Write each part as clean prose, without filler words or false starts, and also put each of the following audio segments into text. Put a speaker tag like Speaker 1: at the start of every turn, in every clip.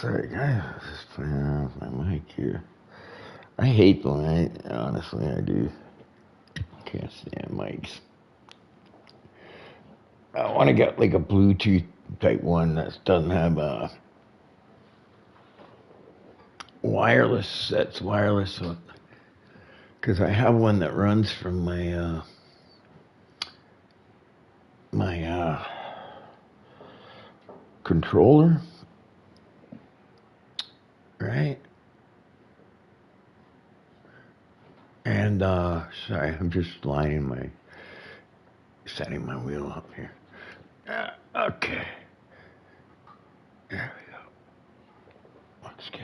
Speaker 1: Sorry, guys. Just putting off my mic here. I hate the light. Honestly, I do. Can't stand mics. I want to get like a Bluetooth type one that doesn't have a wireless. That's wireless. Because I have one that runs from my controller, right? And sorry, I'm just setting my wheel up here. Okay. There we go. Let's get.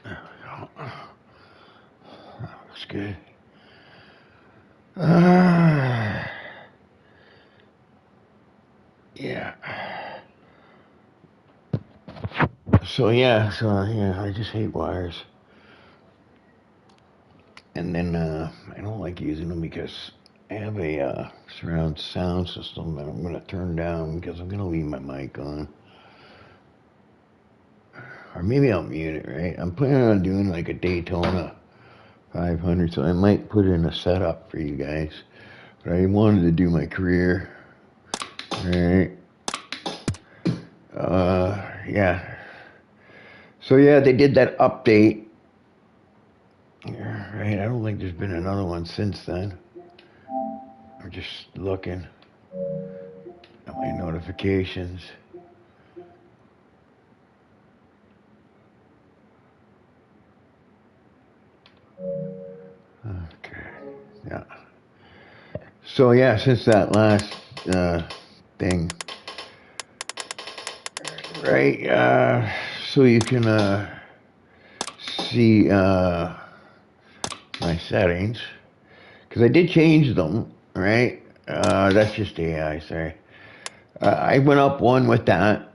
Speaker 1: There we go. That looks good. Yeah. So yeah, I just hate wires. And then I don't like using them because I have a surround sound system that I'm gonna turn down because I'm gonna leave my mic on. Or maybe I'll mute it, right? I'm planning on doing like a Daytona 500, so I might put in a setup for you guys. But I wanted to do my career, right? Yeah. So yeah, they did that update. Right, I don't think there's been another one since then. I'm just looking at my notifications. Okay, yeah. So yeah, since that last thing, right? So you can see my settings because I did change them, right? That's just AI, sorry. I went up one with that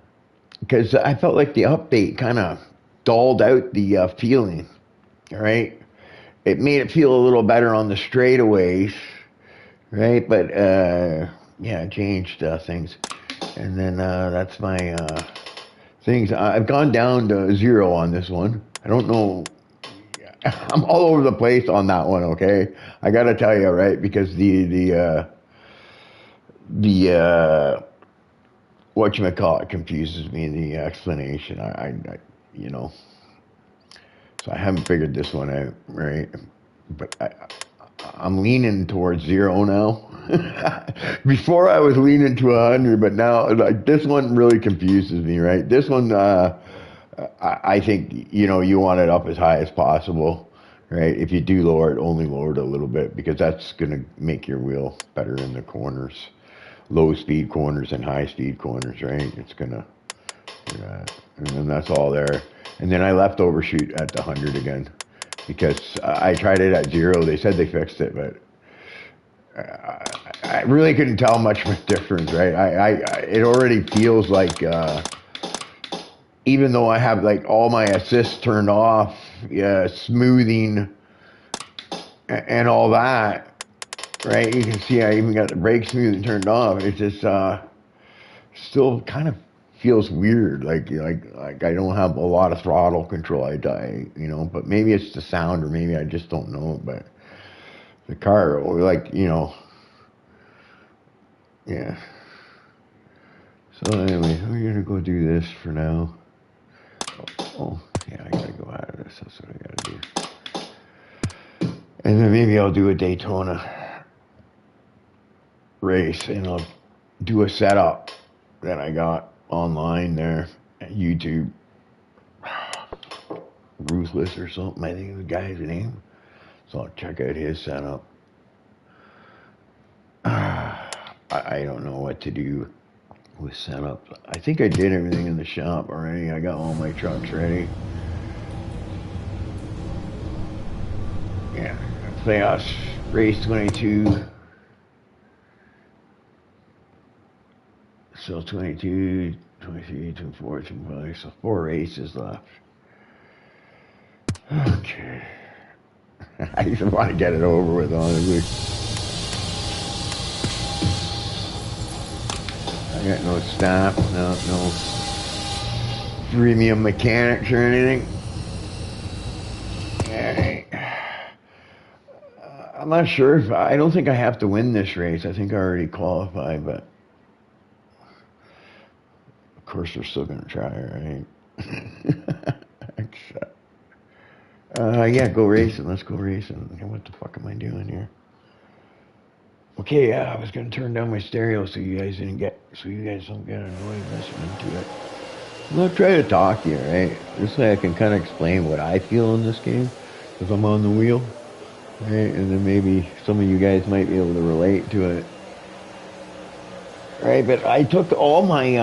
Speaker 1: because I felt like the update kind of dulled out the feeling, right? It made it feel a little better on the straightaways, right? But yeah, it changed things. And then that's my things. I've gone down to 0 on this one. I don't know. I'm all over the place on that one. Okay, I gotta tell you, right? Because the whatchamacallit confuses me. The explanation. You know. So I haven't figured this one out, right? But I'm leaning towards 0 now. Before I was leaning to 100, but now like this one really confuses me, right? This one, I think you want it up as high as possible, right? If you do lower it, only lower it a little bit because that's gonna make your wheel better in the corners, low speed corners and high speed corners, right? It's gonna do that, and then that's all there. And then I left overshoot at the 100 again because I tried it at 0. They said they fixed it, but I really couldn't tell much of a difference, right? It already feels like even though I have like all my assists turned off, yeah, smoothing and all that, right? You can see I even got the brake smoothing turned off. It's just still kind of feels weird, like I don't have a lot of throttle control. But maybe it's the sound, or maybe I just don't know. But the car, like yeah. So anyway, we're gonna go do this for now. Oh yeah, I gotta go out of this. That's what I gotta do. And then maybe I'll do a Daytona race, and I'll do a setup that I got online there at YouTube. Ruthless or something, I think is the guy's name. So I'll check out his setup. I don't know what to do with setup. I think I did everything in the shop already. I got all my trucks ready. Yeah, playoffs, race 22. So 22, 23, 24, 25. So 4 races left. Okay. I just want to get it over with, honestly. I got no staff, no premium mechanics or anything. Alright. I'm not sure if I don't think I have to win this race. I think I already qualified, but of course we're still gonna try, right? Yeah, go racing. Let's go racing. What the fuck am I doing here? Okay, yeah, I was gonna turn down my stereo so you guys don't get annoyed listening to it. I'm gonna try to talk to you, right? This way I can kind of explain what I feel in this game, because I'm on the wheel, right? And then maybe some of you guys might be able to relate to it, right? But I took all my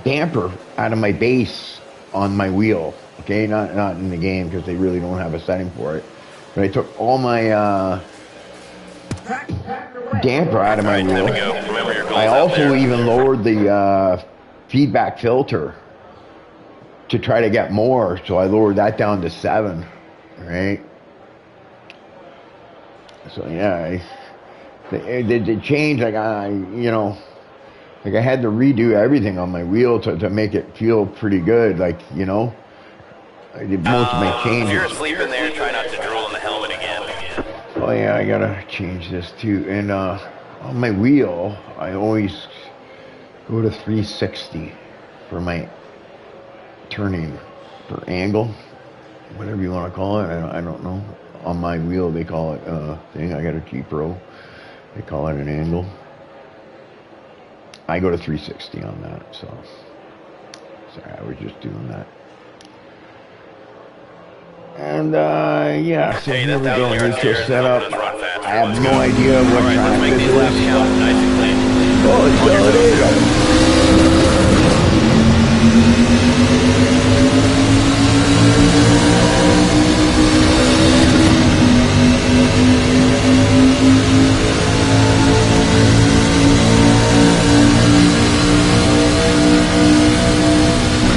Speaker 1: damper out of my base on my wheel. Okay, not in the game because they really don't have a setting for it. But I took all my damper out of my wheel. I also even lowered the feedback filter to try to get more. So I lowered that down to 7, right? So yeah, the change, like I had to redo everything on my wheel to make it feel pretty good, like, I did most of my changes.
Speaker 2: If you're asleep in there, try not to drool in the helmet again.
Speaker 1: Oh yeah, I gotta change this too. And on my wheel, I always go to 360 for my turning, for angle, whatever you want to call it. I don't know. On my wheel, they call it thing. I got a G Pro. They call it an angle. I go to 360 on that. So sorry, I was just doing that. And yeah, so here we go. Neutral setup. I have no idea what track this is. Oh, it's Talladega.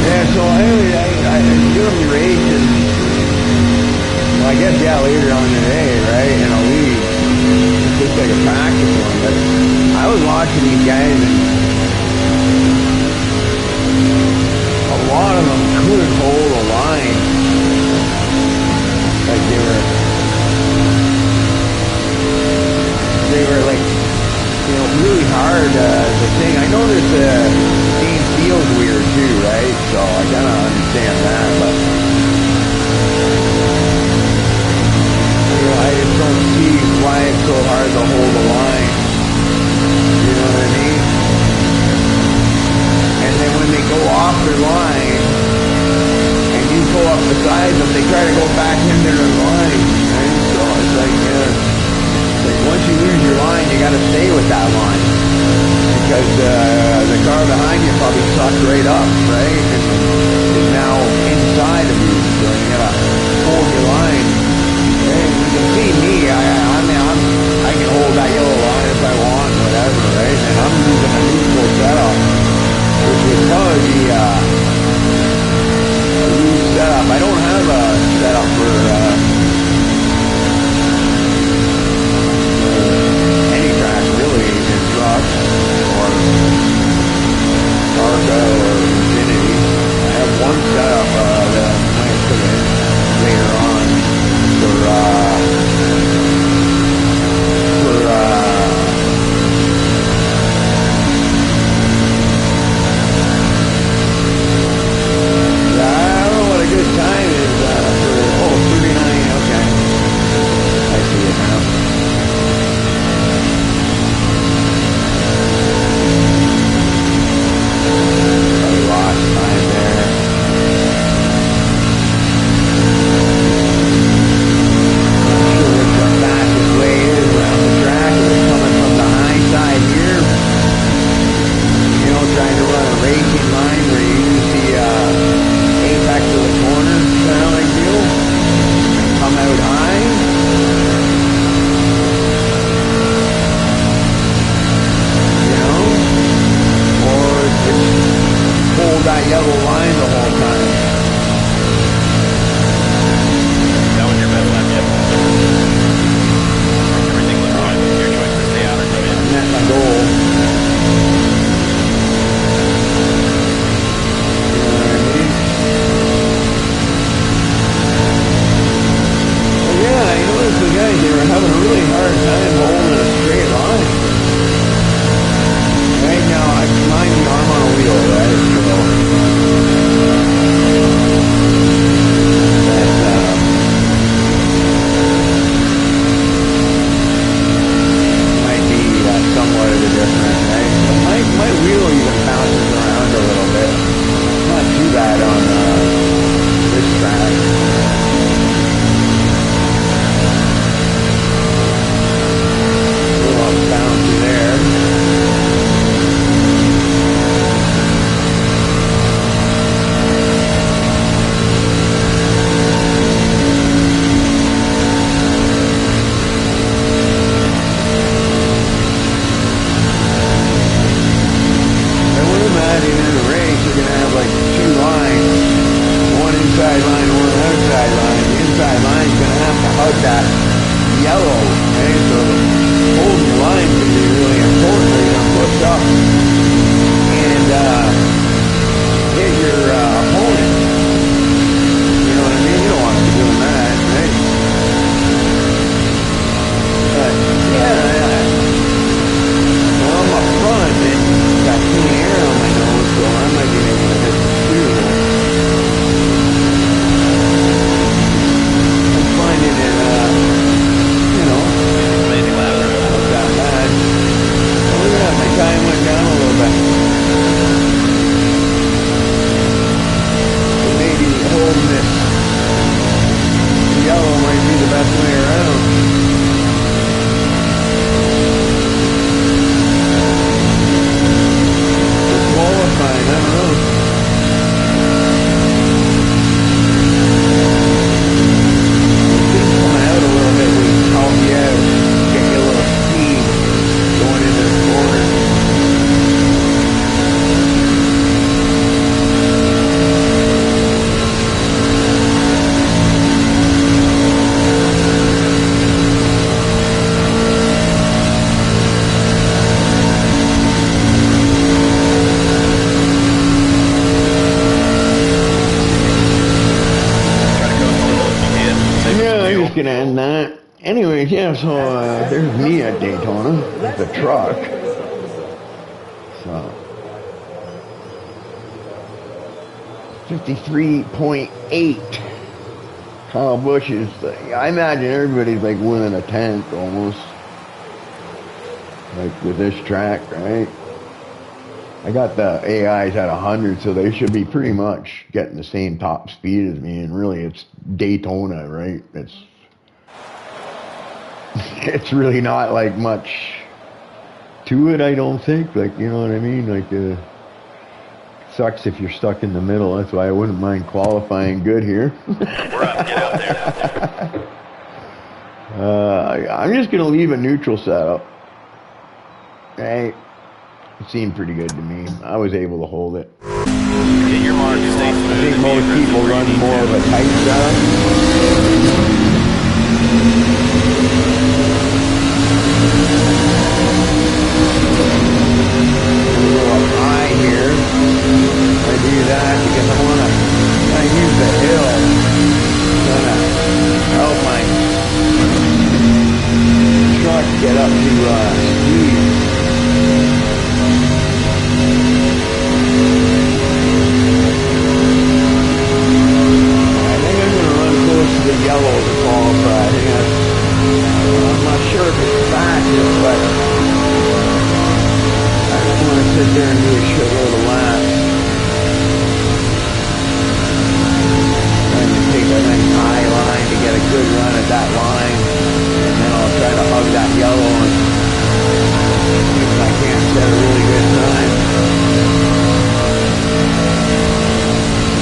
Speaker 1: Yeah, so I'm doing the races. Well, I guess, yeah, later on today, right? And I'll leave. It's just like a practice one. But I was watching these guys, and a lot of them couldn't hold a line. Like they were like, really hard to sing. I know this game feels weird too, right? So I kind of understand that, but I just don't see why it's so hard to hold a line. You know what I mean? And then when they go off their line, and you go up beside them, they try to go back into their line. Right? So it's like, once you lose your line, you got to stay with that line. Because the car behind you probably sucked right up, right? And is now inside of you. So you got to hold your line. And you can see me, I can hold that yellow line if I want, whatever, right? And I'm using a neutral setup, which would probably be a loose setup. I don't have a setup for any track, really, in trucks or Arca or Infinity. I have one setup that Yeah, so there's me at Daytona with the truck. So 53.8. Kyle Busch is, I imagine everybody's like winning a tenth almost. Like with this track, right? I got the AIs at 100, so they should be pretty much getting the same top speed as me. And really, it's Daytona, right? It's really not like much to it, I don't think. Like, you know what I mean? Like, sucks if you're stuck in the middle. That's why I wouldn't mind qualifying good here.
Speaker 2: We're up. Get out there.
Speaker 1: I'm just gonna leave a neutral setup. Hey, it seemed pretty good to me. I was able to hold it.
Speaker 2: Get your mark. Stay smooth.
Speaker 1: I think most people run more of a tight setup. A little up high here. I do that because I want to use the hill to help my truck get up to speed. The yellow to qualify. I'm not sure if it's fastest, but I don't want to sit there and do a shitload of laps. Trying to take a nice high line to get a good run at that line, and then I'll try to hug that yellow and see if I can't set a really good time.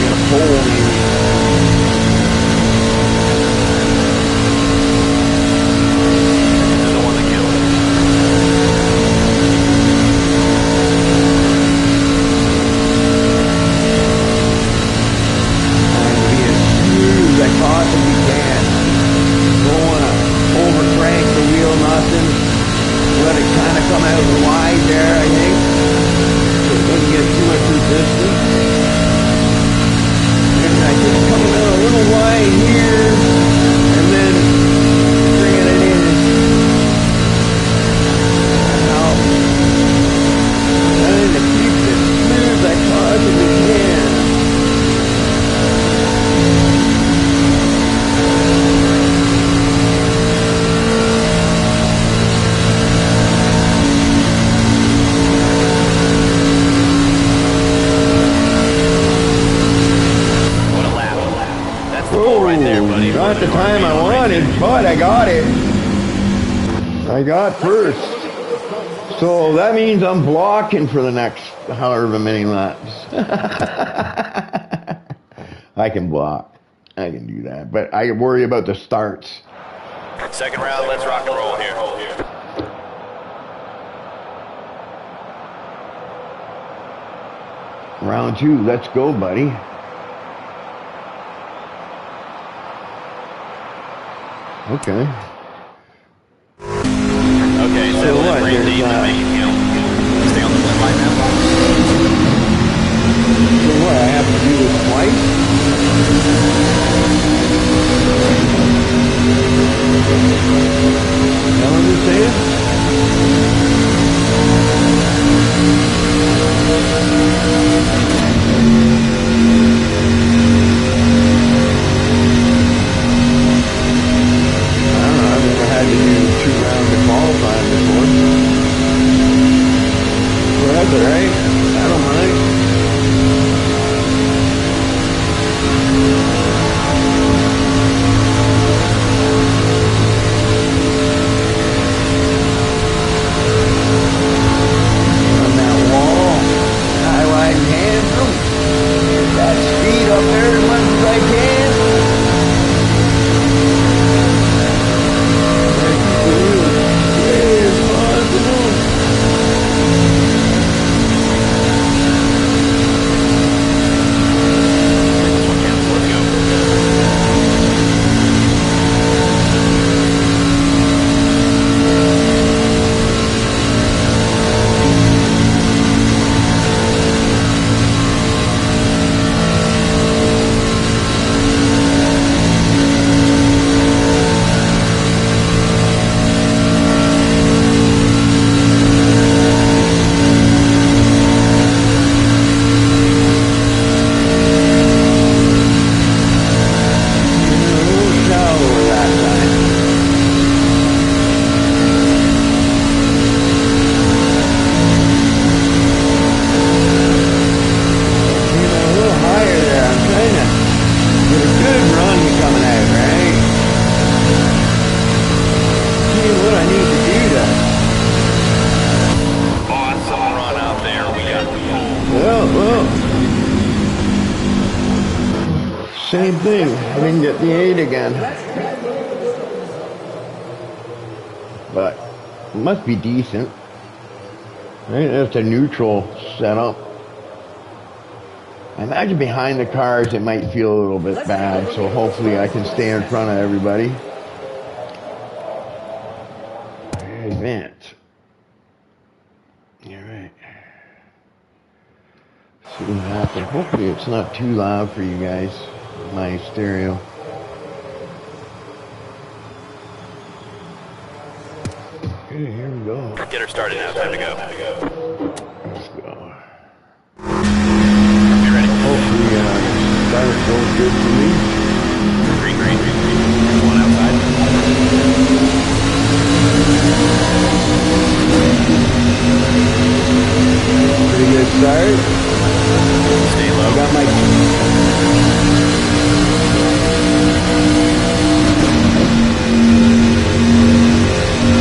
Speaker 1: Get a pole maybe. Possibly can. Don't want to overcrank the wheel, nothing. Let it kind of come out wide there, I think. So it doesn't get too much resistance. And I just coming out a little wide here, and then bringing it in. Now, trying to keep it as smooth as I possibly can. Not the time I wanted, but I got it. I got first. So that means I'm blocking for the next however many laps. I can block. I can do that. But I worry about the starts.
Speaker 2: Second round, let's rock and roll here.
Speaker 1: Round 2, let's go, buddy. Okay.
Speaker 2: Okay,
Speaker 1: so
Speaker 2: settle in,
Speaker 1: what?
Speaker 2: breathe deep, and make it count. Stay on the flip line now.
Speaker 1: So what, I have to do this twice? Is that what you're saying? I've never had to do 2 rounds of qualifying before. Well, that's alright. I don't mind. On that wall, high, wide, and handsome. Get that speed up there as much as I can. Same thing. I didn't get the 8 again. But it must be decent. Right? That's a neutral setup. I imagine behind the cars it might feel a little bit bad, so hopefully I can stay in front of everybody. Advance. Alright. See what happens. Hopefully it's not too loud for you guys. My stereo. Okay, here we go.
Speaker 2: Get her started now. Time to go.
Speaker 1: Let's go.
Speaker 2: Be ready.
Speaker 1: Hopefully start goes good for me.
Speaker 2: Green, green, green, green. One outside.
Speaker 1: Pretty good start.
Speaker 2: Stay low.
Speaker 1: I got my...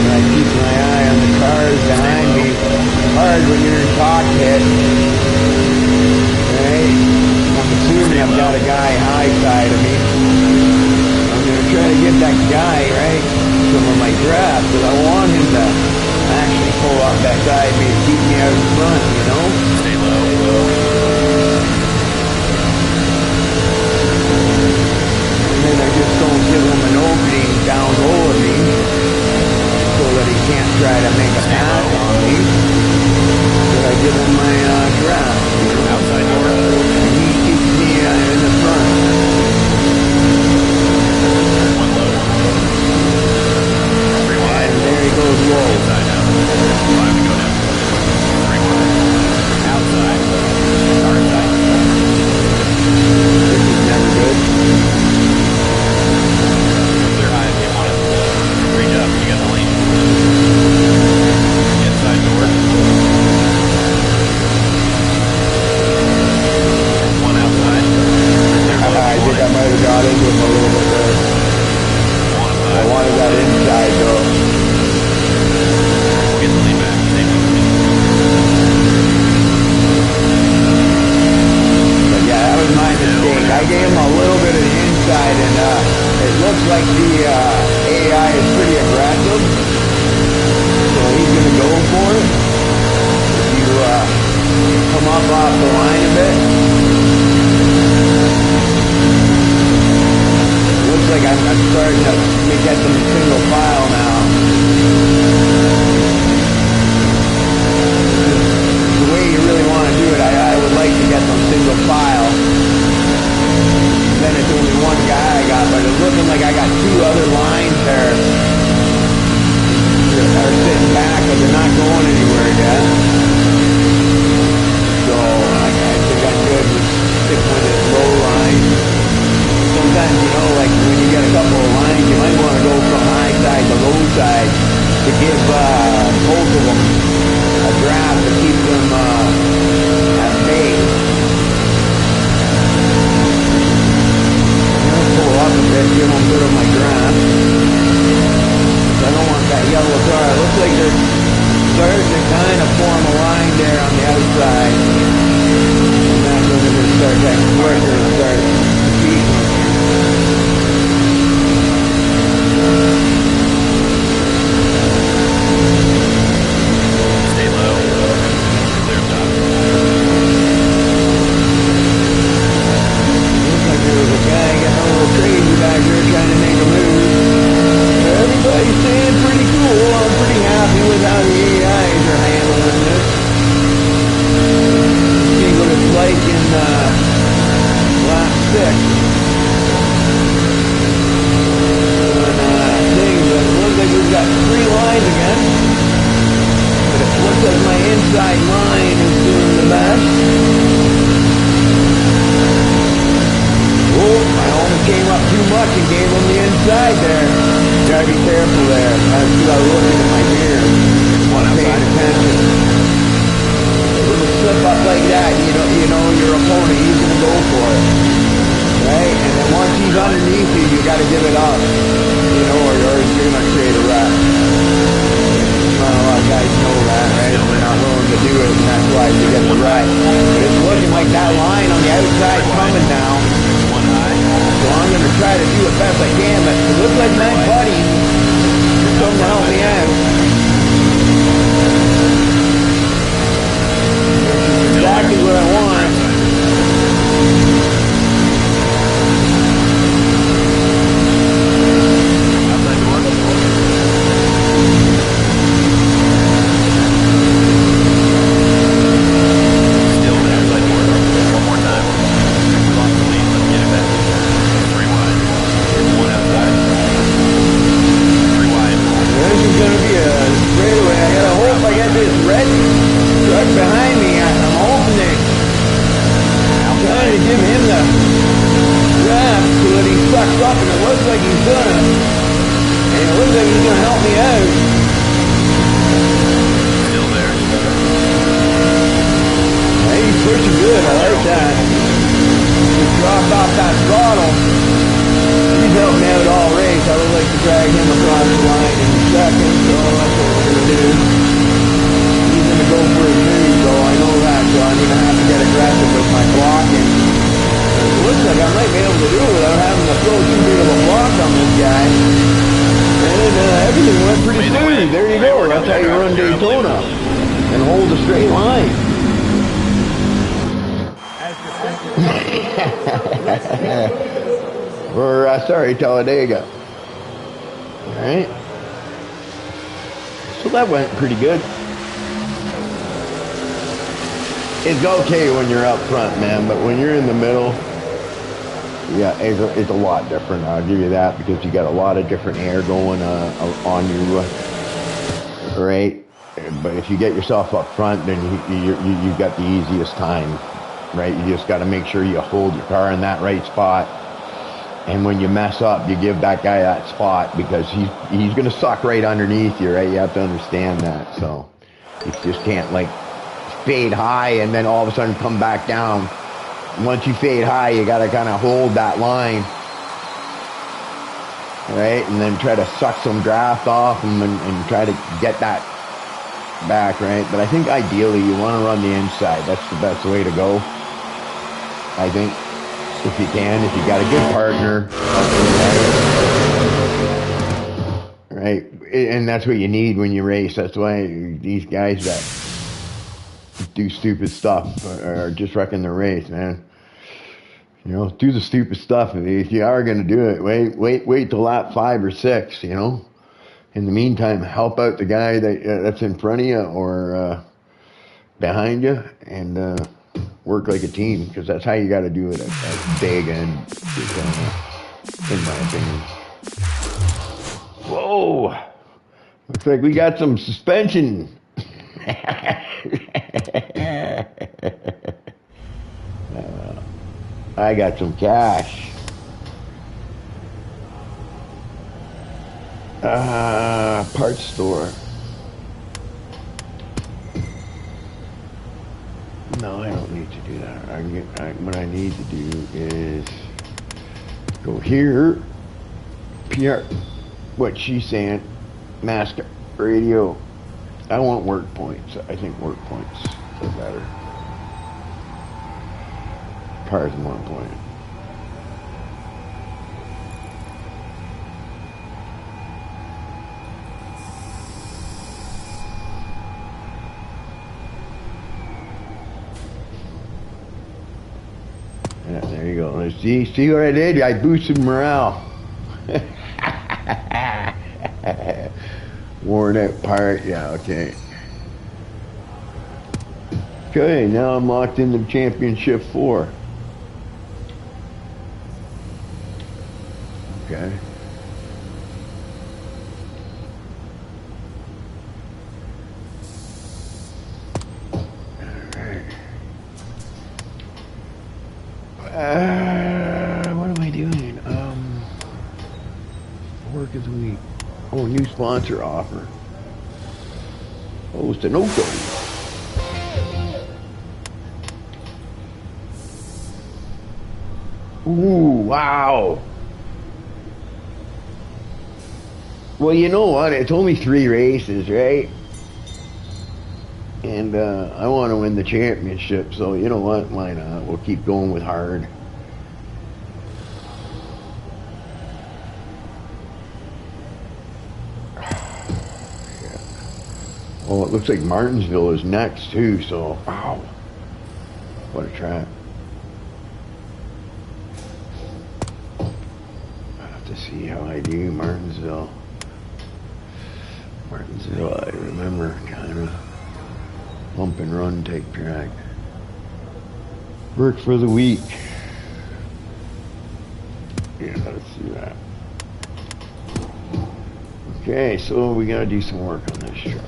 Speaker 1: I keep my eye on the cars behind me. It's hard when you're in cockpit. Right? I'm assuming I've got a guy high side of me. I'm going to try to get that guy, right, some of my draft, because I want him to actually pull off that side me and keep me out in front, you know?
Speaker 2: Stay low.
Speaker 1: And then I just don't give him an opening down low of me so that he can't try to make a pass on me. But I give him my draft, you know?
Speaker 2: Outside door.
Speaker 1: And he keeps me in the front.
Speaker 2: One low. Three wide.
Speaker 1: And there he goes low.
Speaker 2: Inside now. Five to go now. Three wide. Outside. Start side.
Speaker 1: This is never good.
Speaker 2: Clear high if you want it. Reach up. You got the lead. Inside door. One outside. Clear low.
Speaker 1: I think I might have got into him a little bit there.
Speaker 2: One
Speaker 1: I
Speaker 2: outside.
Speaker 1: wanted that inside though.
Speaker 2: Get the lead back. Stay with me.
Speaker 1: But yeah, that was my mistake. I gave him a little bit of the inside, and it looks like the AI is pretty aggressive, so he's going to go for it. If you come up off the line a bit, it looks like I'm starting to get some single file now. The way you really want to do it, I would like to get some single file. Then it's only one guy I got, but it's looking like I got two other lines there that are sitting back, but they're not going anywhere yet. So I think I'm good with sticking with this low line. Sometimes, you know, like when you get a couple of lines, you might want to go from high side to low side to give both of them a draft to keep them at bay. I'm going to pull up a bit, give them a bit of my draft. I don't want that yellow car. It looks like they're starting to kind of form a line there on the outside. And that's when they're going to start getting quicker and start competing.
Speaker 2: Stay low. Clear top.
Speaker 1: Looks like there was a guy getting a little crazy back here trying to make a move. Everybody's staying pretty cool. be a straightaway. I gotta hope I get this red truck behind me. I'm hoping they trying to give him the draft so that he sucks up, and it looks like he's gonna. And it looks like he's gonna help me out.
Speaker 2: Still there.
Speaker 1: Hey, he's pushing good. I like that. Just dropped off that throttle. He's helped me out all race. I would like to drag him across the line in second, so that's what we're gonna do. He's gonna go for his move, so I know that, so I'm gonna have to get aggressive with my blocking. It looks like I might be able to do it without having to throw too big of a block on this guy. And everything went pretty smooth. There you go. That's how you run Daytona and hold a straight line. Or sorry, Talladega. All right. So that went pretty good. It's okay when you're up front, man, but when you're in the middle, yeah, it's a lot different. I'll give you that, because you got a lot of different air going on you, right? But if you get yourself up front, then you've got the easiest time, right? You just got to make sure you hold your car in that right spot. And when you mess up, you give that guy that spot, because he's going to suck right underneath you, right? You have to understand that. So you just can't like fade high and then all of a sudden come back down. Once you fade high, you got to kind of hold that line, right? And then try to suck some draft off and try to get that back, right? But I think ideally you want to run the inside. That's the best way to go, I think. If you can, if you got a good partner, right? And that's what you need when you race. That's why these guys that do stupid stuff are just wrecking the race, man. You know, do the stupid stuff. If you are going to do it, wait till lap 5 or 6, you know. In the meantime, help out the guy that's in front of you or behind you, and work like a team, because that's how you got to do it at Vega and Daytona, in my opinion. Whoa! Looks like we got some suspension. I got some cash. Parts store. No, I don't need to do that. What I need to do is go here, PR, what she's saying, Nascar radio. I want work points. I think work points are better. Cars 1 point. Yeah, there you go. Let's see what I did? I boosted morale. Worn out part, yeah, okay. Okay, now I'm locked into Championship 4. Okay. What am I doing? Work of the week. Oh, new sponsor offer. Oh, Sunoco. Ooh, wow. Well, you know what? It's only 3 races, right? And I want to win the championship, so you know what? Why not? We'll keep going with hard. Oh, it looks like Martinsville is next too, so wow. What a track. I have to see how I do Martinsville. Martinsville, I remember, kind of bump and run type track. Work for the week. Yeah, let's see that. Okay, so we gotta do some work on this truck.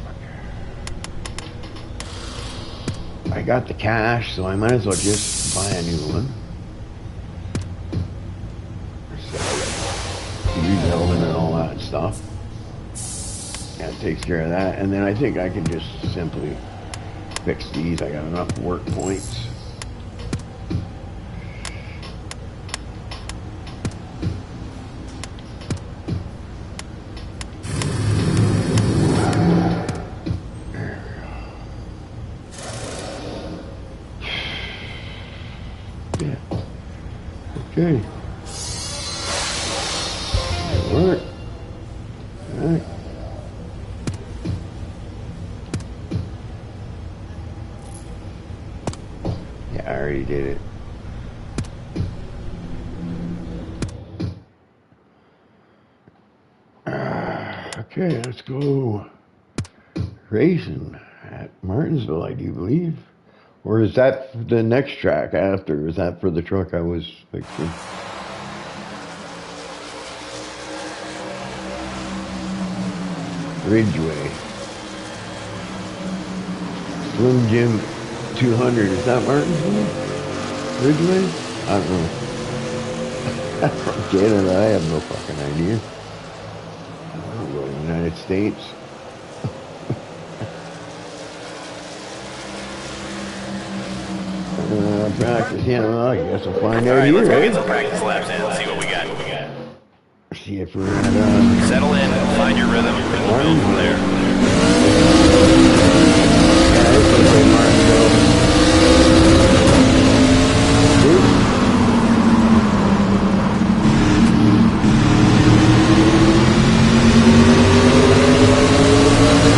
Speaker 1: I got the cash, so I might as well just buy a new one. So, rebuilding and all that stuff. That takes care of that. And then I think I can just simply fix these. I got enough work points. Okay. That worked. All right. Yeah, I already did it. Okay, let's go racing at Martinsville, I do believe. Or is that the next track after? Is that for the truck I was fixing? Ridgeway. Slim Jim 200. Is that Martinsville? Ridgeway? I don't know. I'm from Canada. I have no fucking idea. I don't go to the United States. Practice, yeah, well, I guess we'll find out.
Speaker 2: All right,
Speaker 1: here,
Speaker 2: let's go
Speaker 1: right?
Speaker 2: get some practice laps in and see what we got.
Speaker 1: See if we're at,
Speaker 2: Settle in, find your rhythm, and we'll build from there.
Speaker 1: yeah, it's okay, Martinsville.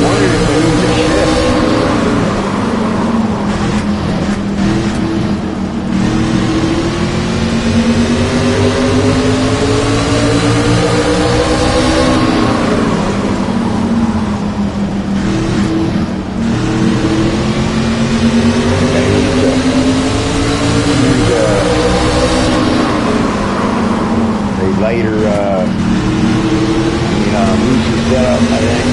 Speaker 1: Wondered if I need to shift. Lighter, looser setup, I think.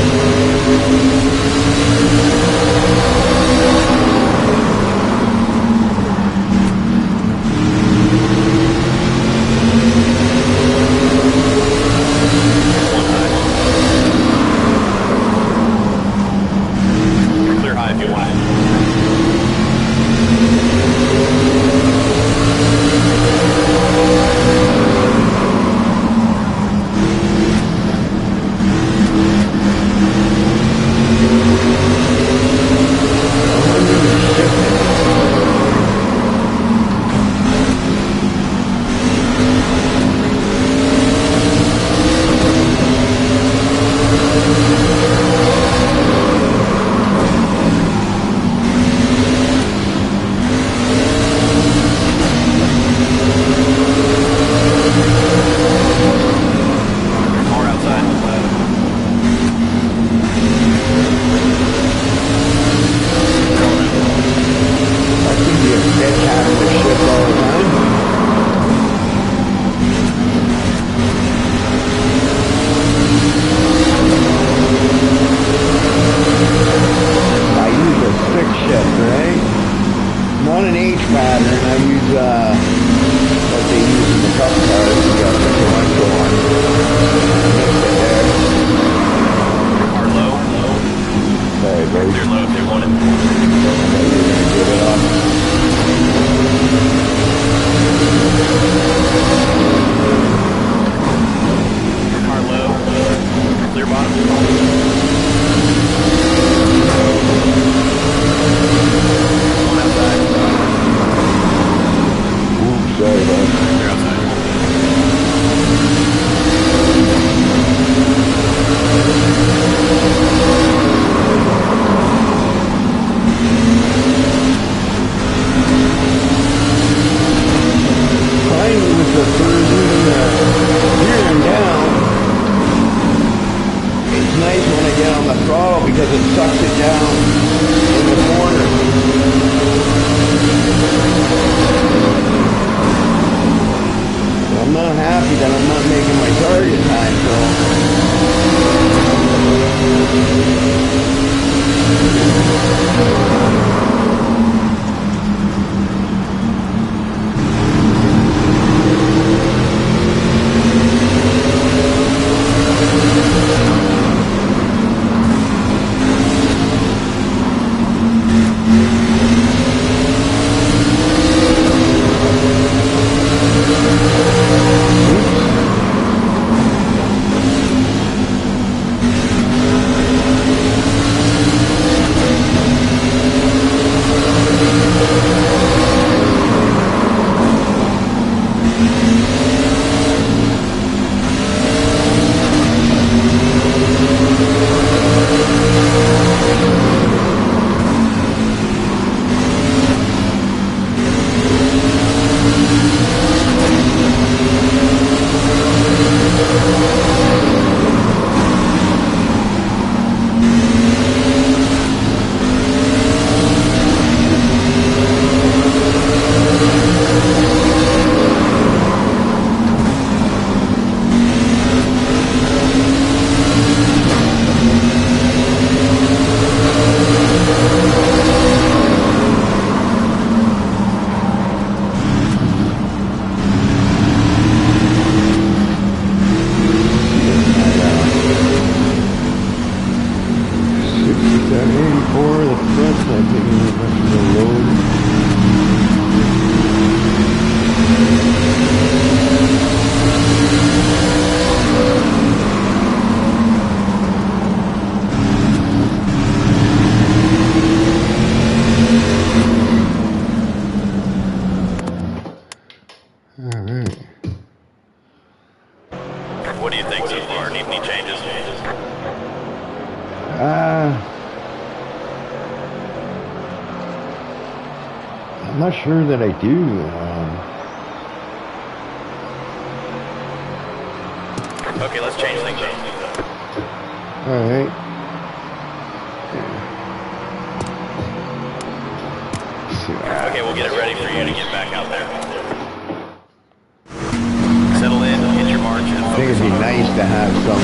Speaker 2: Clear high if you want it. because it sucks it down in the corner. I'm not happy that I'm not making my target time, so
Speaker 1: 84, the front's not taking as much of a load.
Speaker 2: What do you think so far? Need any changes?
Speaker 1: I'm not sure that I do.
Speaker 2: Okay, let's change things up.
Speaker 1: All right.
Speaker 2: Okay, we'll get it ready for you to get back out there. Settle in, hit your march, and
Speaker 1: I think it'd be nice to have some.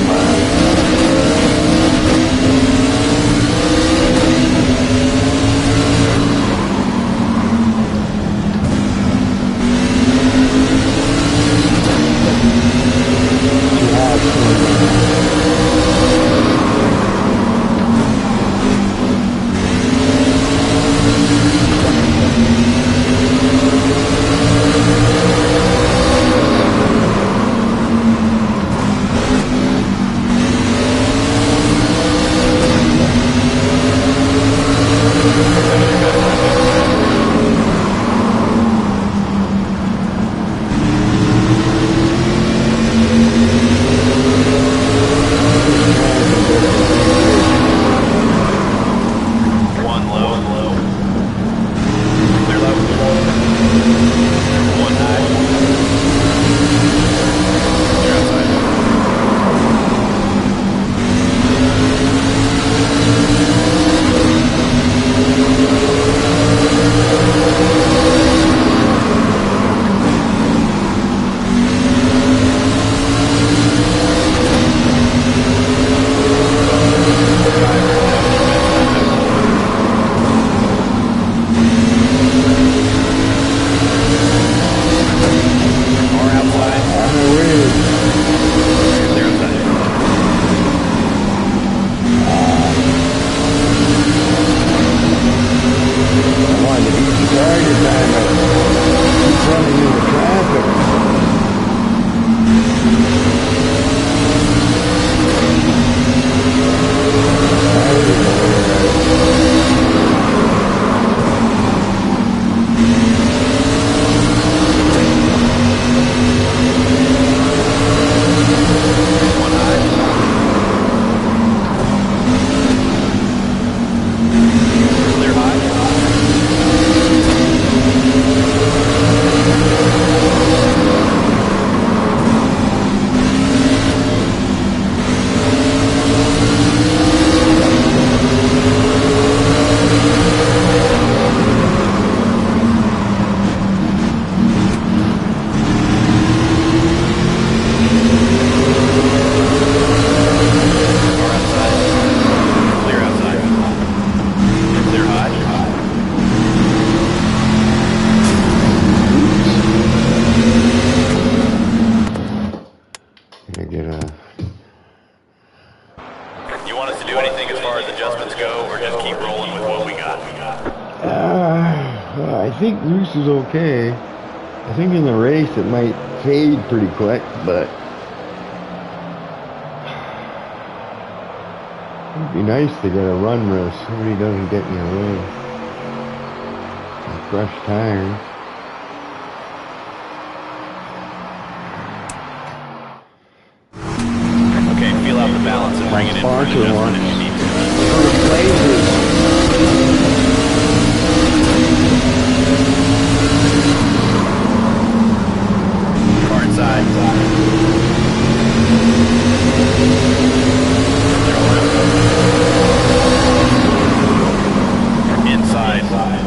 Speaker 1: I think loose is okay. I think in the race it might fade pretty quick, but it'd be nice to get a run where somebody doesn't get in your way. Some fresh tires.
Speaker 2: Okay, feel out the balance and bring it in for an adjustment if you need to.
Speaker 1: First places.
Speaker 2: Inside. Inside.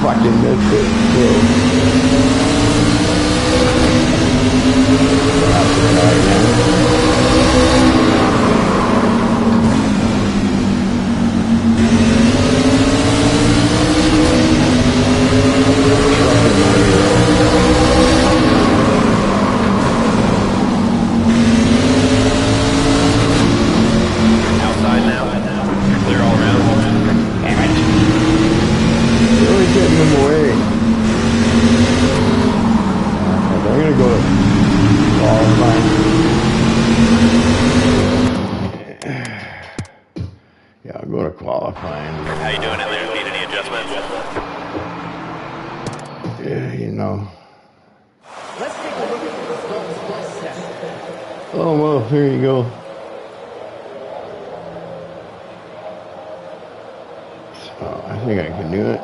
Speaker 1: fucking missed it.
Speaker 2: Outside now. You're clear all around.
Speaker 1: Damn it. Really getting them away. I'm gonna go to qualifying. Yeah, I'll go to qualifying.
Speaker 2: How you doing in there? Need any adjustments?
Speaker 1: Yeah, you know.
Speaker 3: Let's take a look at the results for a second.
Speaker 1: Oh, well, here you go. So, I think I can do it.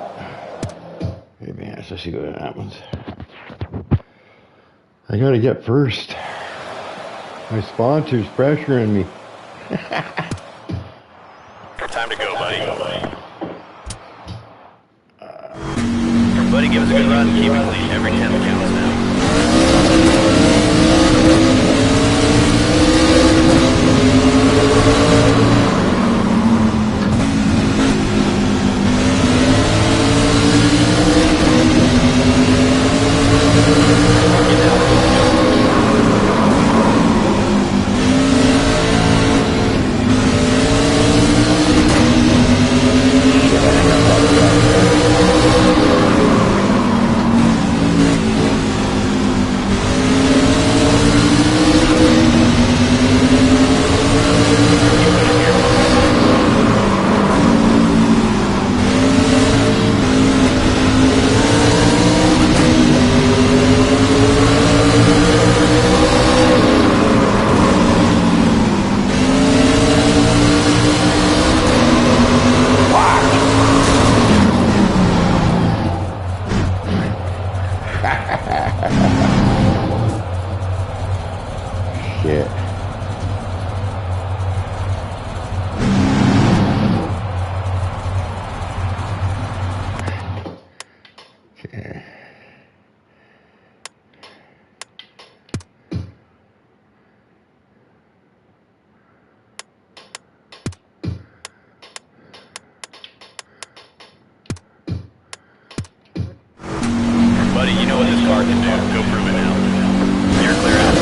Speaker 1: Maybe let's see what happens. I gotta get first. My sponsor's pressuring me.
Speaker 2: Time to go, buddy. Buddy, give us a good run. Keep it clean. Every 10 counts now.
Speaker 1: Shit. Okay.
Speaker 2: Buddy, you know what this car can do. Go prove it now. You're clear out.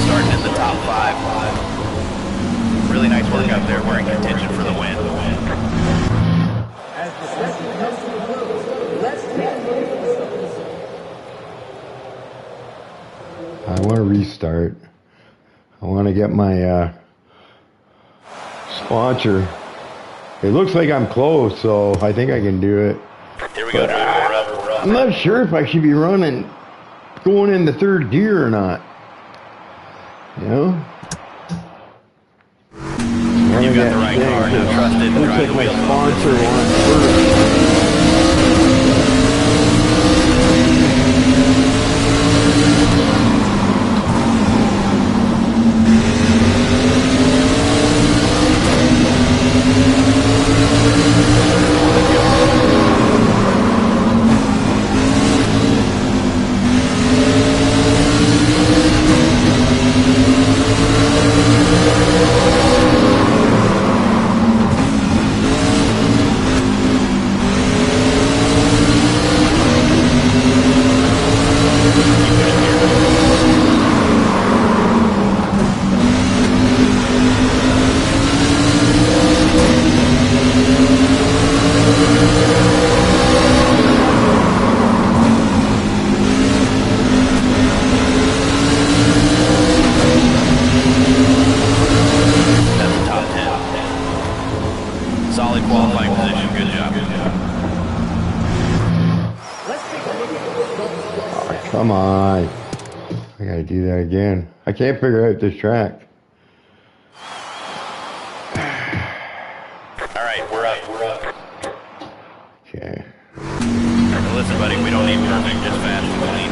Speaker 2: Starting in the top 5. Really nice work up there. We're in contention for the win.
Speaker 3: As the session comes to a close, let's take a look at the results.
Speaker 1: I want to restart. I want to get my sponsor. It looks like I'm close, so I think I can do it.
Speaker 2: Here we go, driver. We're up.
Speaker 1: I'm not sure if I should be going into third gear or not. You know?
Speaker 2: You've got the right car. Now trust it and
Speaker 1: Looks
Speaker 2: drive
Speaker 1: like
Speaker 2: the
Speaker 1: my
Speaker 2: wheels.
Speaker 1: sponsor wants first. Oh, come on. I gotta do that again. I can't figure out this track.
Speaker 2: All right, we're up.
Speaker 1: Okay.
Speaker 2: Now listen, buddy, we don't need perfect, just fast and clean.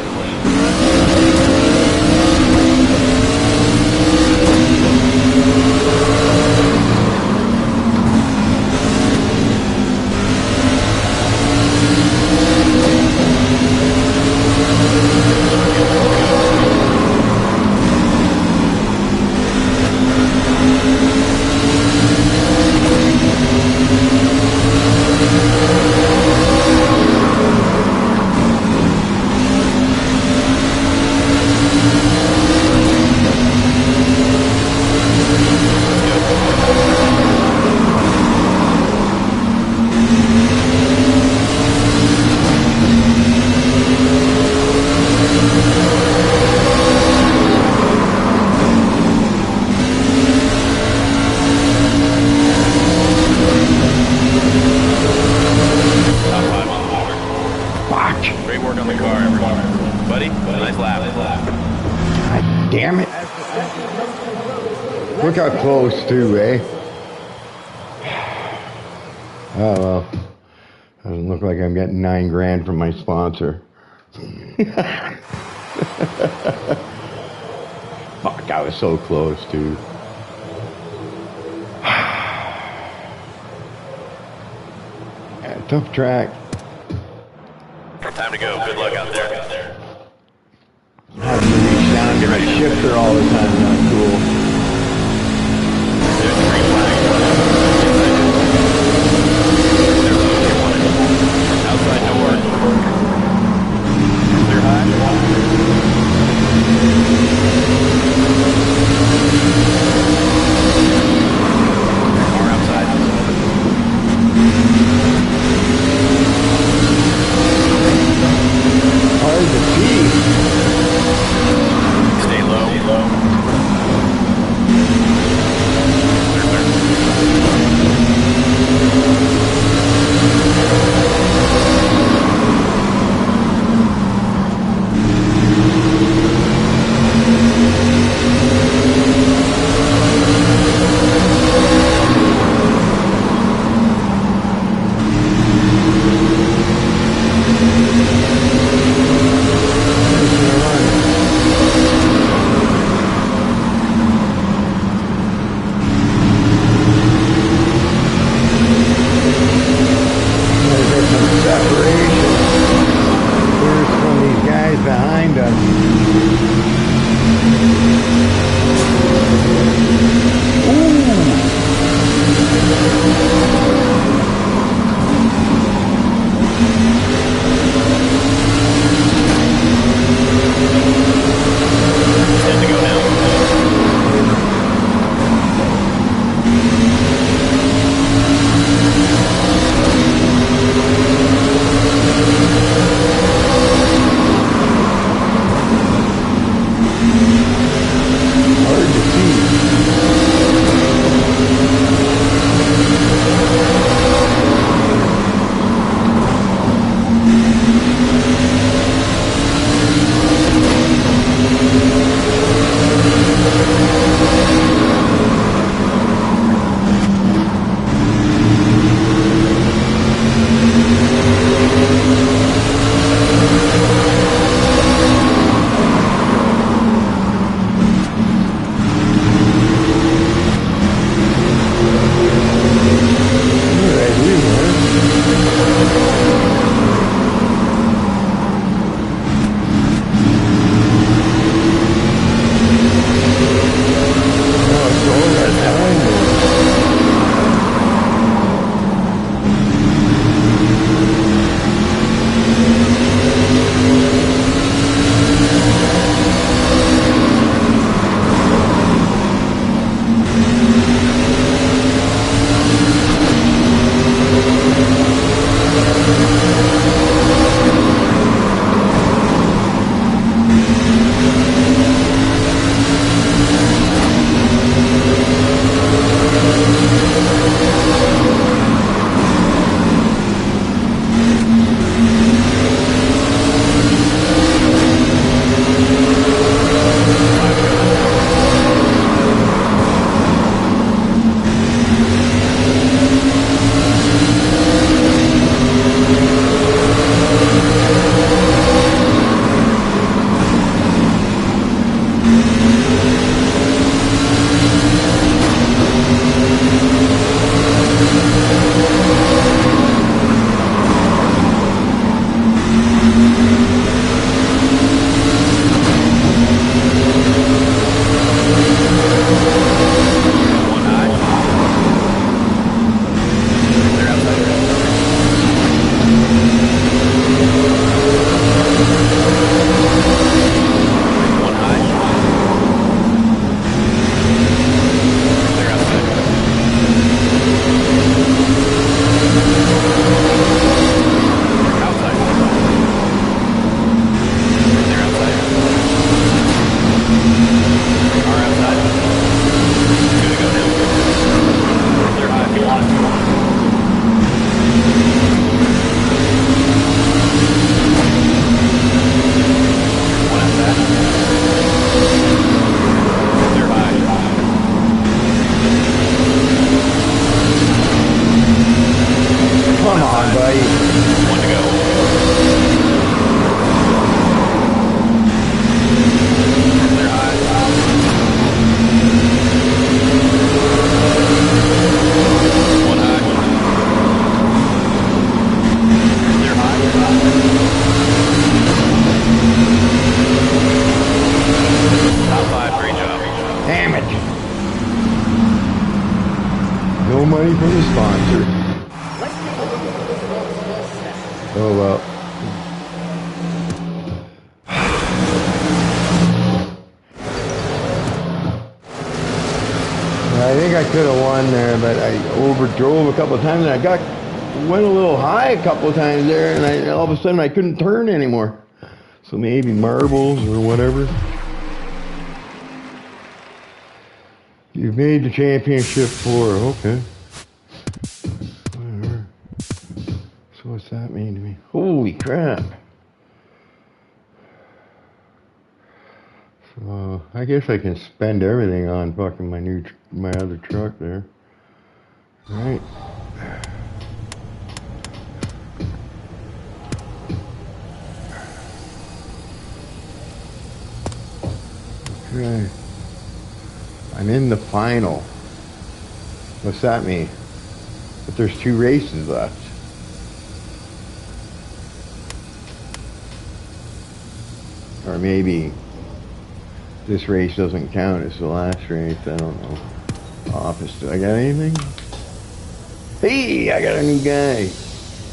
Speaker 2: Great work on the car, everyone. Buddy, nice lap.
Speaker 1: God damn it. Look how close too, eh? Oh well. Doesn't look like I'm getting $9,000 from my sponsor. Fuck, I was so close too. Yeah, tough track.
Speaker 2: Time to go. Good luck out there.
Speaker 1: Having to reach down to my shifter all the time, not cool.
Speaker 2: There's the green flag. Outside door. Clear high. Car outside.
Speaker 1: Hard to see.
Speaker 2: Stay low.
Speaker 1: money from the sponsor.
Speaker 3: Let's take a look at the results of this set.
Speaker 1: Oh well. I think I could have won there, but I overdrove a couple of times, and I went a little high a couple of times there, and all of a sudden I couldn't turn anymore. So maybe marbles or whatever. You've made the championship 4, okay. Whatever. So what's that mean to me? Holy crap. So I guess I can spend everything on fucking my other truck there. Right. Okay. I'm in the final. What's that mean? But there's 2 races left. Or maybe this race doesn't count as the last race. I don't know. Office, do I got anything? Hey, I got a new guy.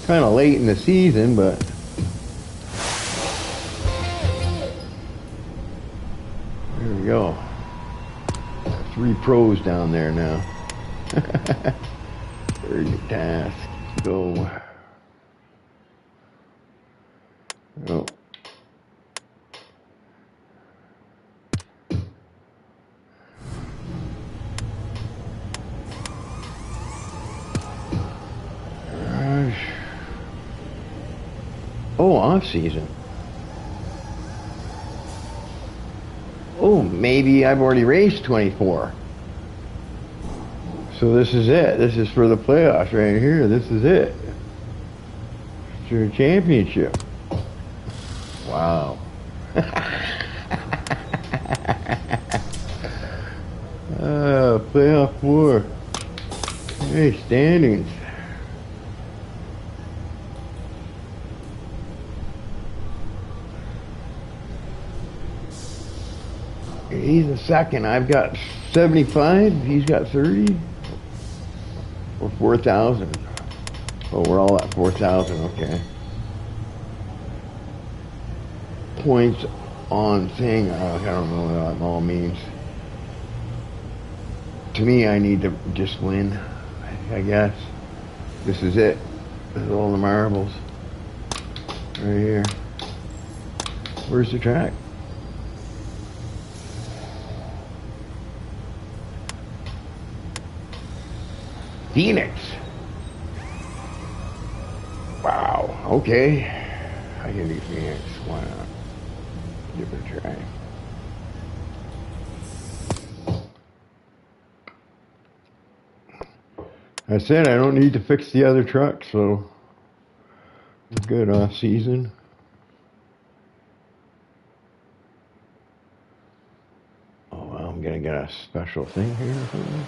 Speaker 1: Kind of late in the season, but there we go. 3 pros down there now. Urgent task. Let's go. Oh. Oh, off season. Oh, maybe I've already raced 24. So this is it. This is for the playoffs right here. This is it. It's your championship. Wow. Playoff 4. Hey, standings. He's the second. I've got 75. He's got 30. Or 4,000. Oh, we're all at 4,000. Okay. Points on thing. I don't know what that all means. To me, I need to just win. I guess. This is it. This is all the marbles. Right here. Where's the track? Phoenix. Wow. Okay. I can do Phoenix. Why not? Give it a try. I said I don't need to fix the other truck, so we're good off season. Oh, well, I'm gonna get a special thing here or something.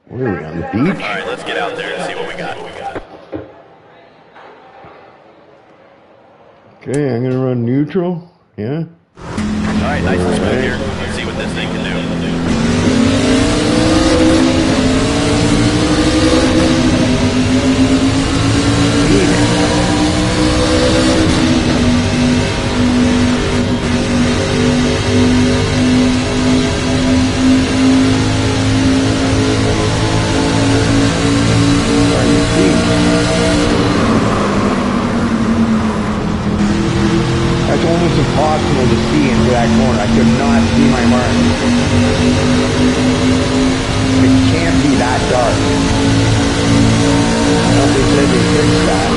Speaker 1: Where are we, on the beach?
Speaker 2: Alright, let's get out there and see what we got.
Speaker 1: Okay, I'm gonna run neutral. Yeah.
Speaker 2: Alright, nice and smooth here. Let's see what this thing can do.
Speaker 1: That's almost impossible to see into that corner. I could not see my mark. It can't be that dark. I thought they said they fixed that.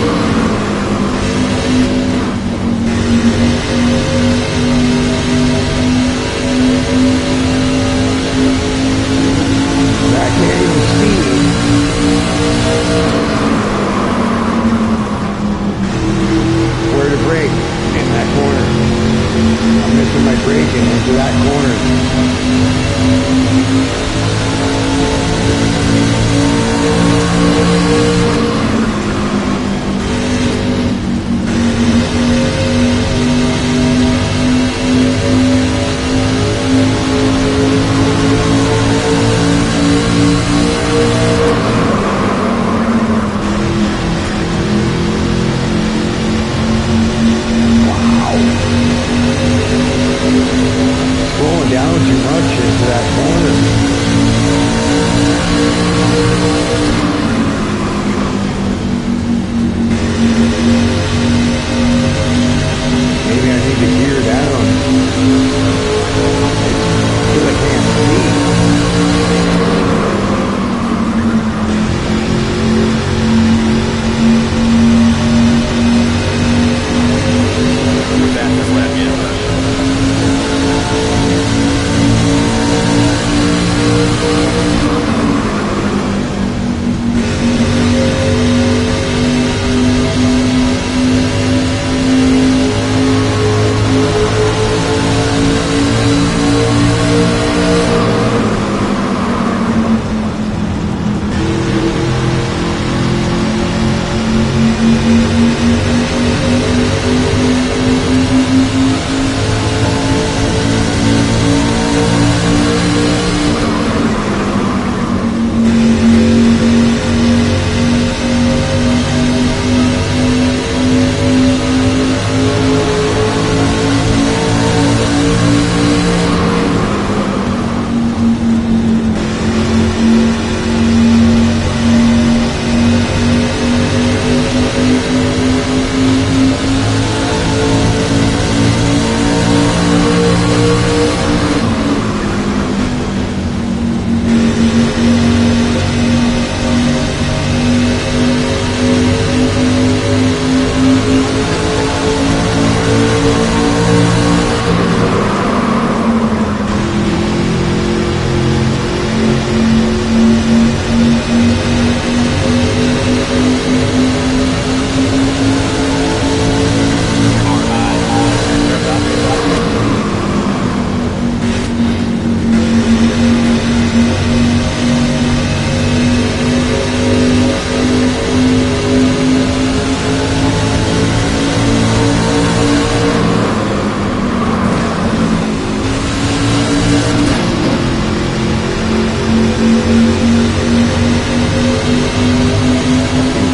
Speaker 1: I can't even see where to brake in that corner. I'm missing my braking into that corner.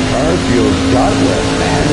Speaker 1: Car feels godless, man.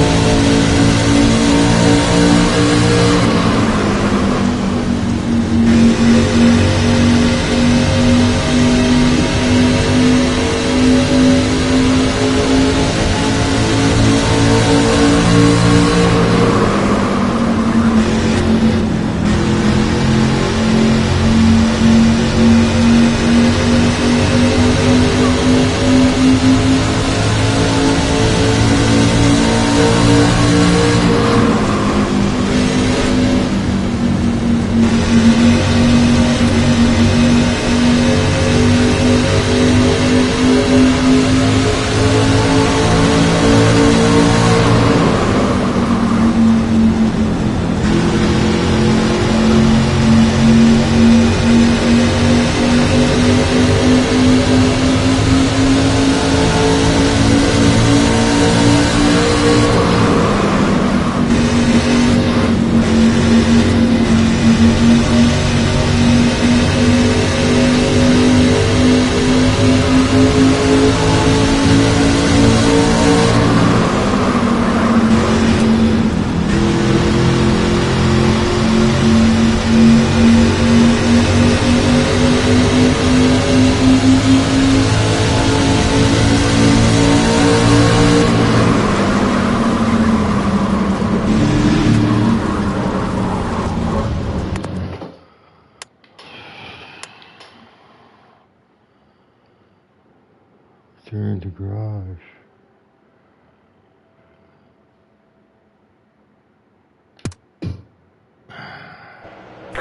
Speaker 1: Turn to garage.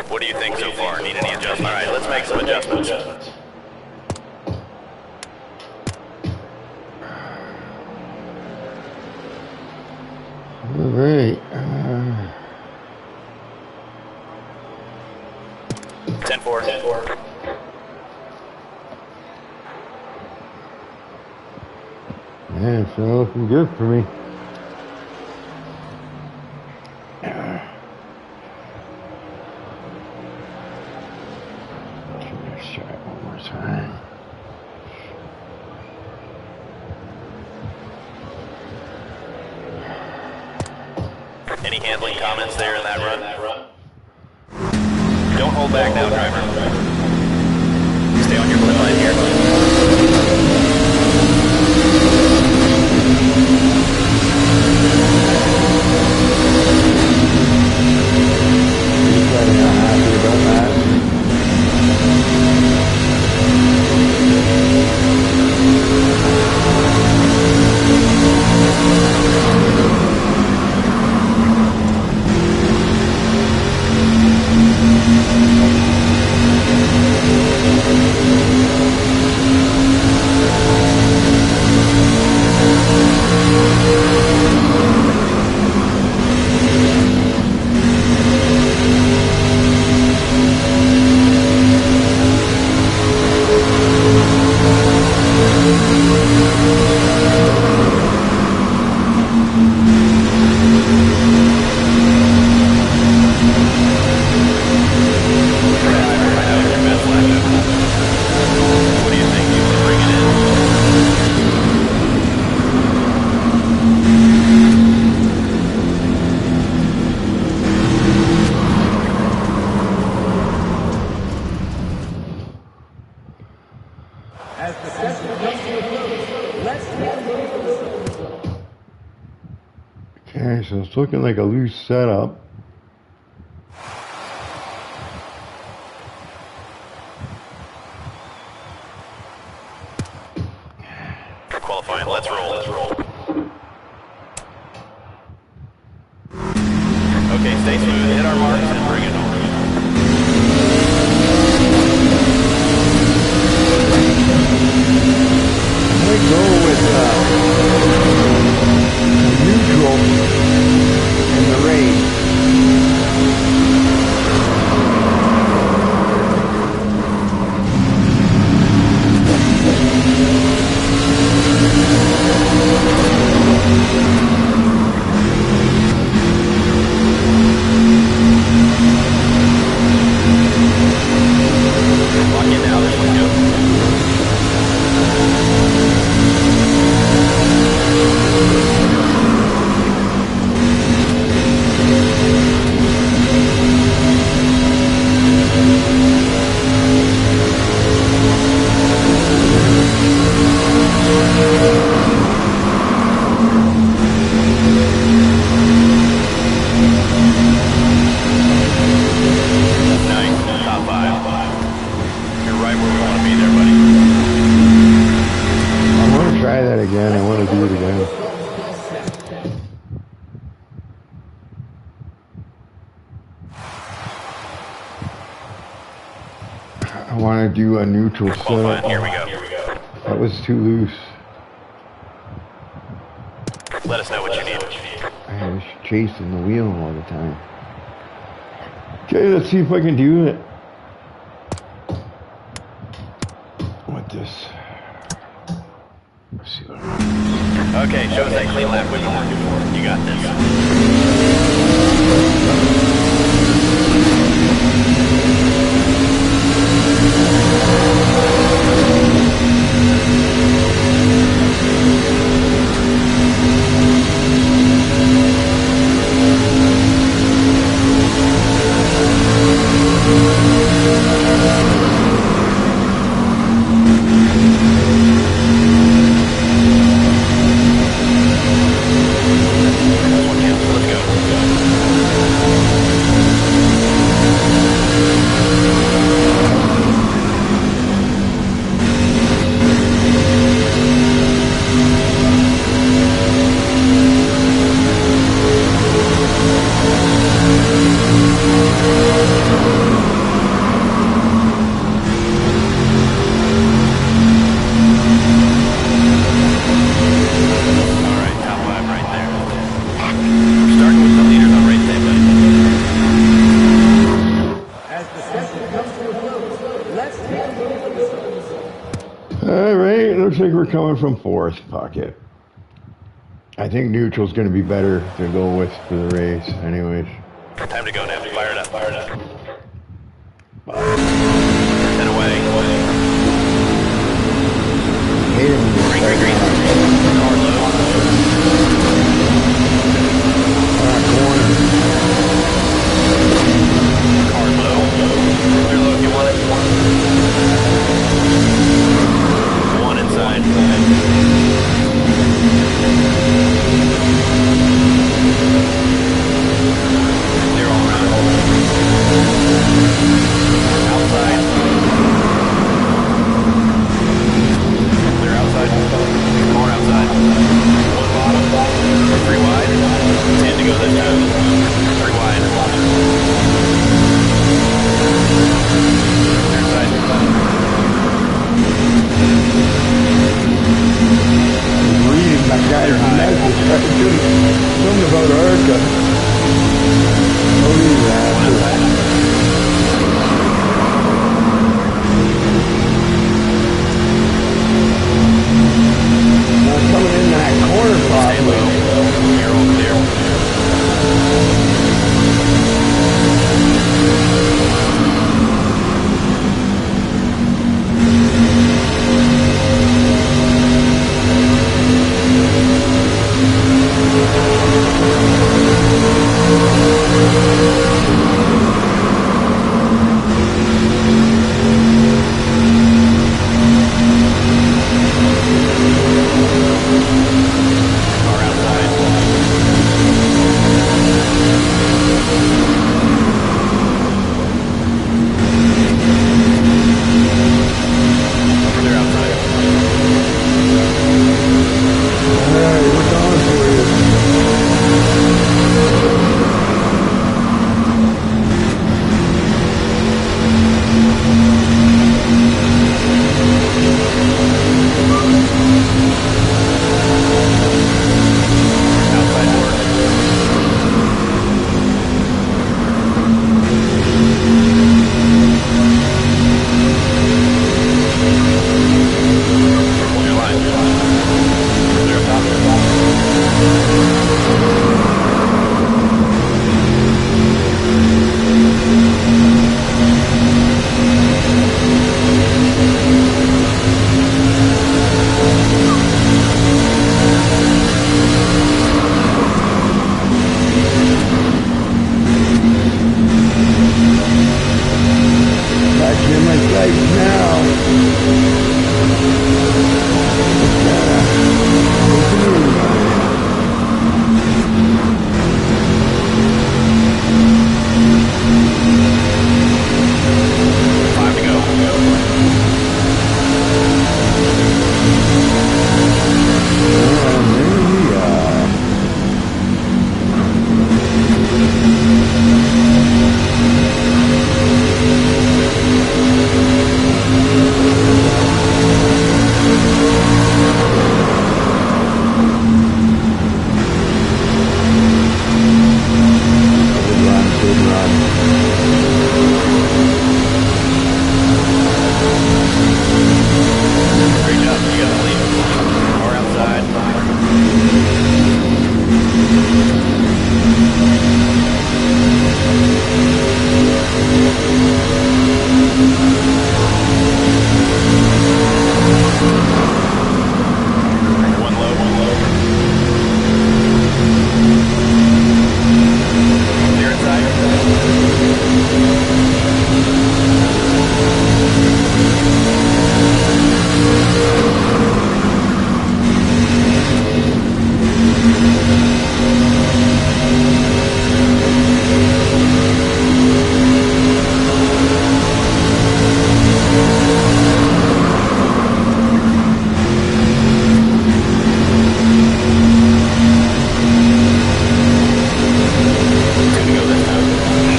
Speaker 2: What do you think so far? Need any adjustments? All right, let's make some adjustments.
Speaker 1: All right.
Speaker 2: 10-4. 10-4.
Speaker 1: Yeah, it's not looking good for me. Let's try it one more time.
Speaker 2: Any handling comments there in that run? Don't hold back now, driver. Stay on your blue line here.
Speaker 1: Anybody not happy about that? Okay, so it's looking like a loose setup.
Speaker 2: Qualifying, let's roll. Okay, stay smooth, hit our marks, and bring it on.
Speaker 1: I might go with neutral in the race.
Speaker 2: Lock in now, let's go. Nice, top 5. You're right where we want to be there, buddy.
Speaker 1: I want to try that again. I want to do it again. I want to do a neutral
Speaker 2: Qualifying,
Speaker 1: setup.
Speaker 2: here we go.
Speaker 1: That was too loose.
Speaker 2: Let us know what you need.
Speaker 1: I was chasing the wheel all the time. Okay, let's see if I can do it. With this. Let's see what I
Speaker 2: Okay, show us that clean lap with more. You got this.
Speaker 1: Looks like we're coming from fourth. Fuck it. I think neutral's going to be better to go with for the race anyways.
Speaker 2: Time to go now. Fire it up. And away.
Speaker 1: Hate it when you
Speaker 2: Green. Car low.
Speaker 1: corner.
Speaker 2: Car low. Clear low if you want it. One inside. Clear all around. Outside. Clear outside. More outside. One bottom. 3 wide. 10 to go this time. 3 wide. Clear inside.
Speaker 1: Reading that guy's message. Something about Arca. Oh, yeah. Now coming in that corner
Speaker 2: Stay
Speaker 1: probably.
Speaker 2: low. You're all clear.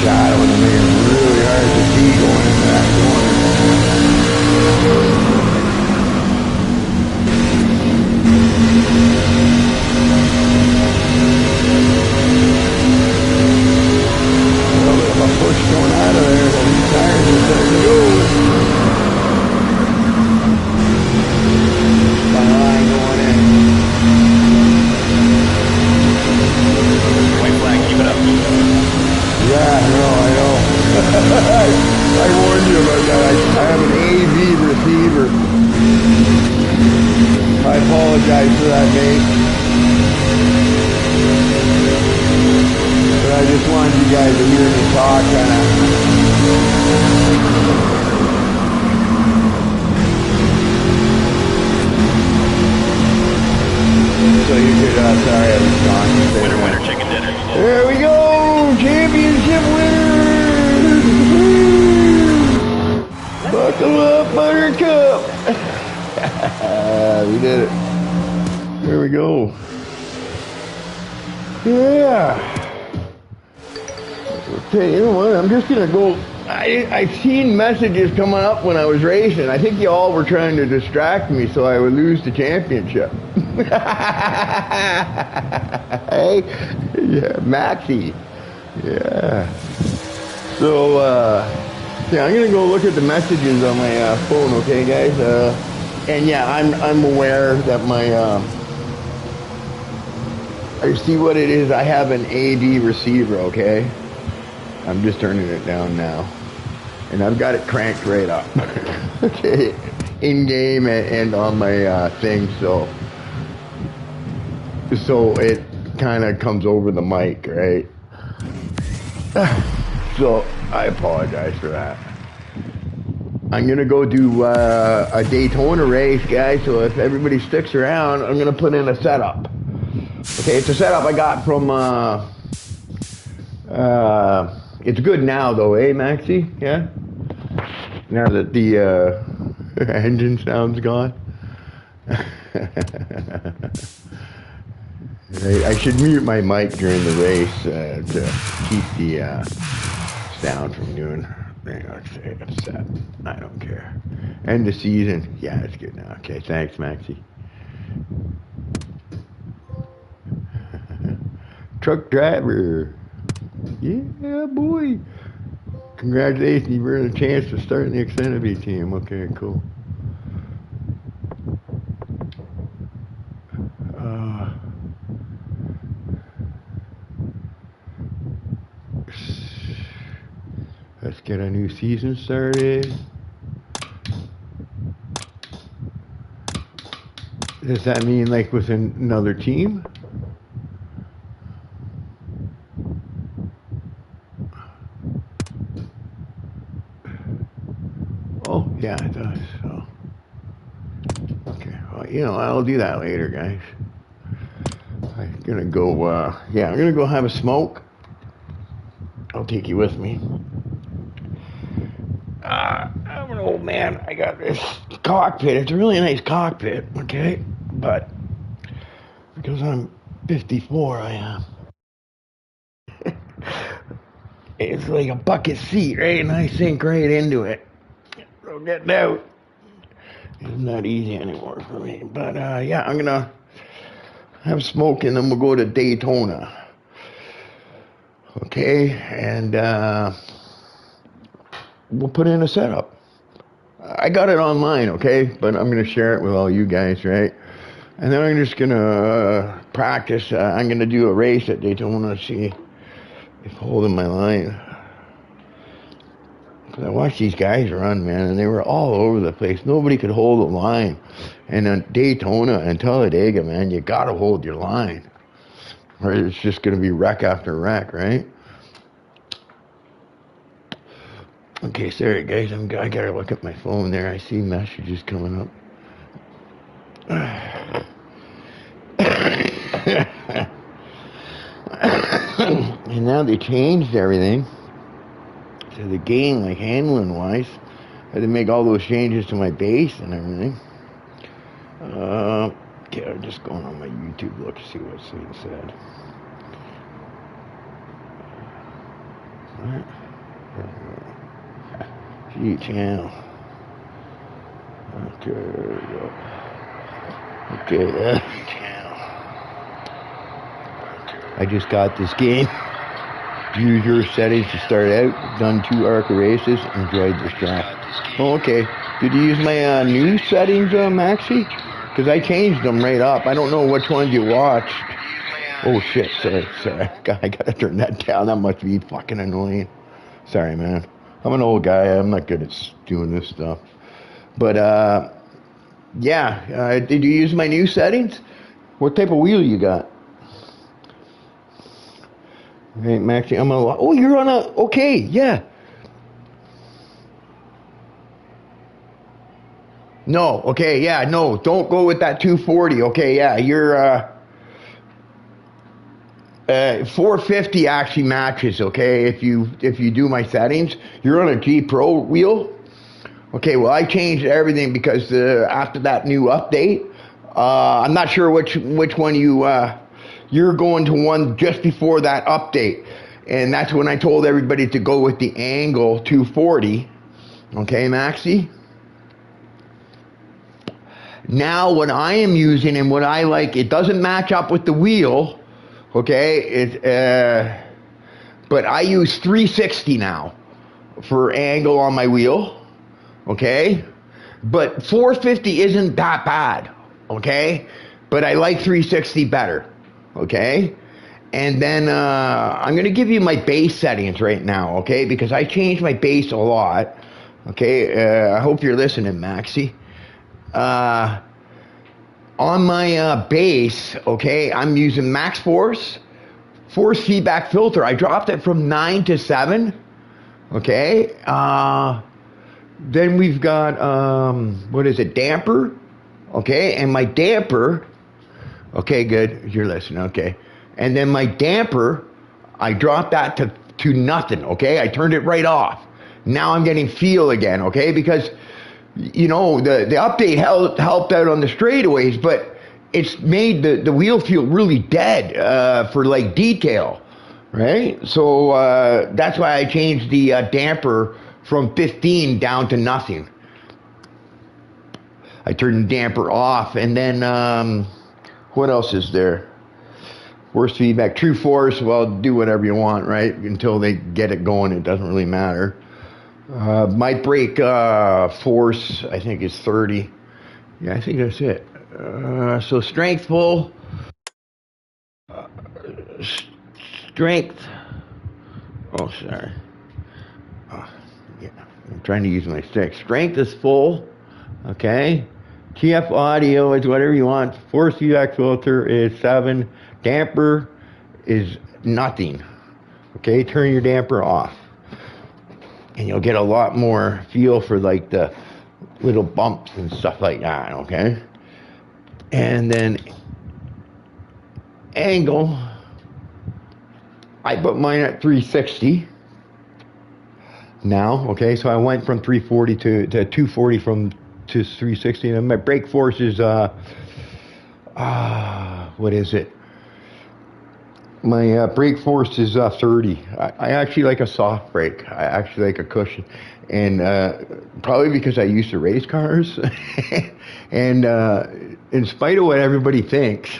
Speaker 1: Shadow would have made it really hard to see going into that corner. A little bit of a push going out of there. The tires are starting to go. My line going in.
Speaker 2: White flag, keep it up.
Speaker 1: Yeah, no, I know. I warned you about that. I have an AV receiver. I apologize for that, mate. But I just wanted you guys to hear me talk, kind of. So you could, sorry, I was talking.
Speaker 2: Winner, winner, chicken dinner.
Speaker 1: There we go! Championship winners! Buckle up, Buttercup! We did it. There we go. Yeah. Okay, you know what? I'm just gonna go. I seen messages coming up when I was racing. I think you all were trying to distract me so I would lose the championship. Hey, yeah, Maxie. Yeah. So, yeah, I'm gonna go look at the messages on my phone. Okay, guys. And yeah, I'm aware that my I see what it is. I have an AD receiver. Okay. I'm just turning it down now. And I've got it cranked right up. Okay. In game and on my thing, so it kind of comes over the mic, right? So I apologize for that. I'm gonna go do a Daytona race, guys. So if everybody sticks around, I'm gonna put in a setup. Okay, it's a setup I got from it's good now though, eh, Maxie? Yeah? Now that the engine sound's gone. I should mute my mic during the race to keep the sound from doing, say, upset. I don't care. End of season. Yeah, it's good now. Okay, thanks, Maxie. Truck driver. Yeah, boy. Congratulations, you've earned a chance to start in the Xfinity team. Okay, cool. Let's get a new season started. Does that mean like with another team? Oh, yeah, it does. So. Okay, well, you know, I'll do that later, guys. I'm gonna go, yeah, I'm gonna go have a smoke. I'll take you with me. I'm an old man. I got this cockpit. It's a really nice cockpit, okay? But because I'm 54, I am. It's like a bucket seat, right? And I sink right into it. So getting out is not easy anymore for me. But yeah, I'm gonna have smoke and then we'll go to Daytona. Okay, and we'll put in a setup. I got it online, okay? But I'm gonna share it with all you guys, right? And then I'm just gonna practice. I'm gonna do a race at Daytona to see if holding my line. Because I watched these guys run, man, and they were all over the place. Nobody could hold a line. And on Daytona and Talladega, man, you gotta hold your line. Or it's just gonna be wreck after wreck, right? Okay, sorry guys, I gotta look at my phone there. I see messages coming up. And now they changed everything to the game, like handling wise. I had to make all those changes to my base and everything. Okay, I'm just going on my YouTube look to see what's being said. What? G channel. Okay, there we go. Okay, channel. I just got this game. Use your settings to start out. Done 2 ARCA races. Enjoyed this track. Oh, okay. Did you use my new settings, Maxie? Because I changed them right up. I don't know which ones you watched. Oh shit! Sorry. I gotta turn that down. That must be fucking annoying. Sorry, man. I'm an old guy. I'm not good at doing this stuff. But yeah. Did you use my new settings? What type of wheel you got? Right, Maxie, I'm on. Oh, you're on a. Okay, yeah. No, okay, yeah, no, don't go with that 240. Okay, yeah, you're 450 actually matches. Okay, if you do my settings, you're on a G Pro wheel. Okay, well I changed everything because after that new update, I'm not sure which one you're going to one just before that update, and that's when I told everybody to go with the angle 240. Okay, Maxie. Now what I am using and what I like, it doesn't match up with the wheel, okay? But I use 360 now for angle on my wheel, okay? But 450 isn't that bad, okay? But I like 360 better, okay? And then I'm gonna give you my base settings right now, okay? Because I changed my base a lot, okay? I hope you're listening, Maxie. On my base, okay, I'm using max force feedback filter. I dropped it from 9 to 7, okay? Then we've got, what is it, damper, okay? And my damper, okay, good, you're listening, okay. And then my damper, I dropped that to nothing, okay? I turned it right off. Now I'm getting feel again, okay? Because you know, the update helped out on the straightaways, but it's made the wheel feel really dead for like detail, right? So that's why I changed the damper from 15 down to nothing. I turned the damper off, and then what else is there? Worst feedback, true force. Well, do whatever you want, right? Until they get it going, it doesn't really matter. My brake force, I think, is 30. Yeah, I think that's it. So strengthful, strength. Oh, sorry. Yeah, I'm trying to use my stick. Strength is full. Okay. TF audio is whatever you want. Force feedback filter is 7. Damper is nothing. Okay, turn your damper off. And you'll get a lot more feel for like the little bumps and stuff like that, okay? And then angle, I put mine at 360 now, okay? So I went from 340 to 240 to 360, and my brake force is, what is it? My brake force is 30. I actually like a soft brake. I actually like a cushion. And probably because I used to race cars. And in spite of what everybody thinks,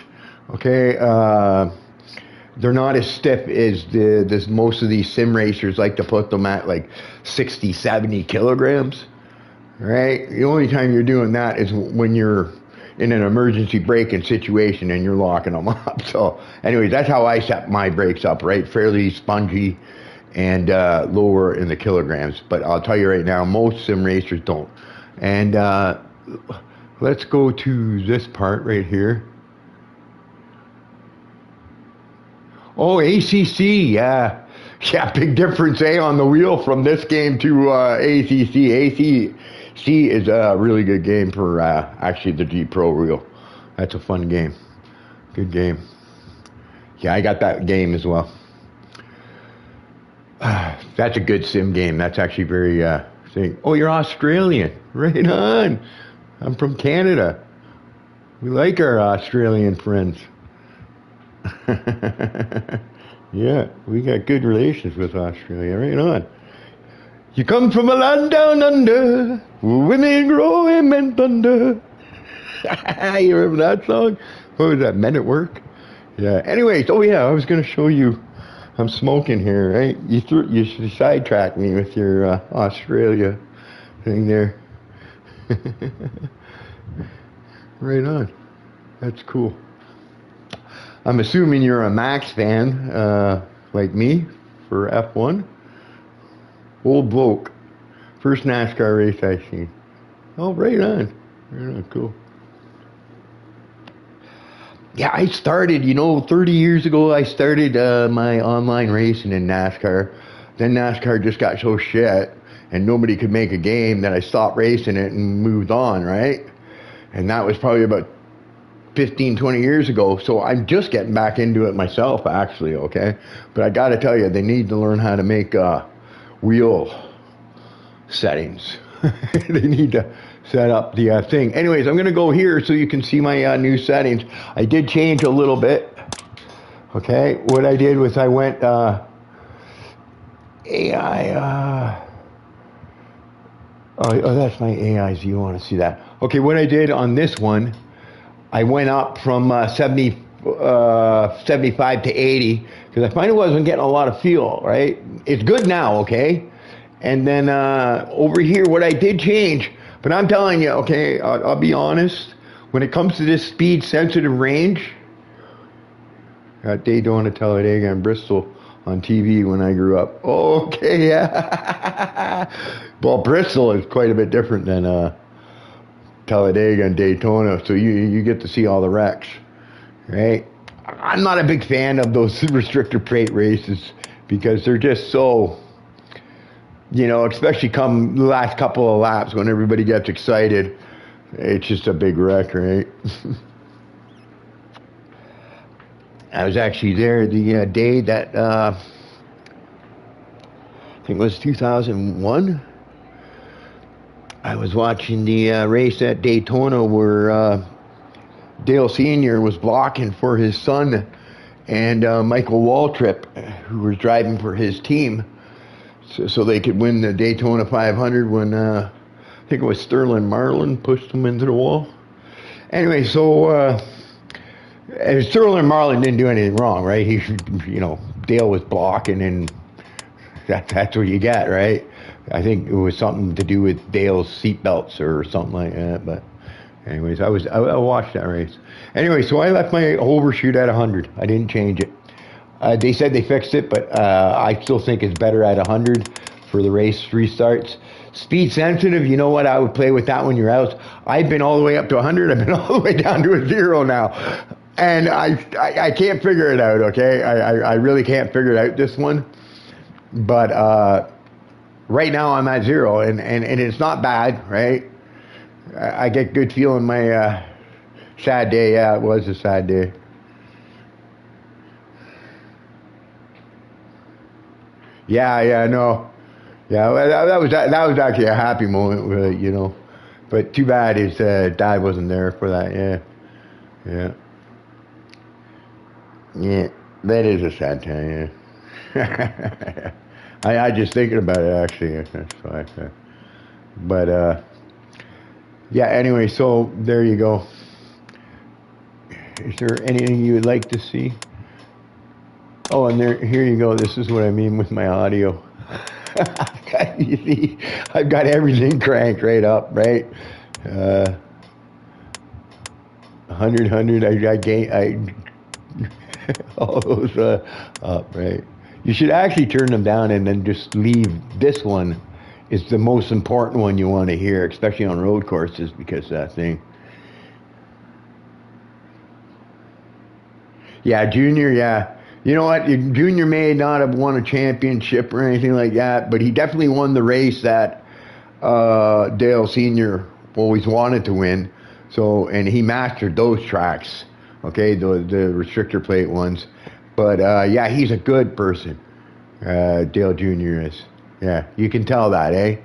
Speaker 1: okay, they're not as stiff as most of these sim racers like to put them at like 60, 70 kilograms, right? The only time you're doing that is when you're in an emergency braking situation and you're locking them up. So anyways, that's how I set my brakes up, right? Fairly spongy and lower in the kilograms. But I'll tell you right now, most sim racers don't. And let's go to this part right here. Oh, ACC, yeah. Yeah, big difference, on the wheel from this game to ACC. ACC is a really good game for actually the G Pro wheel. That's a fun game. Good game. Yeah, I got that game as well. That's a good sim game. That's actually very thing. Oh, you're Australian. Right on. I'm from Canada. We like our Australian friends. Yeah, we got good relations with Australia. Right on. You come from a land down under, where women grow and men thunder. You remember that song? What was that? Men at Work? Yeah. Anyways, oh yeah, I was gonna show you. I'm smoking here, right? You sidetracked me with your Australia thing there. Right on. That's cool. I'm assuming you're a Max fan, like me, for F1. Old bloke. First NASCAR race I've seen. Oh, right on. Right on, cool. Yeah, I started, 30 years ago, I started my online racing in NASCAR. Then NASCAR just got so shit, and nobody could make a game that I stopped racing it and moved on, right? And that was probably about 15, 20 years ago. So I'm just getting back into it myself, actually, okay? But I got to tell you, they need to learn how to make wheel settings. They need to set up the thing. Anyways, I'm going to go here so you can see my new settings. I did change a little bit. Okay, what I did was I went AI. Oh, that's my AIs. You want to see that? Okay, what I did on this one, I went up from 75 to 80 because I finally wasn't getting a lot of fuel, right? It's good now, okay? And then over here, what I did change, but I'm telling you, okay, I'll be honest, when it comes to this speed-sensitive range, Daytona, Talladega, and Bristol on TV when I grew up. Okay, yeah. Well, Bristol is quite a bit different than Talladega and Daytona, so you get to see all the wrecks, right? I'm not a big fan of those restrictor plate races because they're just so, especially come the last couple of laps when everybody gets excited, it's just a big wreck, right? I was actually there the day that, I think it was 2001. I was watching the race at Daytona where Dale Sr. was blocking for his son and Michael Waltrip, who was driving for his team, so they could win the Daytona 500 when I think it was Sterling Marlin pushed him into the wall. Anyway, so Sterling Marlin didn't do anything wrong, right? He, Dale was blocking, and that's what you got, right? I think it was something to do with Dale's seatbelts or something like that. But anyways, I watched that race. Anyway, so I left my overshoot at 100. I didn't change it. They said they fixed it, but I still think it's better at 100 for the race restarts. Speed sensitive, you know what? I would play with that when you're out. I've been all the way up to 100. I've been all the way down to a 0 now. And I can't figure it out, okay? I really can't figure it out, this one. But right now I'm at 0, and it's not bad, right? I get good feeling my sad day. Yeah, it was a sad day. Yeah, no. Yeah, that was actually a happy moment, But too bad his dad wasn't there for that, yeah. Yeah, that is a sad time, yeah. I just thinking about it, actually. That's why. But, yeah, anyway, so there you go. Is there anything you would like to see? Oh, and here you go. This is what I mean with my audio. You see, I've got everything cranked right up, right? 100, I all those up, right? You should actually turn them down and then just leave this one. Is the most important one you want to hear, especially on road courses, because that thing. Yeah, Junior, yeah. You know what? Junior may not have won a championship or anything like that, but he definitely won the race that Dale Sr. always wanted to win. So, and he mastered those tracks, okay, the restrictor plate ones. But yeah, he's a good person. Dale Jr. is. Yeah, you can tell that, eh?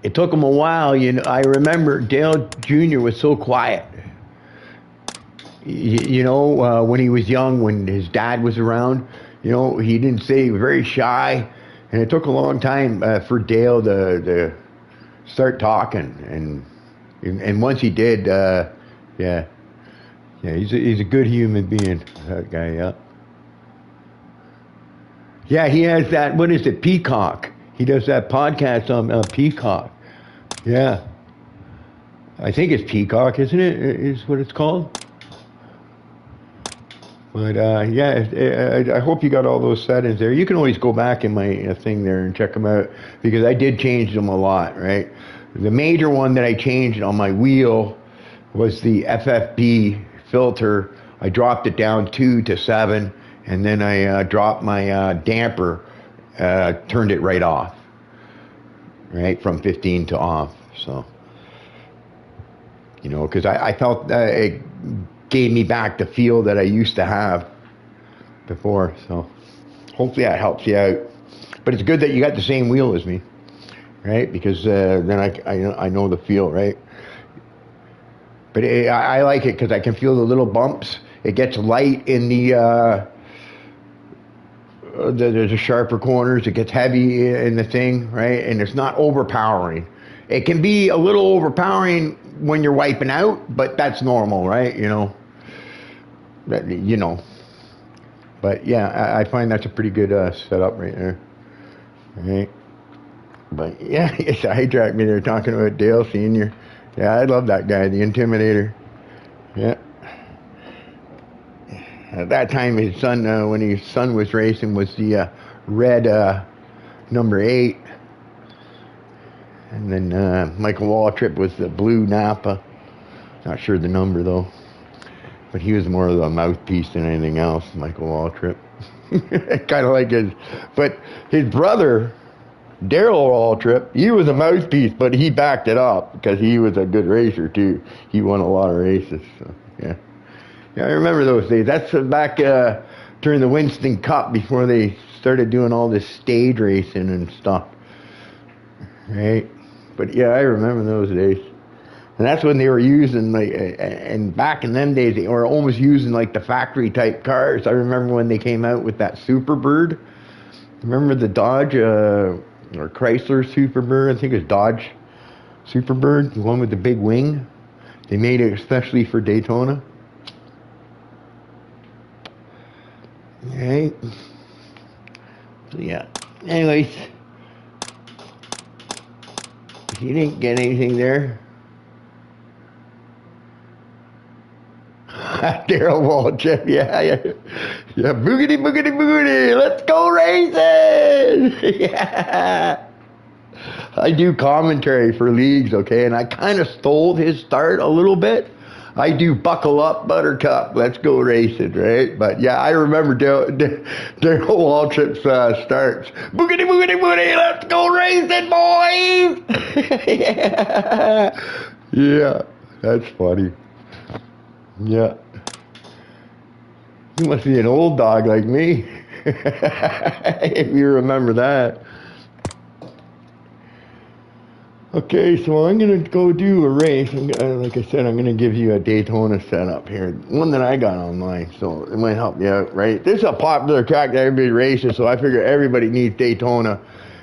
Speaker 1: It took him a while. I remember Dale Jr. was so quiet. When he was young, when his dad was around, he didn't say, he was very shy. And it took a long time for Dale to start talking. And once he did, yeah, he's a good human being, that guy, yeah. Yeah, he has that, what is it, Peacock. He does that podcast on Peacock. Yeah. I think it's Peacock, isn't it? Is what it's called. But yeah, I hope you got all those settings there. You can always go back in my thing there and check them out, because I did change them a lot, right? The major one that I changed on my wheel was the FFB filter. I dropped it down 2 to 7, and then I dropped my damper, turned it right off, right, from 15 to off. So, because I felt it gave me back the feel that I used to have before. So hopefully that helps you out. But it's good that you got the same wheel as me, right? Because then I know the feel, right? But I like it because I can feel the little bumps. It gets light in the sharper corners. It gets heavy in the thing, right? And it's not overpowering. It can be a little overpowering when you're wiping out, but that's normal, right? But yeah, I find that's a pretty good setup right there, right? But yeah, it's sidetracked me there talking about Dale Sr. Yeah, I love that guy, the Intimidator. Yeah. At that time, his son, when his son was racing, was the red number 8. And then Michael Waltrip was the blue Napa. Not sure the number, though. But he was more of the mouthpiece than anything else, Michael Waltrip. Kind of like but his brother, Daryl Waltrip, he was a mouthpiece, but he backed it up because he was a good racer, too. He won a lot of races, so, yeah. Yeah, I remember those days. That's back during the Winston Cup, before they started doing all this stage racing and stuff. Right? But yeah, I remember those days. And that's when they were using, and back in them days, they were almost using like the factory type cars. I remember when they came out with that Superbird. Remember the Dodge or Chrysler Superbird? I think it was Dodge Superbird, the one with the big wing. They made it especially for Daytona. Right? So yeah. Anyways, if you didn't get anything there, Daryl Waltrip, yeah, boogity, boogity, boogity, let's go racing! Yeah. I do commentary for leagues, okay, and I kind of stole his start a little bit. I do buckle up, Buttercup, let's go racing, right? But yeah, I remember Daryl Waltrip's starts. Boogity, boogity, boogity, let's go racing, boys! Yeah. Yeah, that's funny. Yeah. You must be an old dog like me, if you remember that. Okay, so I'm going to go do a race. Like I said, I'm going to give you a Daytona setup here. One that I got online, so it might help you out, right? This is a popular track that everybody races, so I figure everybody needs Daytona.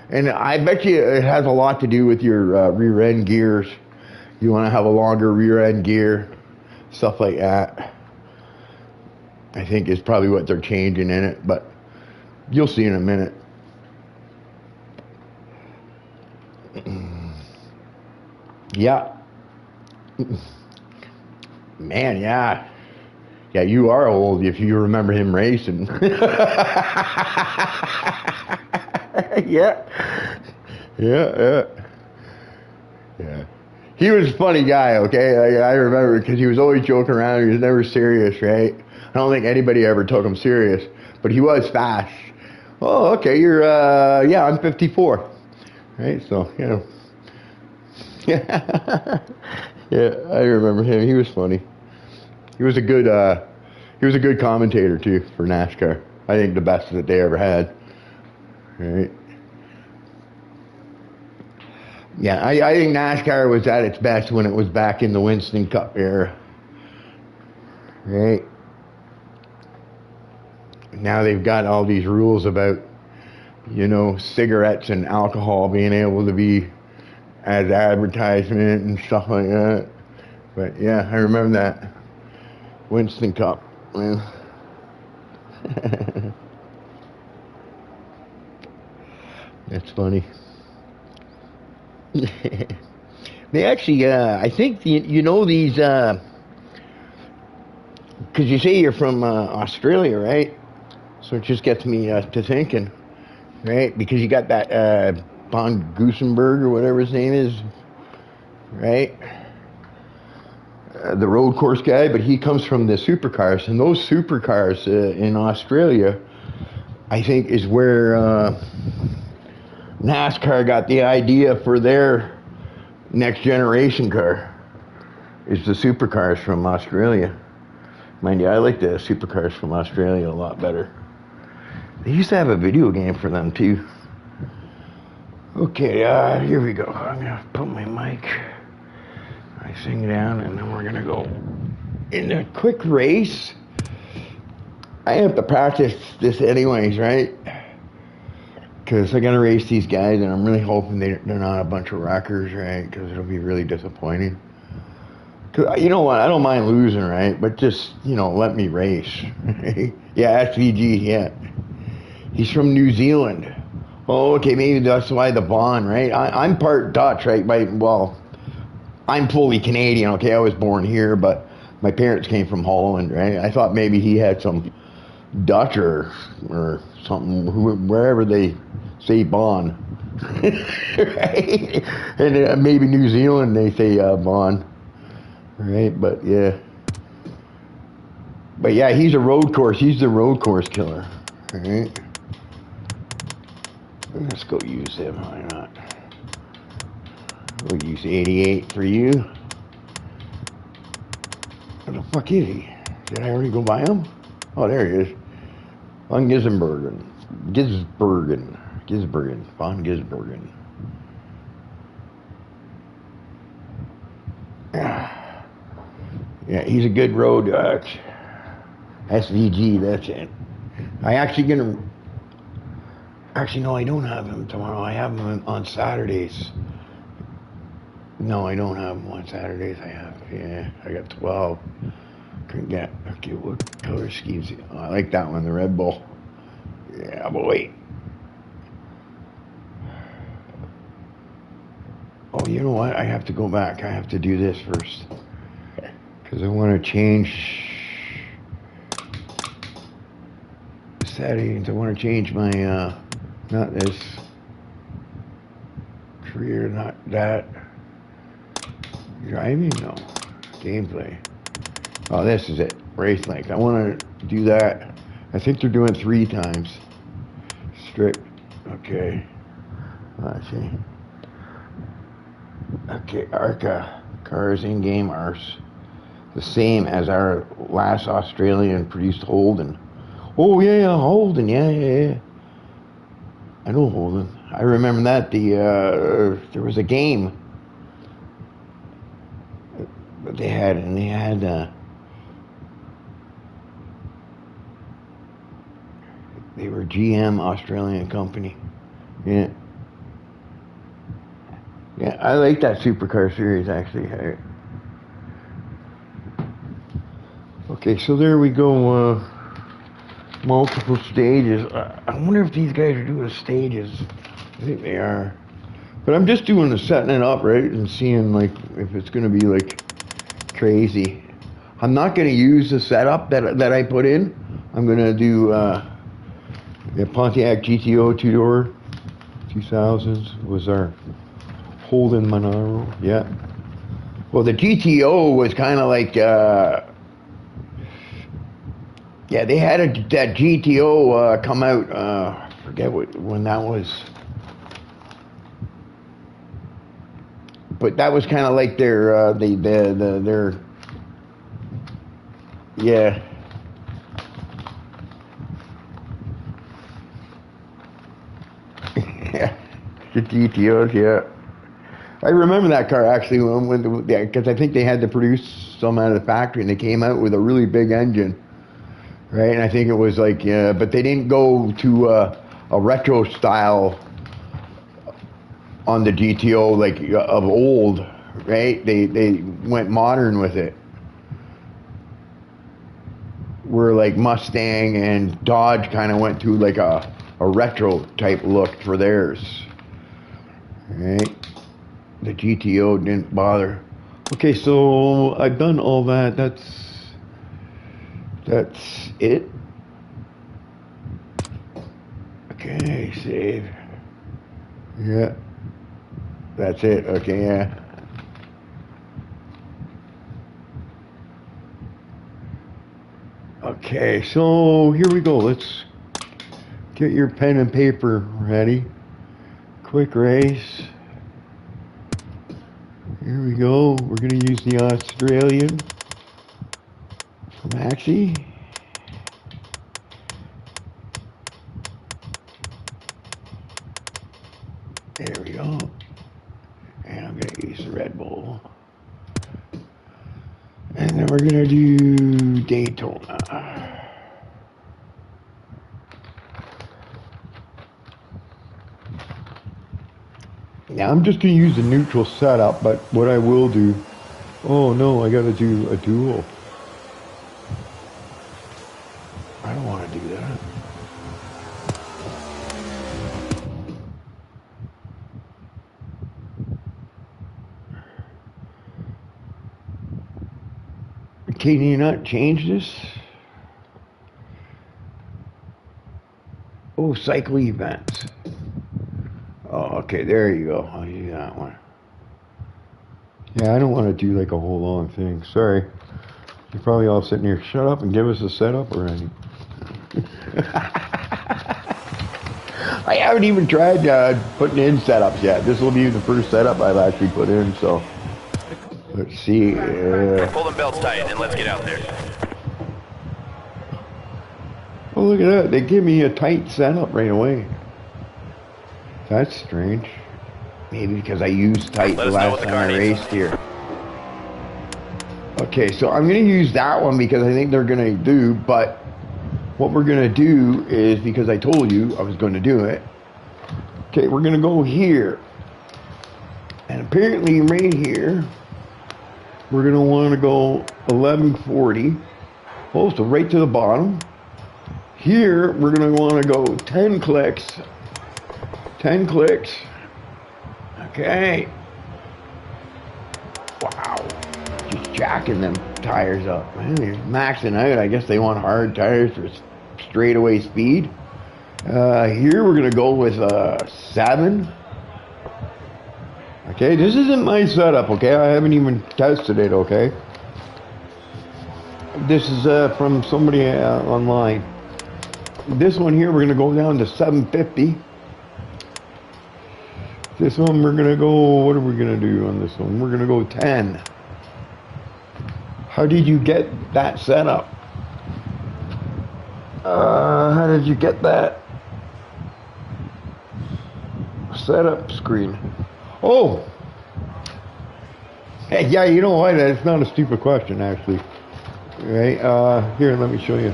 Speaker 1: And I bet you it has a lot to do with your rear end gears. You want to have a longer rear end gear, stuff like that. I think is probably what they're changing in it, but you'll see in a minute. Yeah. Man, yeah. Yeah, you are old if you remember him racing. Yeah. Yeah. He was a funny guy, okay? I remember, because he was always joking around. He was never serious, right? I don't think anybody ever took him serious, but he was fast. Oh, okay, you're, yeah, I'm 54, right? So, Yeah, I remember him. He was funny. He was a good He was a good commentator too for NASCAR. I think the best that they ever had. Right. Yeah, I think NASCAR was at its best when it was back in the Winston Cup era. Right. Now they've got all these rules about, you know, cigarettes and alcohol being able to be as advertisement and stuff like that. But yeah, I remember that Winston Cup, man. That's funny. They actually, I think, you know, these, because you say you're from Australia, right? So it just gets me to thinking, right? Because you got that Von Goosenberg or whatever his name is, right? The road course guy, but he comes from the supercars, and those supercars in Australia, I think, is where NASCAR got the idea for their next generation car. Is the supercars from Australia. Mind you, I like the supercars from Australia a lot better. They used to have a video game for them too. Okay, here we go. I'm gonna put my mic, my thing down, and then we're gonna go in a quick race. I have to practice this anyways, right? Because I gotta race these guys, and I'm really hoping they're not a bunch of rockers, right? Because it'll be really disappointing. Cause you know what? I don't mind losing, right? But just, you know, let me race. Yeah, SVG, yeah. He's from New Zealand. Oh, okay, maybe that's why the Vaughn, right? I'm part Dutch, right? Well, I'm fully Canadian, okay? I was born here, but my parents came from Holland, right? I thought maybe he had some Dutch or something, wherever they say Vaughn. Right? And maybe New Zealand, they say Vaughn. Right, but yeah. But yeah, he's the road course killer. Alright. Let's go use him, why not? We'll use 88 for you. Where the fuck is he? Did I already go by him? Oh, there he is. Von Gisbergen. Von Gisbergen. Yeah, he's a good road Dutch. SVG, that's it. Actually, no, I don't have him tomorrow. I have him on Saturdays. No, I don't have him on Saturdays. I got 12. Couldn't get, okay, what color schemes? Oh, I like that one, the Red Bull. Yeah, boy. Oh, you know what? I have to go back. I have to do this first. Because I want to change settings. I want to change my, not this, career, not that. Driving? No. Gameplay. Oh, this is it. Race length. I want to do that. I think they're doing 3 times. Strict. Okay. Let's see. Okay, ARCA. Cars in-game are the same as our last Australian produced Holden. Oh, yeah, Holden. Yeah. I know Holden. I remember that. There was a game that they had, and they had they were GM Australian company. Yeah, I like that supercar series actually. Okay, so there we go. Multiple stages. I wonder if these guys are doing stages. I think they are. But I'm just doing the setting it up, right? And seeing like if it's gonna be like crazy. I'm not gonna use the setup that I put in. I'm gonna do the Pontiac GTO 2-door 2000s was our Holden Monaro. Yeah. Well, the GTO was kind of like yeah, they had that GTO come out. I forget when that was, but that was kind of like their their yeah. The GTOs, yeah. I remember that car actually because I think they had to produce some out of the factory, and they came out with a really big engine, right? And I think it was like, but they didn't go to a retro style on the GTO like of old, right? They went modern with it. Where like Mustang and Dodge kind of went to like a retro type look for theirs, right? The GTO didn't bother. Okay, so I've done all that. That's it. Okay, save. Yeah, that's it. Okay, yeah. Okay, so here we go. Let's get your pen and paper ready. Quick race. Here we go. We're going to use the Australian Maxi. There we go. And I'm going to use the Red Bull. And then we're going to do Daytona. Now I'm just going to use the neutral setup, but what I will do, oh no, I got to do a dual. I don't want to do that. Can you not change this? Oh, cycle events. Oh, okay, there you go. I'll use that one. Yeah, I don't want to do like a whole long thing. Sorry. You're probably all sitting here, shut up and give us a setup already. I haven't even tried putting in setups yet. This will be the first setup I've actually put in, so let's see.
Speaker 2: Pull them belts tight and let's get out there.
Speaker 1: Oh, look at that. They give me a tight setup right away. That's strange. Maybe because I used tight the last time I raced here. Okay, so I'm going to use that one because I think they're going to do, but what we're going to do is, because I told you I was going to do it, okay, we're going to go here. And apparently right here, we're going to want to go 1140. Oh, so right to the bottom. Here, we're going to want to go 10 clicks. 10 clicks. Okay. Wow. Just jacking them tires up. Man, they're maxing out. I guess they want hard tires for straightaway speed. Here we're going to go with 7. Okay, this isn't my setup, okay? I haven't even tested it, okay? This is from somebody online. This one here, we're going to go down to 750. This one, we're going to go, what are we going to do on this one? We're going to go 10. How did you get that setup? How did you get that setup screen? Oh! Hey, yeah, you know what? It's not a stupid question, actually. Right? Here, let me show you.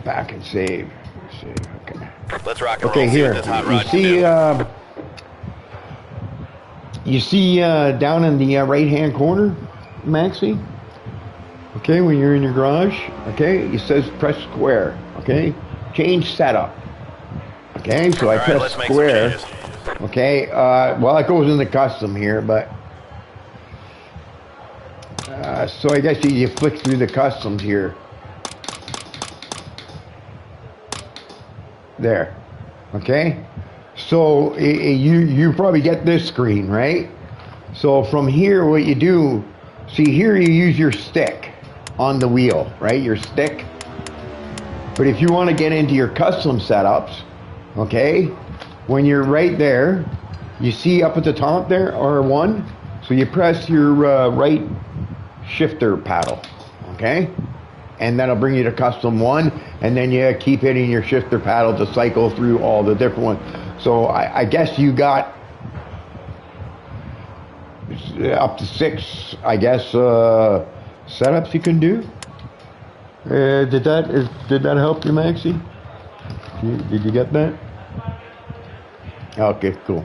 Speaker 1: Back and save. Okay.
Speaker 2: Let's rock and roll.
Speaker 1: Okay, here.
Speaker 2: This hot rod
Speaker 1: You see down in the right-hand corner, Maxie? Okay, when you're in your garage, okay, it says press square, okay? Change setup. Okay, so I press square. Okay, well, it goes into custom here, but so I guess you flick through the customs here. There. Okay, so you probably get this screen, right? So from here, what you do, see here, you use your stick on the wheel, right? Your stick. But if you want to get into your custom setups, okay, when you're right there, you see up at the top there, R1, so you press your right shifter paddle, okay? and that'll bring you to custom 1, and then you keep hitting your shifter paddle to cycle through all the different ones. So I guess you got up to 6, I guess, setups you can do. Did that help you, Maxie? Did you get that? Okay, cool.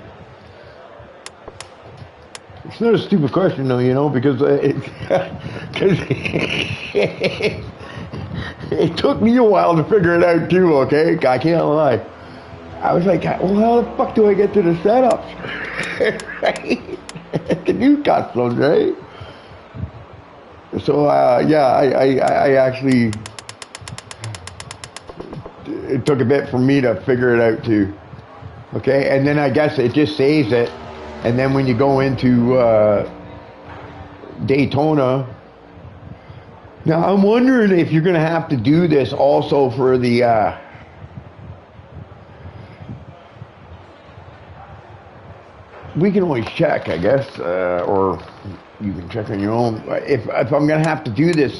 Speaker 1: It's not a stupid question, though, you know, because it took me a while to figure it out, too, okay? I can't lie. I was like, well, how the fuck do I get to the setups? Right? The new customs, right? So, yeah, I actually, it took a bit for me to figure it out, too. Okay, and then I guess it just saves it. And then when you go into Daytona, now I'm wondering if you're going to have to do this also for the we can always check, I guess, or you can check on your own. If I'm going to have to do this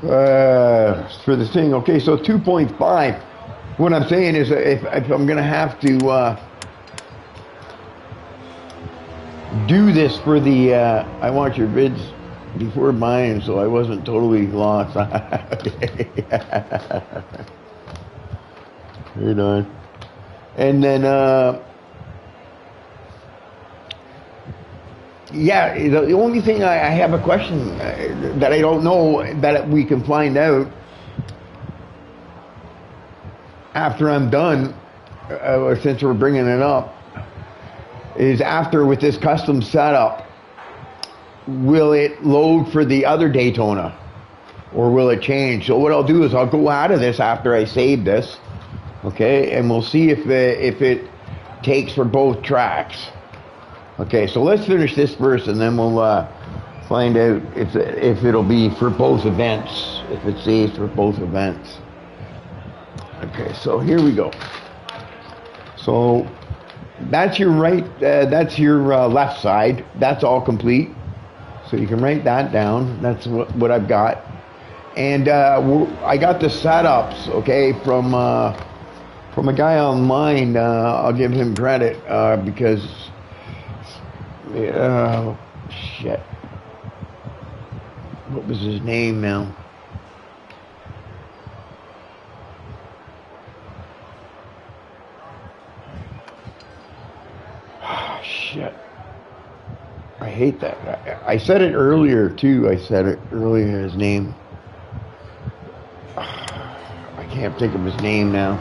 Speaker 1: for the thing, okay, so 2.5. What I'm saying is, if I'm going to have to do this for the, I want your bids before buying, so I wasn't totally lost. Right on. And then, yeah, the only thing I have a question that I don't know that we can find out after I'm done, since we're bringing it up, is after with this custom setup, will it load for the other Daytona or will it change? So what I'll do is I'll go out of this after I save this, okay, and we'll see if it takes for both tracks. Okay, so let's finish this first and then we'll find out if it'll be for both events, if it saves for both events. Okay, so here we go. So that's your right, that's your left side. That's all complete. So you can write that down. That's what I've got. And I got the setups, okay, from a guy online. I'll give him credit because, shit. What was his name now? Shit. I hate that. I said it earlier, too. I said it earlier, his name. I can't think of his name now.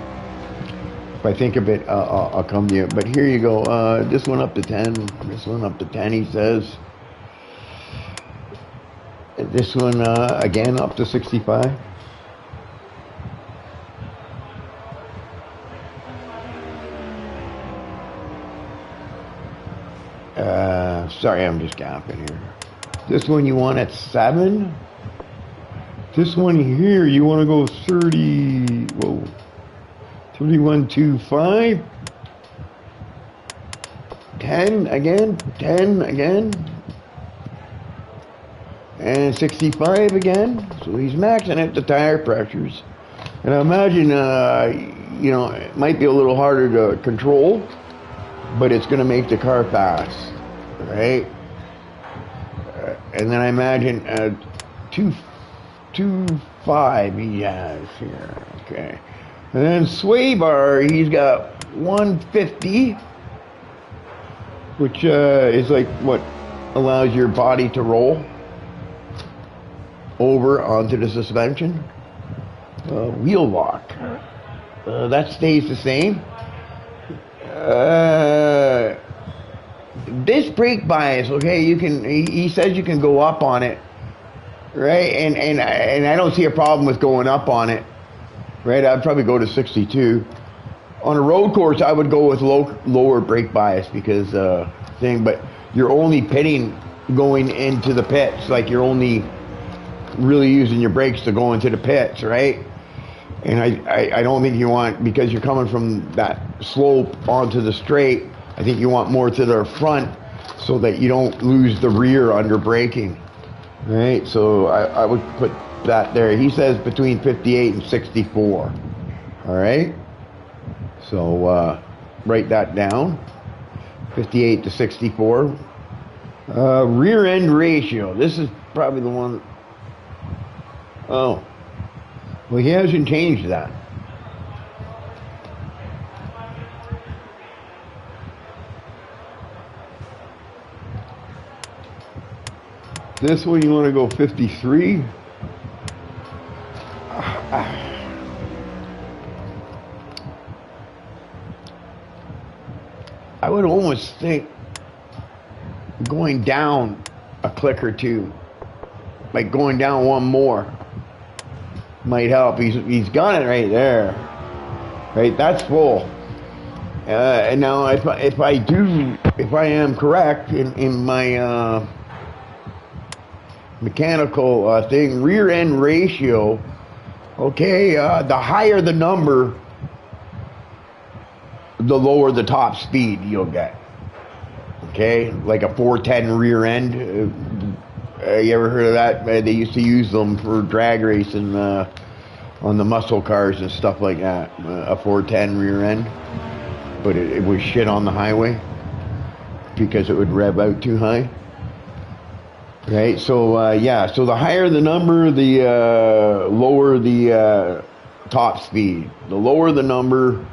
Speaker 1: If I think of it, I'll come to you. But here you go. This one up to 10. This one up to 10, he says. This one, again, up to 65. Sorry, I'm just gapping here. This one you want at 7. This one here, you want to go 30, whoa, 31.25. 10 again, 10 again. And 65 again. So he's maxing out the tire pressures. And I imagine, you know, it might be a little harder to control, but it's going to make the car fast. Right, and then I imagine 2.5 he has here. Okay, and then sway bar he's got 150, which is like what allows your body to roll over onto the suspension. Wheel lock, that stays the same. This brake bias, okay, you can. He says you can go up on it, right? And I don't see a problem with going up on it, right? I'd probably go to 62. On a road course, I would go with lower brake bias because thing. But you're only pitting going into the pits, like you're only really using your brakes to go into the pits, right? And I don't think you want, because you're coming from that slope onto the straight. I think you want more to the front so that you don't lose the rear under braking. Right, so I would put that there. He says between 58 and 64. All right, so write that down. 58 to 64. Rear end ratio. This is probably the one. Oh, well, he hasn't changed that. This one, you want to go 53? I would almost think going down a click or two, like going down one more, might help. He's got it right there. Right, that's full. And now, if I am correct in my mechanical thing, rear end ratio. Okay, the higher the number, the lower the top speed you'll get. Okay, like a 410 rear end. You ever heard of that? They used to use them for drag racing on the muscle cars and stuff like that. A 410 rear end, but it was shit on the highway because it would rev out too high. Right, so yeah, so the higher the number, the lower the top speed. The lower the number,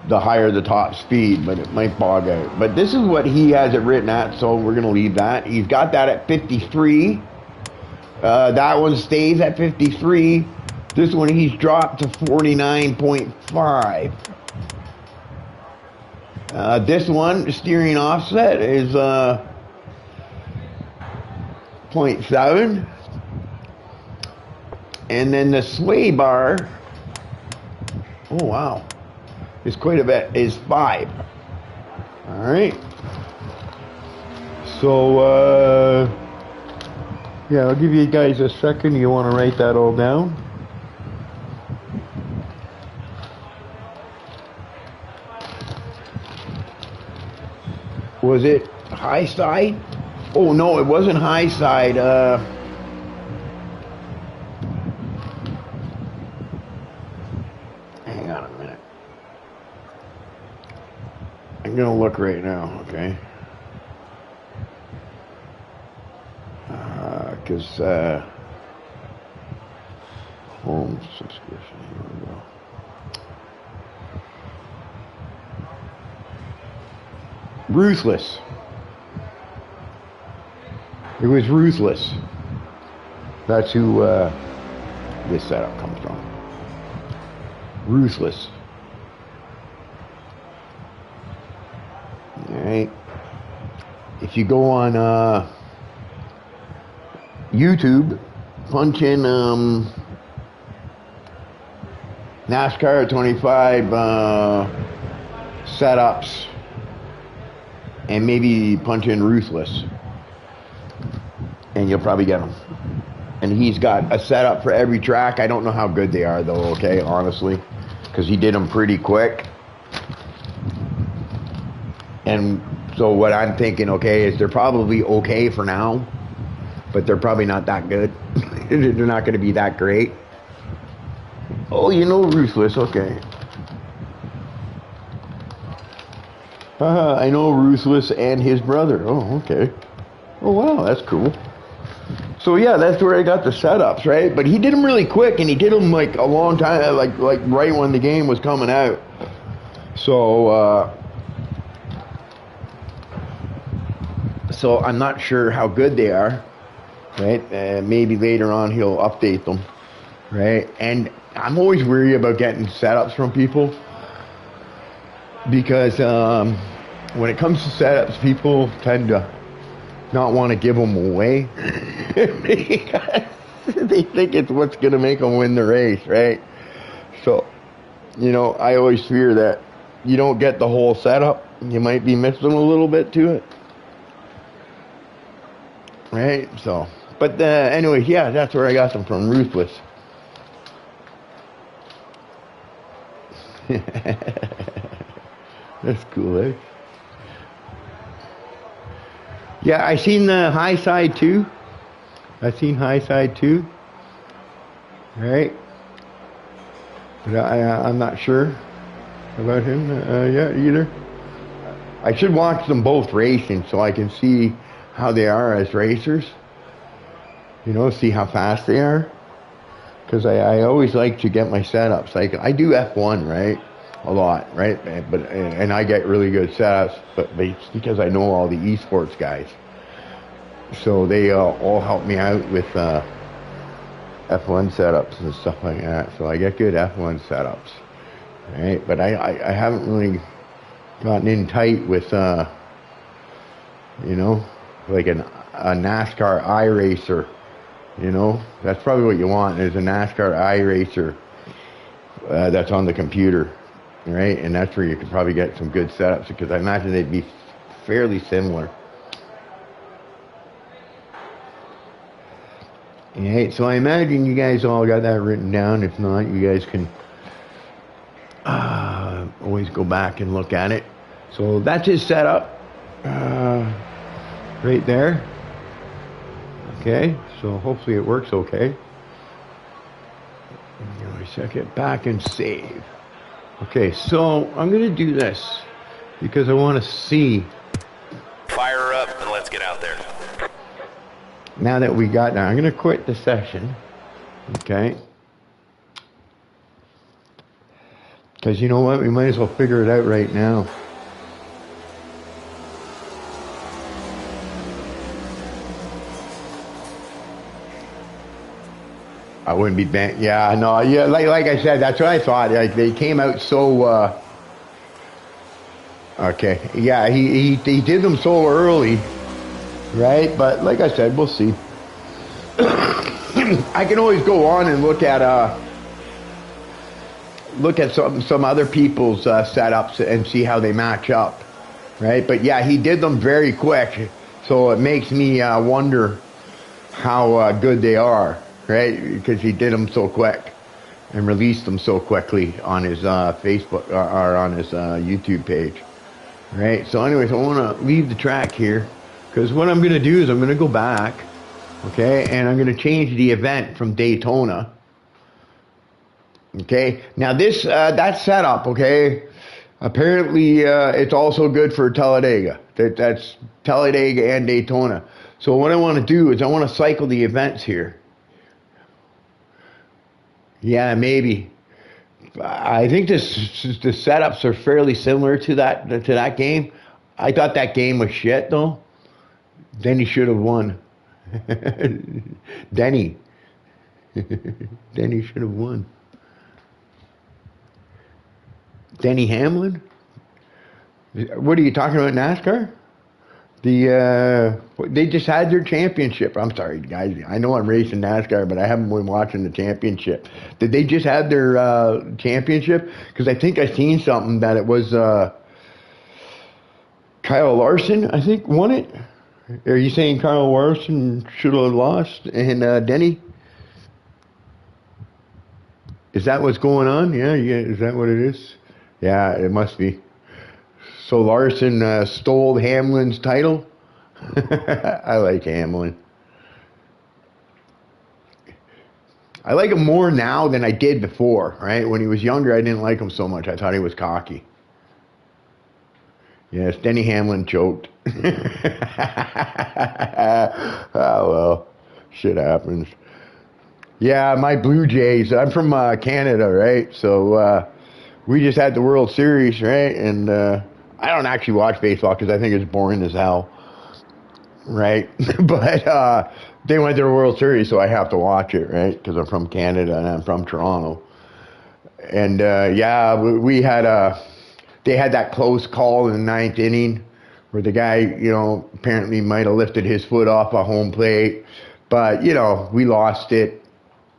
Speaker 1: the higher the top speed, but it might bog out. But this is what he has it written at, so we're going to leave that. He's got that at 53. That one stays at 53. This one he's dropped to 49.5. This one, steering offset, is 0.7. And then the sway bar, oh wow, is quite a bit, is 5. All right. So, yeah, I'll give you guys a second. You want to write that all down? Was it high side? Oh no, it wasn't high side. Hang on a minute. I'm gonna look right now, okay? Because home subscription. Here we go. Ruthless. It was Ruthless. That's who this setup comes from. Ruthless. Alright. If you go on YouTube, punch in NASCAR 25 setups, and maybe punch in Ruthless, and you'll probably get them. And he's got a setup for every track. I don't know how good they are though, okay, honestly, because he did them pretty quick. And so what I'm thinking, okay, is they're probably okay for now, but they're probably not that good. They're not going to be that great. Oh, you know Ruthless, okay. I know Ruthless and his brother. Oh, okay. Oh, wow, that's cool. So yeah, that's where I got the setups, right? But he did them really quick, and he did them like a long time, like right when the game was coming out. So, so I'm not sure how good they are, right? Maybe later on he'll update them, right? And I'm always weary about getting setups from people, because when it comes to setups, people tend to not want to give them away. They think it's what's going to make them win the race, right? So, you know, I always fear that you don't get the whole setup. You might be missing a little bit to it, right? So, but anyways, yeah, that's where I got them from, Ruthless. That's cool, eh? Yeah, I seen the high side too. I've seen high side too, right? But I'm not sure about him yet either. I should watch them both racing so I can see how they are as racers. You know, see how fast they are. Because I always like to get my setups. Like I do F1, right? A lot, right? And I get really good setups, but it's because I know all the esports guys. So they all help me out with F1 setups and stuff like that. So I get good F1 setups, right? But I haven't really gotten in tight with, you know, like a NASCAR iRacer. You know, that's probably what you want is a NASCAR iRacer that's on the computer, right? And that's where you could probably get some good setups because I imagine they'd be fairly similar. Alright, so I imagine you guys all got that written down. If not, you guys can always go back and look at it. So that's his setup right there. Okay, so hopefully it works okay. Let me check it back and save. Okay, so I'm going to do this because I want to see.
Speaker 2: Fire her up and let's get out there.
Speaker 1: Now that we got that, I'm going to quit the session. Okay. Because you know what? We might as well figure it out right now. I wouldn't be banned. Yeah, no, yeah, like I said, that's what I thought. Like they came out so. Okay, yeah, he did them so early, right? But like I said, we'll see. I can always go on and look at some other people's setups and see how they match up, right? But yeah, he did them very quick, so it makes me wonder how good they are. Right, because he did them so quick and released them so quickly on his Facebook or on his YouTube page. Right, so anyways, I want to leave the track here because what I'm going to do is I'm going to go back, okay, and I'm going to change the event from Daytona. Okay, now this that setup, okay, apparently it's also good for Talladega. That's Talladega and Daytona. So what I want to do is I want to cycle the events here. Yeah, maybe. I think the setups are fairly similar to that game. I thought that game was shit though. Denny should have won. Denny. Denny should have won. Denny Hamlin? What are you talking about, NASCAR? They just had their championship. I'm sorry, guys. I know I'm racing NASCAR, but I haven't been watching the championship. Did they just have their championship? Because I think I seen something that it was Kyle Larson, I think, won it. Are you saying Kyle Larson should have lost and Denny? Is that what's going on? Yeah. Is that what it is? Yeah, it must be. So Larson stole Hamlin's title? I like Hamlin. I like him more now than I did before, right? When he was younger, I didn't like him so much. I thought he was cocky. Yes, Denny Hamlin choked. Oh, well, shit happens. Yeah, my Blue Jays, I'm from Canada, right? So we just had the World Series, right? And I don't actually watch baseball because I think it's boring as hell, right? But they went to the World Series, so I have to watch it, right? Because I'm from Canada and I'm from Toronto. And yeah, we had they had that close call in the ninth inning where the guy, you know, apparently might have lifted his foot off a home plate. But, you know, we lost it,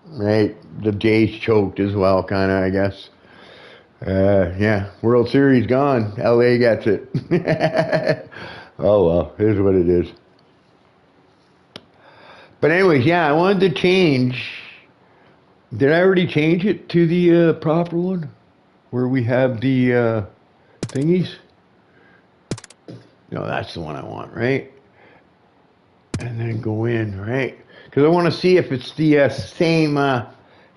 Speaker 1: right? The Jays choked as well, kind of, I guess. Yeah, World Series gone. LA gets it. Oh, well, here's what it is. But anyways, yeah, I wanted to change. Did I already change it to the proper one? Where we have the thingies? No, that's the one I want, right? And then go in, right? because I want to see if it's the same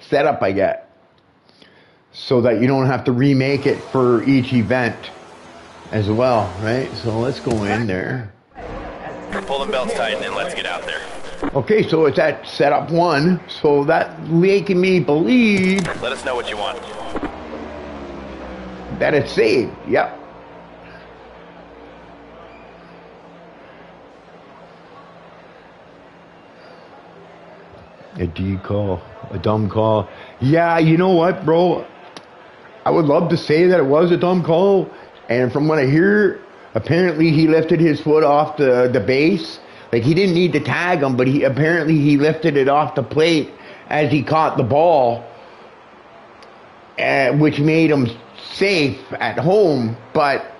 Speaker 1: setup I get, so that you don't have to remake it for each event as well, right? So let's go in there.
Speaker 2: Pull them belts tight and let's get out there.
Speaker 1: Okay, so it's at setup 1, so that making me believe
Speaker 2: Let us know what you want.
Speaker 1: that it's saved. Yep. A D call, a dumb call. Yeah, you know what, bro? I would love to say that it was a dumb call, and from what I hear, apparently he lifted his foot off the base. Like, he didn't need to tag him, but he lifted it off the plate as he caught the ball, which made him safe at home. But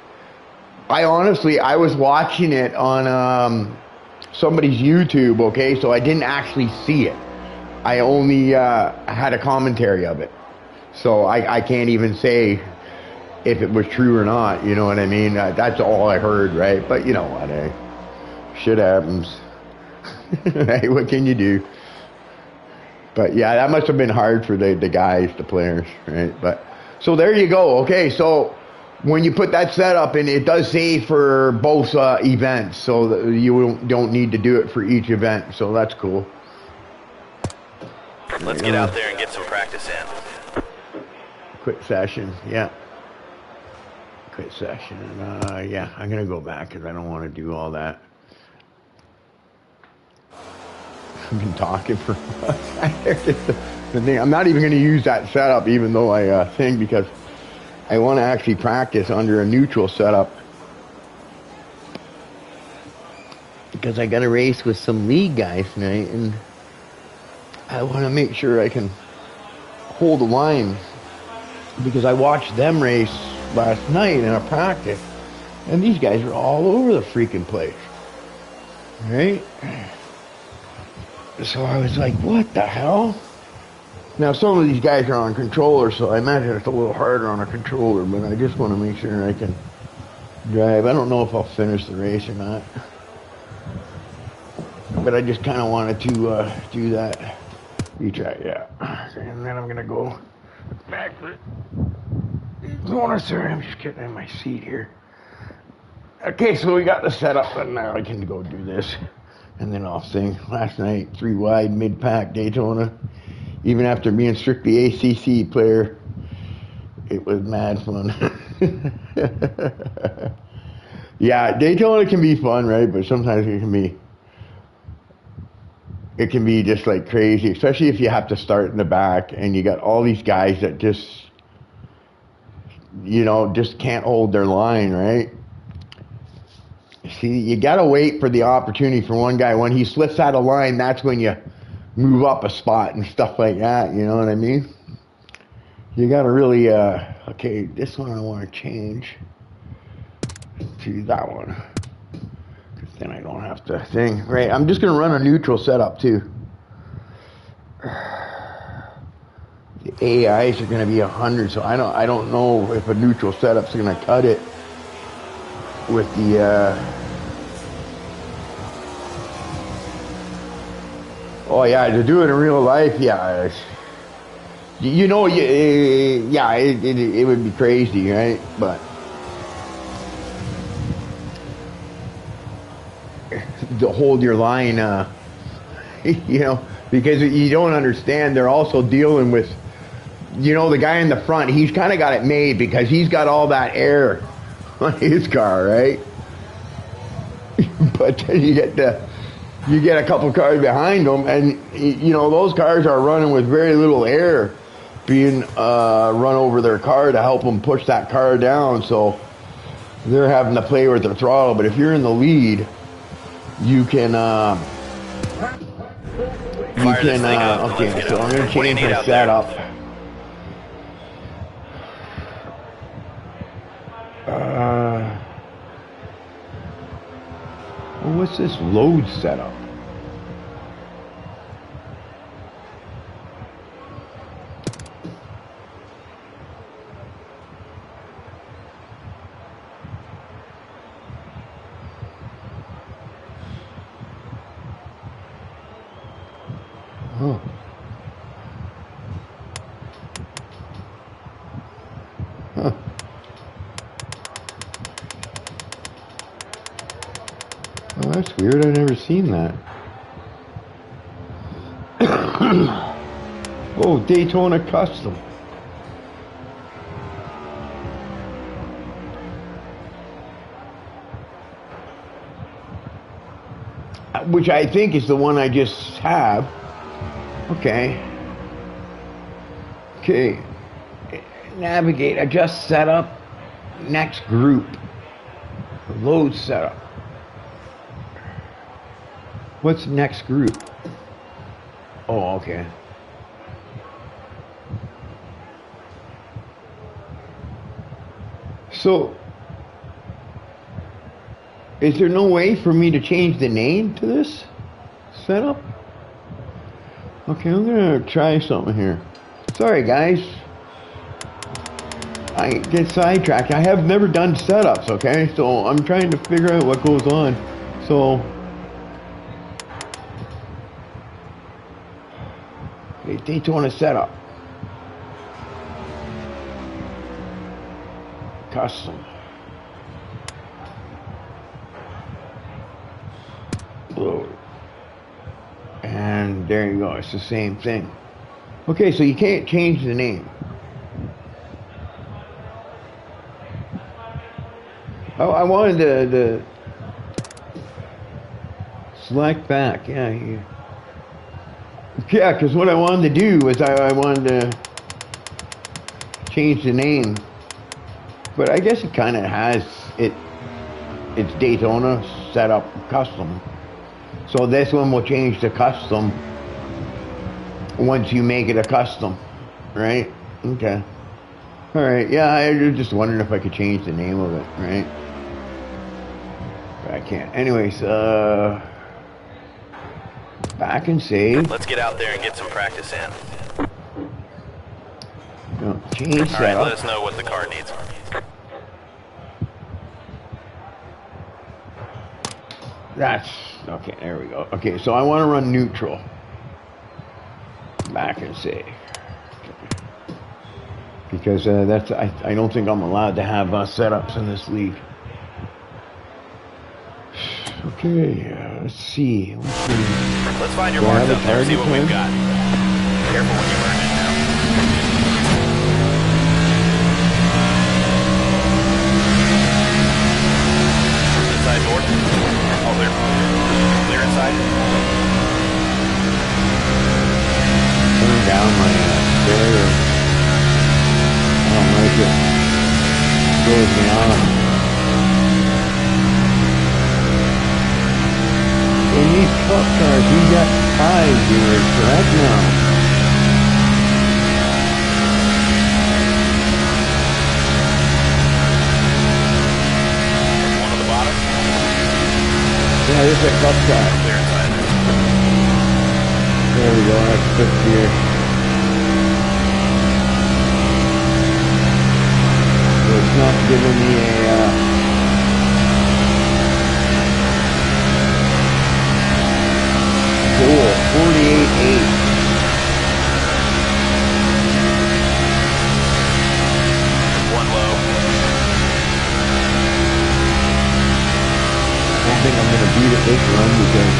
Speaker 1: I was watching it on somebody's YouTube, okay? So I didn't actually see it. I only had a commentary of it. So I can't even say if it was true or not, you know what I mean? That's all I heard, right? But you know what, shit happens. Right? What can you do? But yeah, that must have been hard for the guys, the players, right? But so there you go. Okay, so when you put that setup in, it does save for both events, so that you don't need to do it for each event. So that's cool.
Speaker 2: Let's get out there and get some practice in.
Speaker 1: Quit session, yeah. Quit session. Yeah, I'm gonna go back because I don't want to do all that. I've been talking for the thing. I'm not even going to use that setup, even though I think, because I want to actually practice under a neutral setup, because I got to race with some league guys tonight, and I want to make sure I can hold the line, because I watched them race last night in a practice, and these guys are all over the freaking place, right? So I was like, what the hell? Now, some of these guys are on controller, so I imagine it's a little harder on a controller, but I just want to make sure I can drive. I don't know if I'll finish the race or not, but I just kind of wanted to do that. Retry, yeah. And then I'm going to go back to it. Sorry, I'm just getting in my seat here. Okay, so we got the setup, and now I can go do this. And then I'll sing. Last night, 3 wide, mid-pack Daytona. Even after being strictly ACC player, it was mad fun. Yeah, Daytona can be fun, right? But sometimes it can be just like crazy, especially if you have to start in the back and you got all these guys that just, just can't hold their line, right? See, you got to wait for the opportunity for one guy. When he slips out of line, that's when you move up a spot and stuff like that. You know what I mean? You got to really, okay, this one I want to change to that one. Because then I don't have to think. Right, I'm just going to run a neutral setup too. The AIs are going to be 100, so I don't know if a neutral setup's going to cut it with the oh yeah, to do it in real life, yeah, yeah, it would be crazy, right? But to hold your line, because you don't understand, they're also dealing with, the guy in the front, he's kind of got it made because he's got all that air on his car, right? But then you get a couple cars behind them, and those cars are running with very little air being run over their car to help them push that car down, so they're having to play with their throttle. But if you're in the lead, you can okay, so I'm going to change my setup. What's this load setup? that's weird. I've never seen that. Oh, Daytona Custom. Which I think is the one I just have. Okay. Okay. Navigate, adjust setup, next group. Load setup. What's next group? Oh, okay. So, is there no way for me to change the name to this setup? Okay, I'm gonna try something here. Sorry, guys. I get sidetracked. I have never done setups, okay? So I'm trying to figure out what goes on. So, okay, Daytona setup. Custom. Load. And there you go. It's the same thing. Okay, so you can't change the name. Oh, I wanted to select back. Yeah, because what I wanted to do was I wanted to change the name, but I guess it kind of has it. It's Daytona setup custom, so this one will change to custom once you make it a custom, right? Okay. All right. Yeah, I was just wondering if I could change the name of it, right? I can't. Anyways, back and save.
Speaker 2: Let's get out there and get some practice in.
Speaker 1: No, change
Speaker 2: All right,
Speaker 1: setup.
Speaker 2: let us know what the car needs.
Speaker 1: That's okay. There we go. Okay, so I want to run neutral. Back and save. Because that's I don't think I'm allowed to have setups in this league. Okay, let's see.
Speaker 2: Let's find your marks out there and see what we've got. Careful when you burn it now. Inside door. Oh, clear. Clear inside.
Speaker 1: Turn down my barrier. I don't like it. Throws me off. In these cup cars, we got 5 gears, correct now?
Speaker 2: One on the bottom.
Speaker 1: Yeah, this is a cup car.
Speaker 2: Clear inside there.
Speaker 1: There we go, that's 5th gear. So it's not giving me a, goal, 48.8.
Speaker 2: One low.
Speaker 1: I don't think I'm going to beat it this run because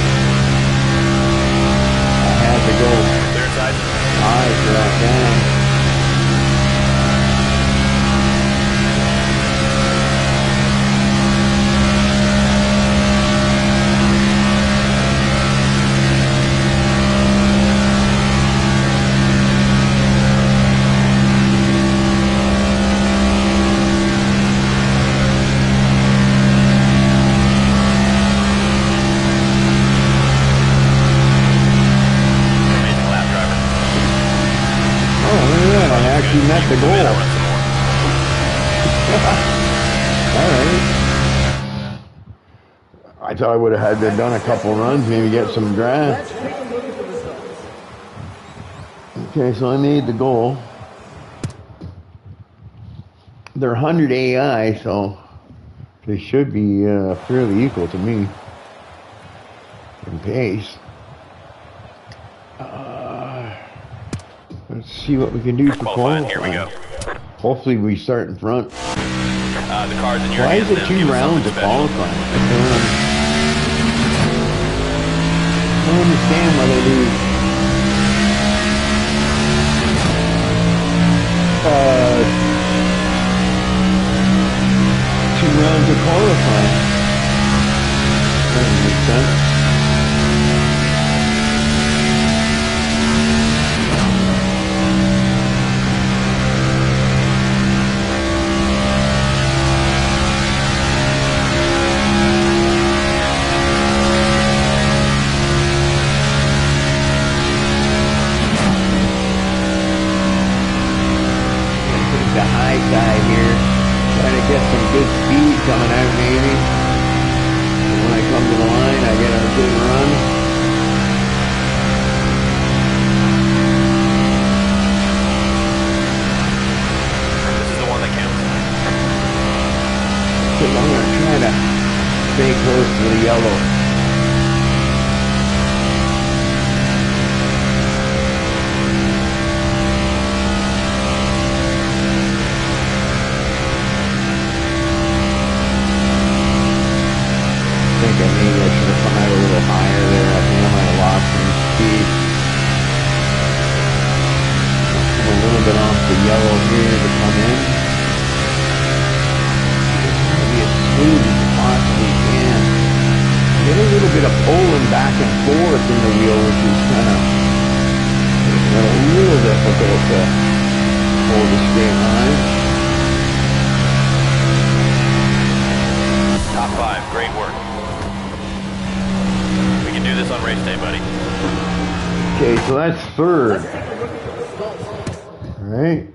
Speaker 1: I had to go
Speaker 2: Clear inside.
Speaker 1: high for that down.
Speaker 2: Amazing lap driver.
Speaker 1: Oh, look at that. I actually met the
Speaker 2: Maybe
Speaker 1: goal.
Speaker 2: I'll run some more.
Speaker 1: All right. I thought I would have had to done a couple runs, maybe get some grass.
Speaker 3: Let's take a look at the results.
Speaker 1: Okay, so I made the goal. They're 100 AI, so they should be fairly equal to me in pace. Let's see what we can do for
Speaker 2: Qualifying.
Speaker 1: qualifying.
Speaker 2: Here we go.
Speaker 1: Hopefully we start in front.
Speaker 2: The car's in your
Speaker 1: Why
Speaker 2: hands
Speaker 1: is it
Speaker 2: now.
Speaker 1: 2
Speaker 2: Give us
Speaker 1: rounds
Speaker 2: something
Speaker 1: of
Speaker 2: special.
Speaker 1: qualifying? don't understand why they do two rounds of qualifying. That doesn't make sense. The high side here, trying to get some good speed coming out maybe. And when I come to the line, I get a good run.
Speaker 2: This is the one that counts.
Speaker 1: So I'm going to try to stay close to the yellow. I think maybe I should have come out a little higher there. I think I might have lost some speed. Come a little bit off the yellow here to come in. Just want to be as smooth as you possibly can. Get a little bit of pulling back and forth in the wheel, which is kind of making it a little difficult to hold a straight line.
Speaker 2: Top 5, great work. We can do this on race day, buddy.
Speaker 1: Okay, so that's third.
Speaker 3: Let's take a look at the results.
Speaker 1: All right.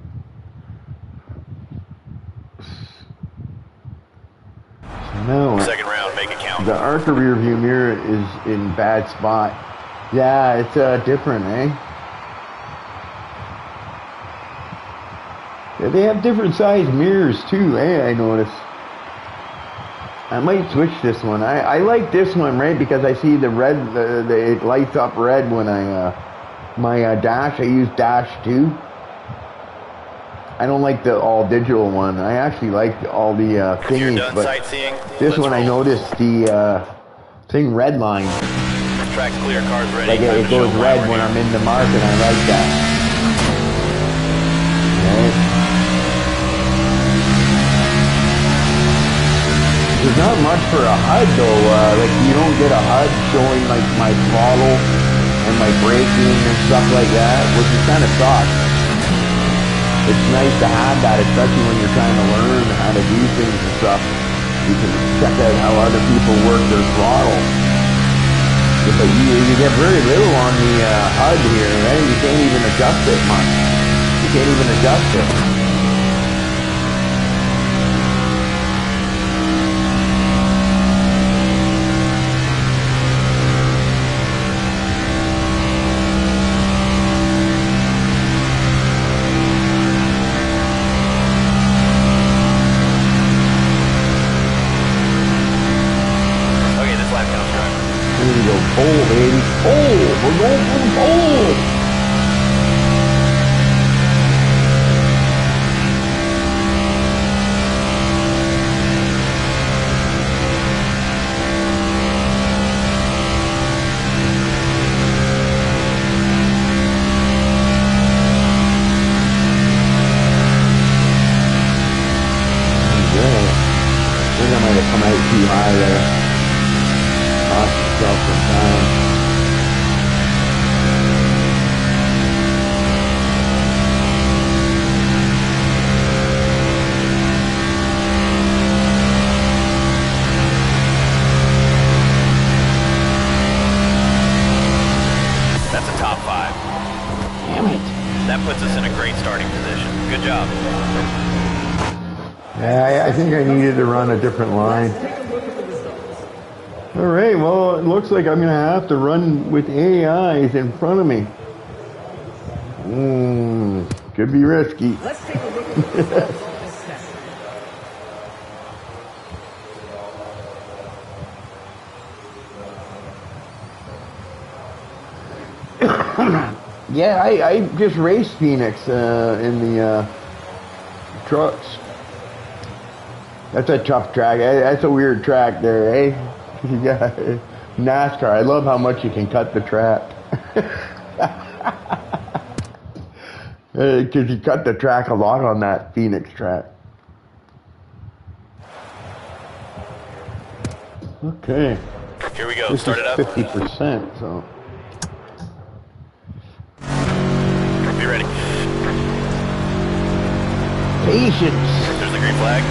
Speaker 1: So now
Speaker 2: Second round, make it count.
Speaker 1: the ARCA rear view mirror is in bad spot. Yeah, it's different, eh? Yeah, they have different size mirrors too, eh? I noticed. I might switch this one. I like this one, right? Because I see the red, it lights up red when I, my dash, I use dash 2. I don't like the all digital one. I actually like all the
Speaker 2: If you're
Speaker 1: thingies,
Speaker 2: done
Speaker 1: but
Speaker 2: sightseeing,
Speaker 1: this
Speaker 2: let's
Speaker 1: one I
Speaker 2: roll.
Speaker 1: noticed the thing red line.
Speaker 2: Track's clear, car's ready.
Speaker 1: Like
Speaker 2: Time
Speaker 1: it
Speaker 2: to show
Speaker 1: goes
Speaker 2: why
Speaker 1: red
Speaker 2: we're
Speaker 1: when
Speaker 2: here.
Speaker 1: I'm in the mark, and I like that. Right? There's not much for a HUD though. Like you don't get a HUD showing like my throttle and my braking and stuff like that, which is kind of sucks. It's nice to have that, especially when you're trying to learn how to do things and stuff. You can check out how other people work their throttle. But you get very little on the HUD here, right? You can't even adjust it much. You can't even adjust it.
Speaker 2: Okay, this lap counts, driver.
Speaker 1: Here we go, pole, baby. Pole! We're going for the pole! I think I might have come out too high there. Lost myself some time.
Speaker 2: That's a top 5.
Speaker 1: Damn it.
Speaker 2: That puts us in a great starting position. Good job.
Speaker 1: Yeah, I think I needed to run a different line.
Speaker 3: Take a look at the results.
Speaker 1: All right, well, it looks like I'm going to have to run with AIs in front of me. Could be risky.
Speaker 3: Let's take a look at the results on this test.
Speaker 1: Yeah, I just raced Phoenix in the trucks. That's a tough track. That's a weird track there, eh? Yeah, NASCAR. I love how much you can cut the track. Because you cut the track a lot on that Phoenix track. Okay.
Speaker 2: Here we go.
Speaker 1: This
Speaker 2: Start
Speaker 1: is
Speaker 2: it up.
Speaker 1: 50%, so.
Speaker 2: Be ready.
Speaker 1: Patience.
Speaker 2: There's the green flag.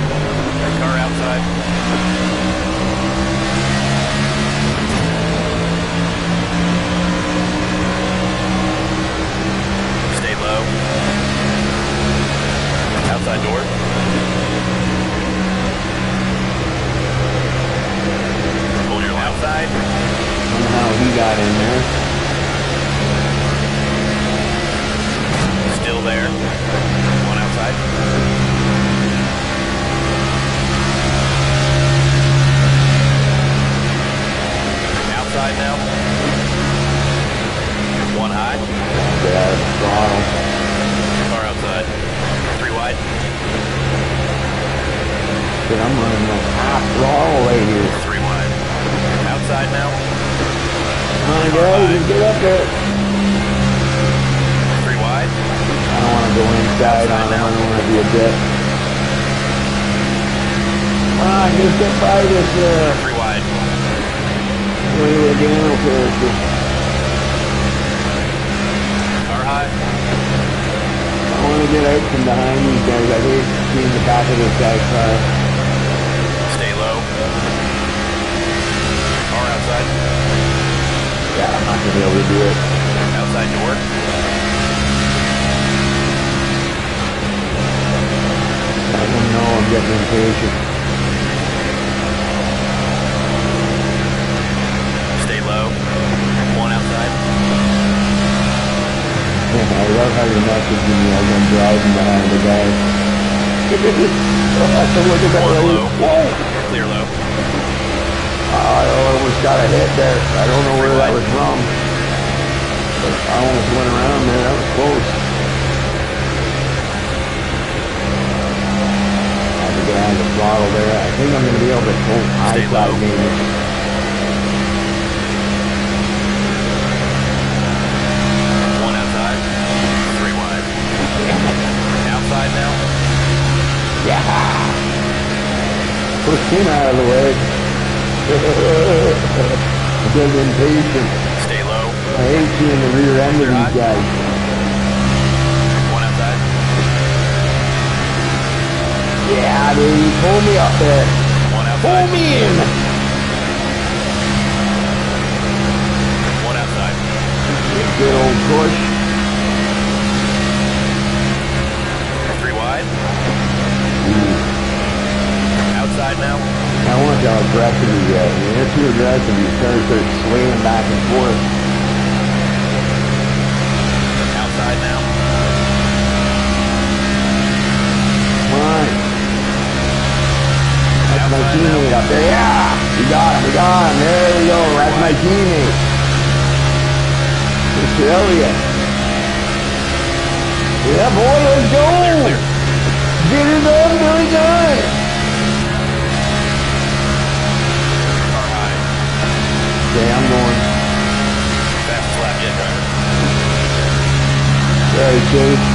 Speaker 2: Car outside. Stay low. Outside door. Hold your outside.
Speaker 1: Somehow he got in there.
Speaker 2: Still there. One outside. Outside now. One high.
Speaker 1: Yeah, throttle.
Speaker 2: Car outside. 3 wide.
Speaker 1: Dude, I'm running like half throttle right here.
Speaker 2: 3 wide. Outside now.
Speaker 1: Come on, guys, let's get up there.
Speaker 2: 3 wide.
Speaker 1: I don't want to go inside on him. I don't want to be a dick. Come on, just get by this
Speaker 2: 3 wide.
Speaker 1: little Daniel character.
Speaker 2: Car high.
Speaker 1: I want to get out from behind these guys. I hate seeing the back of this guy's car.
Speaker 2: Stay low. Car outside.
Speaker 1: Yeah, I'm not going to be able to do it.
Speaker 2: Outside door.
Speaker 1: I don't know, I'm getting impatient.
Speaker 2: Stay low. One outside.
Speaker 1: I love how you're messaging me as I'm driving behind the guy. I have to look at that
Speaker 2: One
Speaker 1: lady.
Speaker 2: low.
Speaker 1: Whoa!
Speaker 2: Clear low.
Speaker 1: I almost got a hit there. I don't know where that was from. But I almost went around there. That was close. I have to get on the throttle there. I think I'm going to be able to pull high
Speaker 2: Stay low.
Speaker 1: side maybe.
Speaker 2: One outside. 3 wide. Outside now.
Speaker 1: Yeah! Push him out of the way. I'm getting impatient.
Speaker 2: Stay low.
Speaker 1: I hate seeing the rear end of these guys.
Speaker 2: One outside.
Speaker 1: Yeah, baby, pull me up there.
Speaker 2: One
Speaker 1: Pull
Speaker 2: outside.
Speaker 1: me in.
Speaker 2: One outside.
Speaker 1: Good old push.
Speaker 2: 3 wide. Outside now.
Speaker 1: I want how aggressive you get. When you're too aggressive, you start swaying back and forth.
Speaker 2: Outside now.
Speaker 1: Come on. That's my
Speaker 2: Outside
Speaker 1: teammate up there. Yeah! We got him, we got him. There we go. That's my teammate. Australia. Yeah, boy, let's go!
Speaker 2: Clear.
Speaker 1: Get it done, Billy Gunn!
Speaker 2: Car high.
Speaker 1: Okay, I'm going.
Speaker 2: Fastest lap yet, driver.
Speaker 1: Sorry, Chase.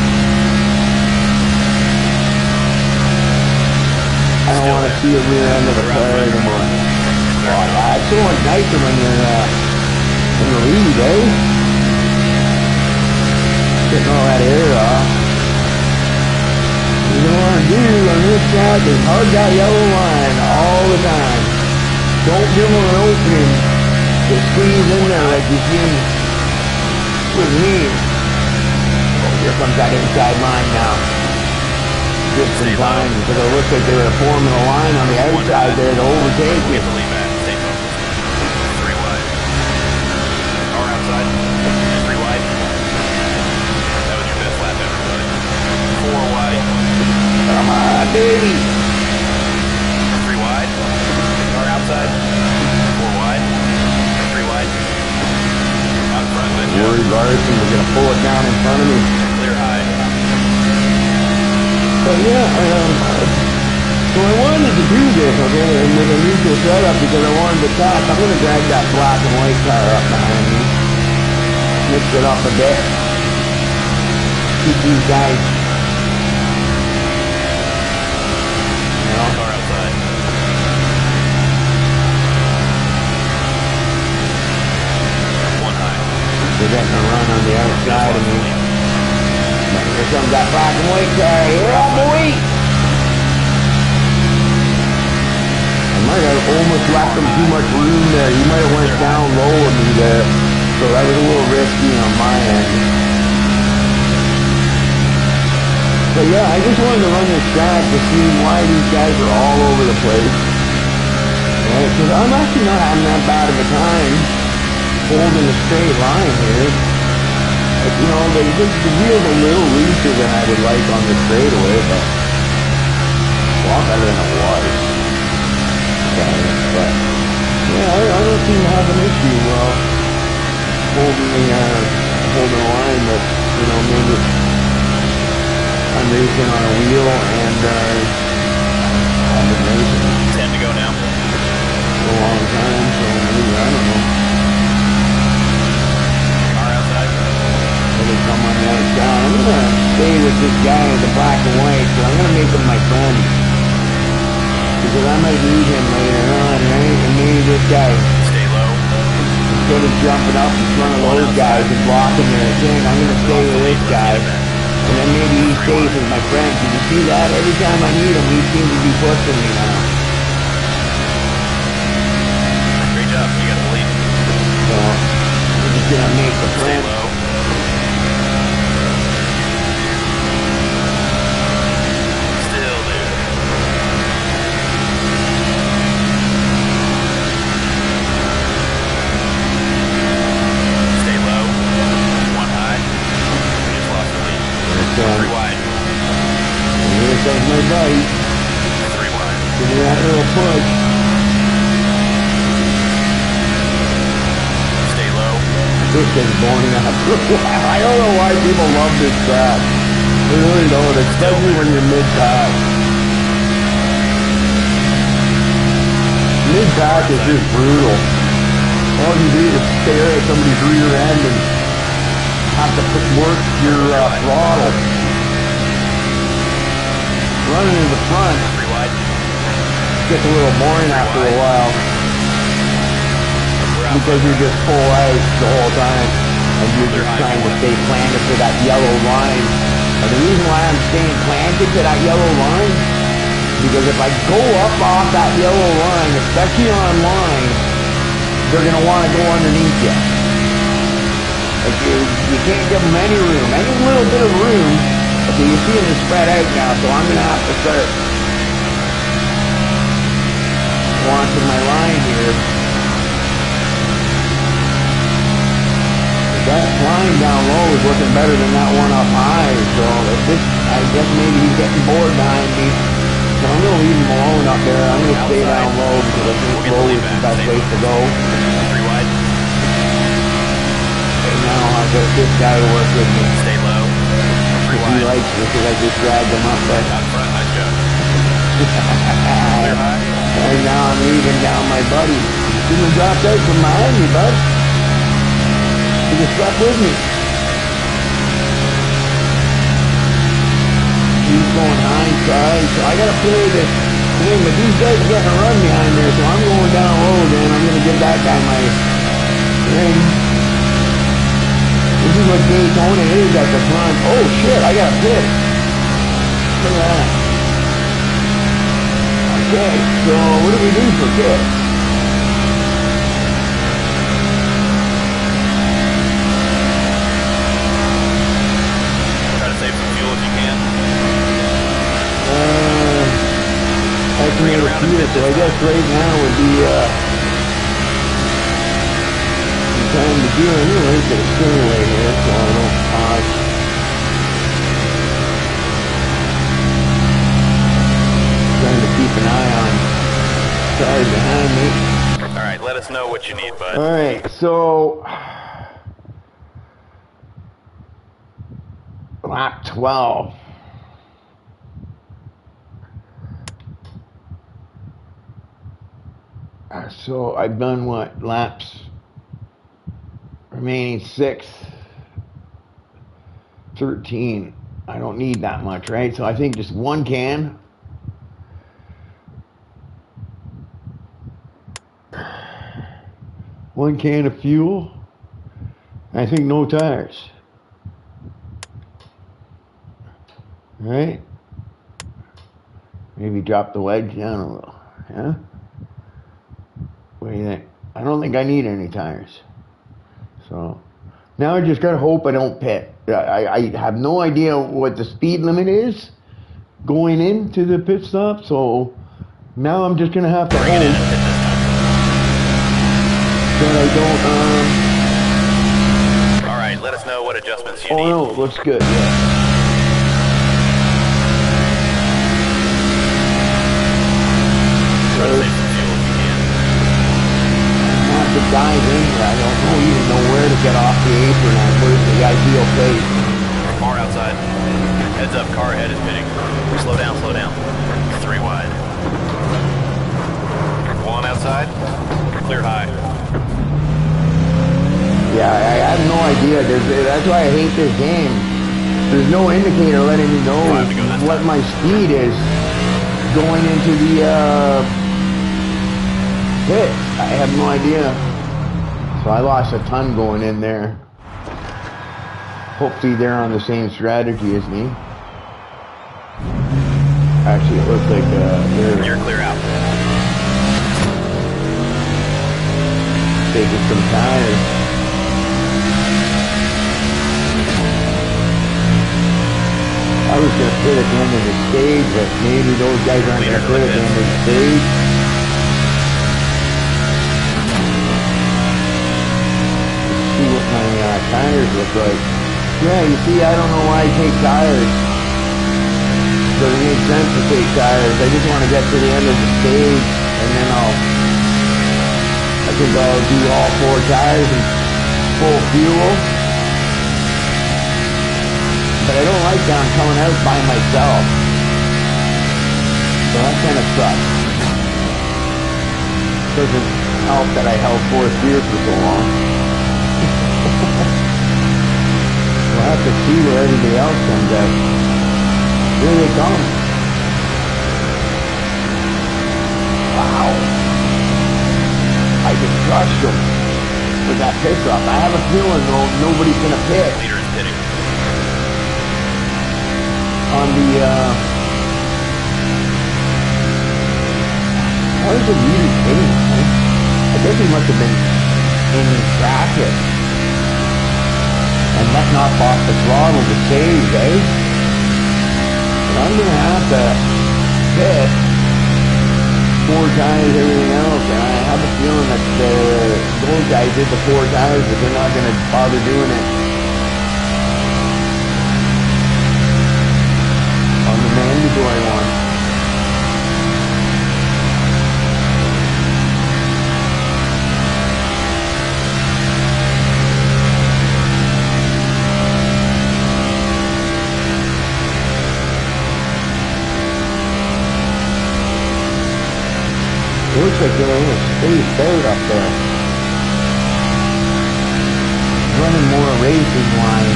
Speaker 1: I don't want to see a rear end of a car anymore. Oh, it's so much nicer when you're in the lead, eh? Getting all that air off. You don't want to do on this track is hug that yellow line all the time. Don't give them an opening to squeeze in there like you seen with me. Oh, here comes that inside line now. Just in time, because it looks like they were forming a line on the outside there to overtake you.
Speaker 2: Get the lead back. Stay focused. 3 wide. Car outside. 3 wide. That was your best lap ever, buddy. 4 wide.
Speaker 1: Come on, baby.
Speaker 2: 3 wide. Car outside. 4 wide. 3 wide. Out front, good job.
Speaker 1: Worried Larson was going to pull it down in front of me.
Speaker 2: Clear high.
Speaker 1: But yeah, so I wanted to
Speaker 4: to do this, okay, and with a neutral setup because I wanted to test. I'm gonna drag that black and white car up behind me. Mix it up a bit. Keep these guys. You know.
Speaker 2: Car outside. One high.
Speaker 4: They're getting a run on the outside of me. But here comes that black and white car. Yeah, boy! I might have almost left him too much room there. He might have went down low on me there. So that was a little risky on my end. But yeah, I just wanted to run this track to see why these guys are all over the place. Right? Because I'm actually not having that bad of a time holding a straight line here. Like, you know, the wheel's a little looser than I would like on the straightaway, but a lot better than it was. Okay, but yeah, I don't seem to have an issue holding the line, but you know, maybe I'm racing on a wheel and I've been racing
Speaker 2: 10 to go now.
Speaker 4: for a long time, so maybe I don't know.
Speaker 2: Car outside.
Speaker 4: They come on the outside. I'm gonna stay with this guy in the black and white, so I'm gonna make him my friend. Because I might need him later on, right? And maybe this guy,
Speaker 2: Stay low.
Speaker 4: instead of jumping up in front of those guys and blocking their thing, I'm gonna stay with this guy. And then maybe he stays as my friend. Can you see that? Every time I need him, he seems to be pushing me now.
Speaker 2: Great job. You got the lead.
Speaker 4: So, I'm just gonna make the
Speaker 2: Stay
Speaker 4: friend.
Speaker 2: low. Still there. Stay low. One high. We just lost the lead. Three wide.
Speaker 4: And here comes my buddy.
Speaker 2: Three wide.
Speaker 4: Give me that little push.
Speaker 2: Stay low.
Speaker 4: This thing's boring after a while. I don't know why people love this track. They really don't, especially when you're mid-pack. Mid-pack is just brutal. All you do is stare at somebody's rear end and have to work your throttle. Running in the front
Speaker 2: Three wide.
Speaker 4: gets a little boring after a while
Speaker 2: We're out.
Speaker 4: because you're just full out the whole time and you're just trying to stay planted to that yellow line. And the reason why I'm staying planted to that yellow line is because if I go up off that yellow line, especially on line, they're going to want to go underneath you. Like you can't give them any room, any little bit of room. Okay, you're seeing it spread out now, so I'm going to have to start watching my line here. That line down low is looking better than that one up high, so if this, I guess maybe he's getting bored behind me. So I'm going to leave him alone up there. I'm going to stay down low because I think low is the best place to go.
Speaker 2: Three wide.
Speaker 4: And now I've got this guy to work with me.
Speaker 2: Stay low. Three
Speaker 4: He
Speaker 2: wide.
Speaker 4: likes me because I just dragged him up there.
Speaker 2: Out front. Nice job. Clear high.
Speaker 4: And now I'm leaving down my buddy. Shouldn't have dropped out from behind me, bud. You just stuck with me. He's going hindsight, so I gotta play this thing, but these guys are getting a run behind there, so I'm going down low again. I'm gonna give that guy my ring. This is what Daytona is at the front. Oh shit, I got a pit. Look at that. Okay, so what do we do for pits?
Speaker 2: Try to save some fuel if you can.
Speaker 4: I can make a few, so I guess right now would be time to do anyway for the straightaway here, so I don't pause. Trying to keep an eye on cars behind me.
Speaker 2: All right, let us know what you need, bud.
Speaker 4: Alright, so lap 12. So I've done what? Laps remaining 6, 13. I don't need that much, right? So I think just one can. One can of fuel. I think no tires. Right? Maybe drop the wedge down a little. Yeah? What do you think? I don't think I need any tires. So now I just gotta hope I don't pit. I have no idea what the speed limit is going into the pit stop, so now I'm just gonna have to hope that I don't.
Speaker 2: All right, let us know what adjustments you
Speaker 4: Oh
Speaker 2: need.
Speaker 4: no, it looks good. Yeah.
Speaker 2: Try to save some fuel if you can.
Speaker 4: I have to dive in here. I don't even know where to get off the apron and where's the ideal place.
Speaker 2: Far outside. Heads up, car ahead is pitting. Slow down, slow down. 3 wide. 1 outside. Clear high.
Speaker 4: Yeah, I have no idea. That's why I hate this game. There's no indicator letting me know what my speed is going into the pit. I have no idea. So I lost a ton going in there. Hopefully they're on the same strategy as me. Actually, it looks like
Speaker 2: You're clear out.
Speaker 4: taking some tires. I was going to pit at the end of the stage, but maybe those guys aren't going to pit at the end of the stage. Let's see what my tires look like. Yeah, you see, I don't know why I take tires. Doesn't make sense to take tires. I just want to get to the end of the stage, and then I think I'll do all 4 tires and full fuel. But I don't like that I'm coming out by myself. So that kind of sucks. Doesn't help that I held 4th gear for so long. We'll have to see where everybody else comes out. Here they come. Wow. I just crushed them with that pit stop. I have a feeling though nobody's going to pit.
Speaker 2: Leader is pitting.
Speaker 4: On the, how is the leader hitting, man? I guess he must have been in traffic and letting off the throttle to save, eh? But I'm gonna have to pit 4 tires, everything else, and I have a feeling that those guys did the 4 tires, but they're not gonna bother doing it on the mandatory one. It looks like they're a little spaced out up there. Running more racing line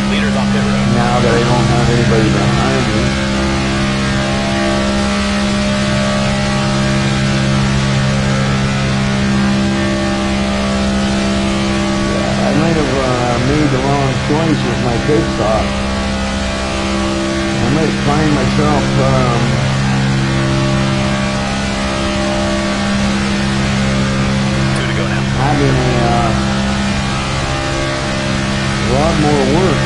Speaker 2: Leader's on pit road.
Speaker 4: now that I don't have anybody behind me. Yeah, I might have made the wrong choice with my pit stop. I might find myself having a lot more work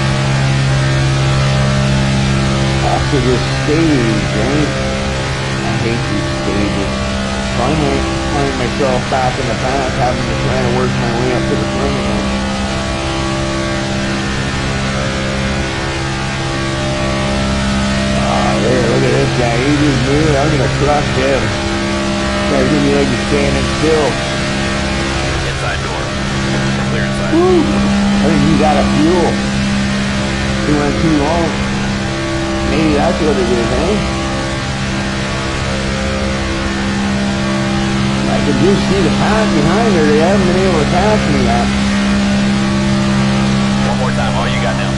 Speaker 4: after this stage, right? I hate these stages. So I might find myself back in the back having to try to work my way up to the front again. There, look at this guy. He just moved. I'm going to crush him. This guy's going to be like he's standing still.
Speaker 2: Inside door. Clear inside.
Speaker 4: Woo! I think he's out of fuel. He went too long. Maybe that's what it is, eh? I can You see the path behind her, they haven't been able to catch me yet.
Speaker 2: One more time, all you got now.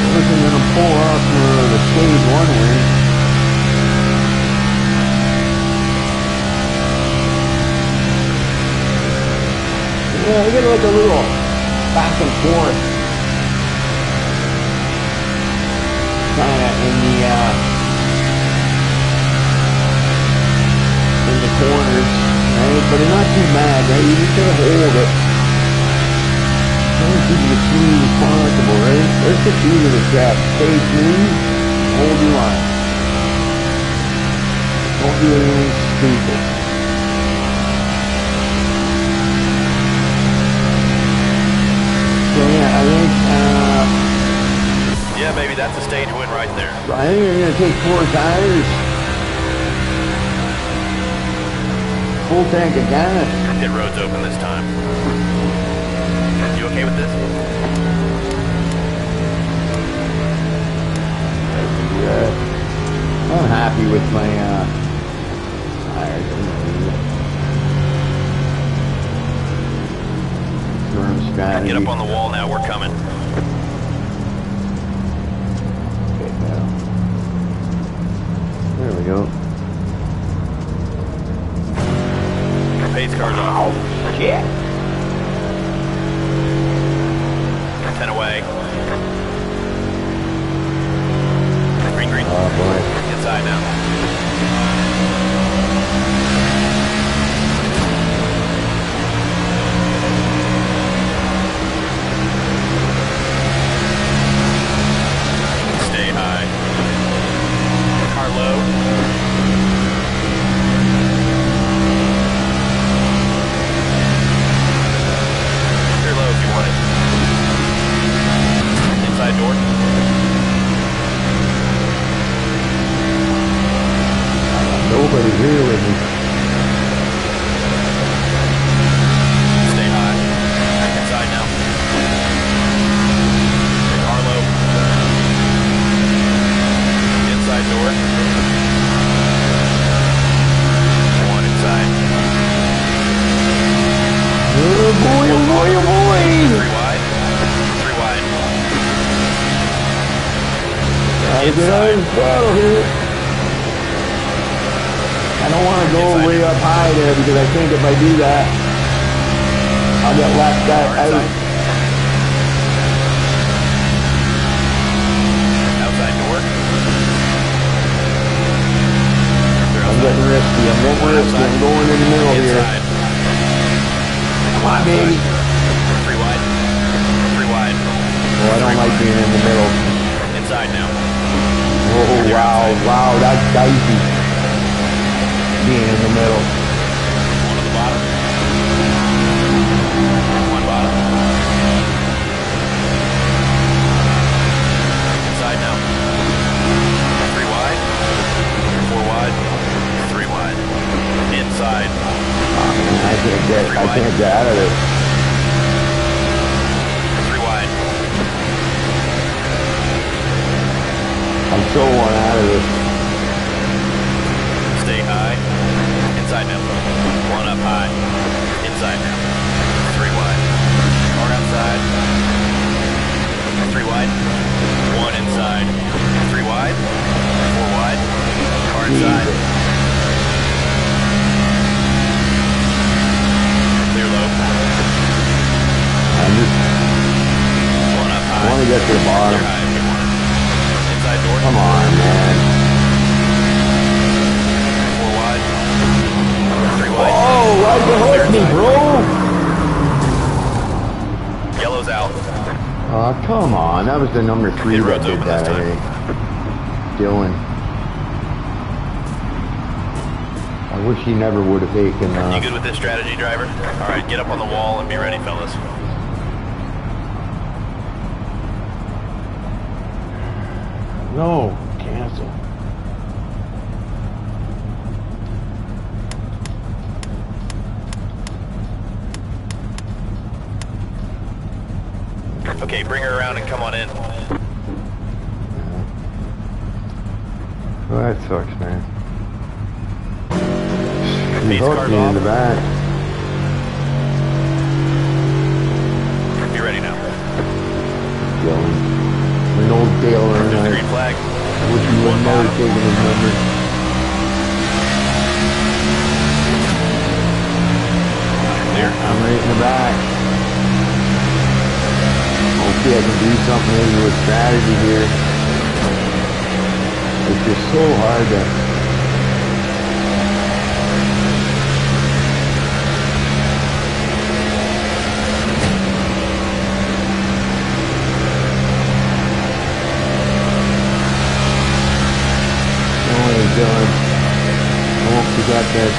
Speaker 4: Wasn't gonna pull up the stage one win. Yeah, I get like a little back and forth kind of in the corners, right? But it's not too bad, right? You just gotta hold it. Try to keep it as smooth as possible, right? Let's get through to the track. Stay smooth, hold your line. Don't do anything stupid. So yeah, I think,
Speaker 2: Yeah, baby, that's a stage win right there.
Speaker 4: so I think you're gonna take 4 tires. Full tank of gas.
Speaker 2: Pit road's open this time. You okay with this?
Speaker 4: I'm happy with my tires. Turn strategy.
Speaker 2: Get up on the wall now, we're coming.
Speaker 4: Okay, now. There we go.
Speaker 2: Pace car's off.
Speaker 4: Shit.
Speaker 2: 10 away. Green, green.
Speaker 4: Oh boy.
Speaker 2: Inside now. Stay high. Car low. Clear low if you want it. Inside door.
Speaker 4: Nobody here with me.
Speaker 2: Stay high. Inside now. Car low. Inside door. One inside.
Speaker 4: Oh boy, oh boy, oh boy.
Speaker 2: 3 wide. 3 wide.
Speaker 4: Gotta get out of the throttle here. I don't want to go
Speaker 2: Inside.
Speaker 4: way up high there because I think if I do that, I'll get left
Speaker 2: Car
Speaker 4: out.
Speaker 2: inside. Outside door. Clear
Speaker 4: I'm
Speaker 2: outside.
Speaker 4: getting risky. I'm getting risky. I'm going in the middle here.
Speaker 2: Inside.
Speaker 4: Come on, baby.
Speaker 2: 3 wide. 3 wide.
Speaker 4: Oh, I don't like being in the middle.
Speaker 2: Inside now.
Speaker 4: Oh, wow. Wow, that's dicey. Being in the middle.
Speaker 2: One at the bottom. One bottom. Inside now. 3 wide. 4 wide. 3 wide. Inside.
Speaker 4: I can't get out of this.
Speaker 2: 3 wide.
Speaker 4: I'm so one out of this.
Speaker 2: Stay high. Inside now. 1 up high. Inside now. 3 wide. Car outside. 3 wide. 1 inside. 3 wide. 4 wide. Car inside.
Speaker 4: Jesus.
Speaker 2: Clear low.
Speaker 4: I'm just,
Speaker 2: 1 up
Speaker 4: I
Speaker 2: high.
Speaker 4: want to get to the
Speaker 2: Clear
Speaker 4: bottom.
Speaker 2: high if you want it. Inside door.
Speaker 4: Come on, man.
Speaker 2: 4 wide. 3 wide.
Speaker 4: Oh, why'd you
Speaker 2: Clear
Speaker 4: hook me,
Speaker 2: inside.
Speaker 4: bro?
Speaker 2: Yellow's out.
Speaker 4: Oh, come on. That was the number 3
Speaker 2: Pit
Speaker 4: that
Speaker 2: road's
Speaker 4: did
Speaker 2: open
Speaker 4: that,
Speaker 2: this
Speaker 4: I
Speaker 2: time.
Speaker 4: think. Dylan. I wish he never would have taken,
Speaker 2: You good with this strategy, driver? All right, get up on the wall and be ready, fellas.
Speaker 4: No, cancel.
Speaker 2: Okay, bring her around and come on in.
Speaker 4: Well, that sucks, man. He
Speaker 2: Base
Speaker 4: hooked
Speaker 2: car's
Speaker 4: me in
Speaker 2: off.
Speaker 4: the back.
Speaker 2: Be ready now.
Speaker 4: Going. An old Dale
Speaker 2: There's the
Speaker 4: Earnhardt.
Speaker 2: green flag.
Speaker 4: Wish he would
Speaker 2: One
Speaker 4: never
Speaker 2: bottom.
Speaker 4: taken his number.
Speaker 2: Clear.
Speaker 4: I'm right in the back. Hopefully I can do something maybe with strategy here. It's just so hard to... Oh my God. I won't forget this.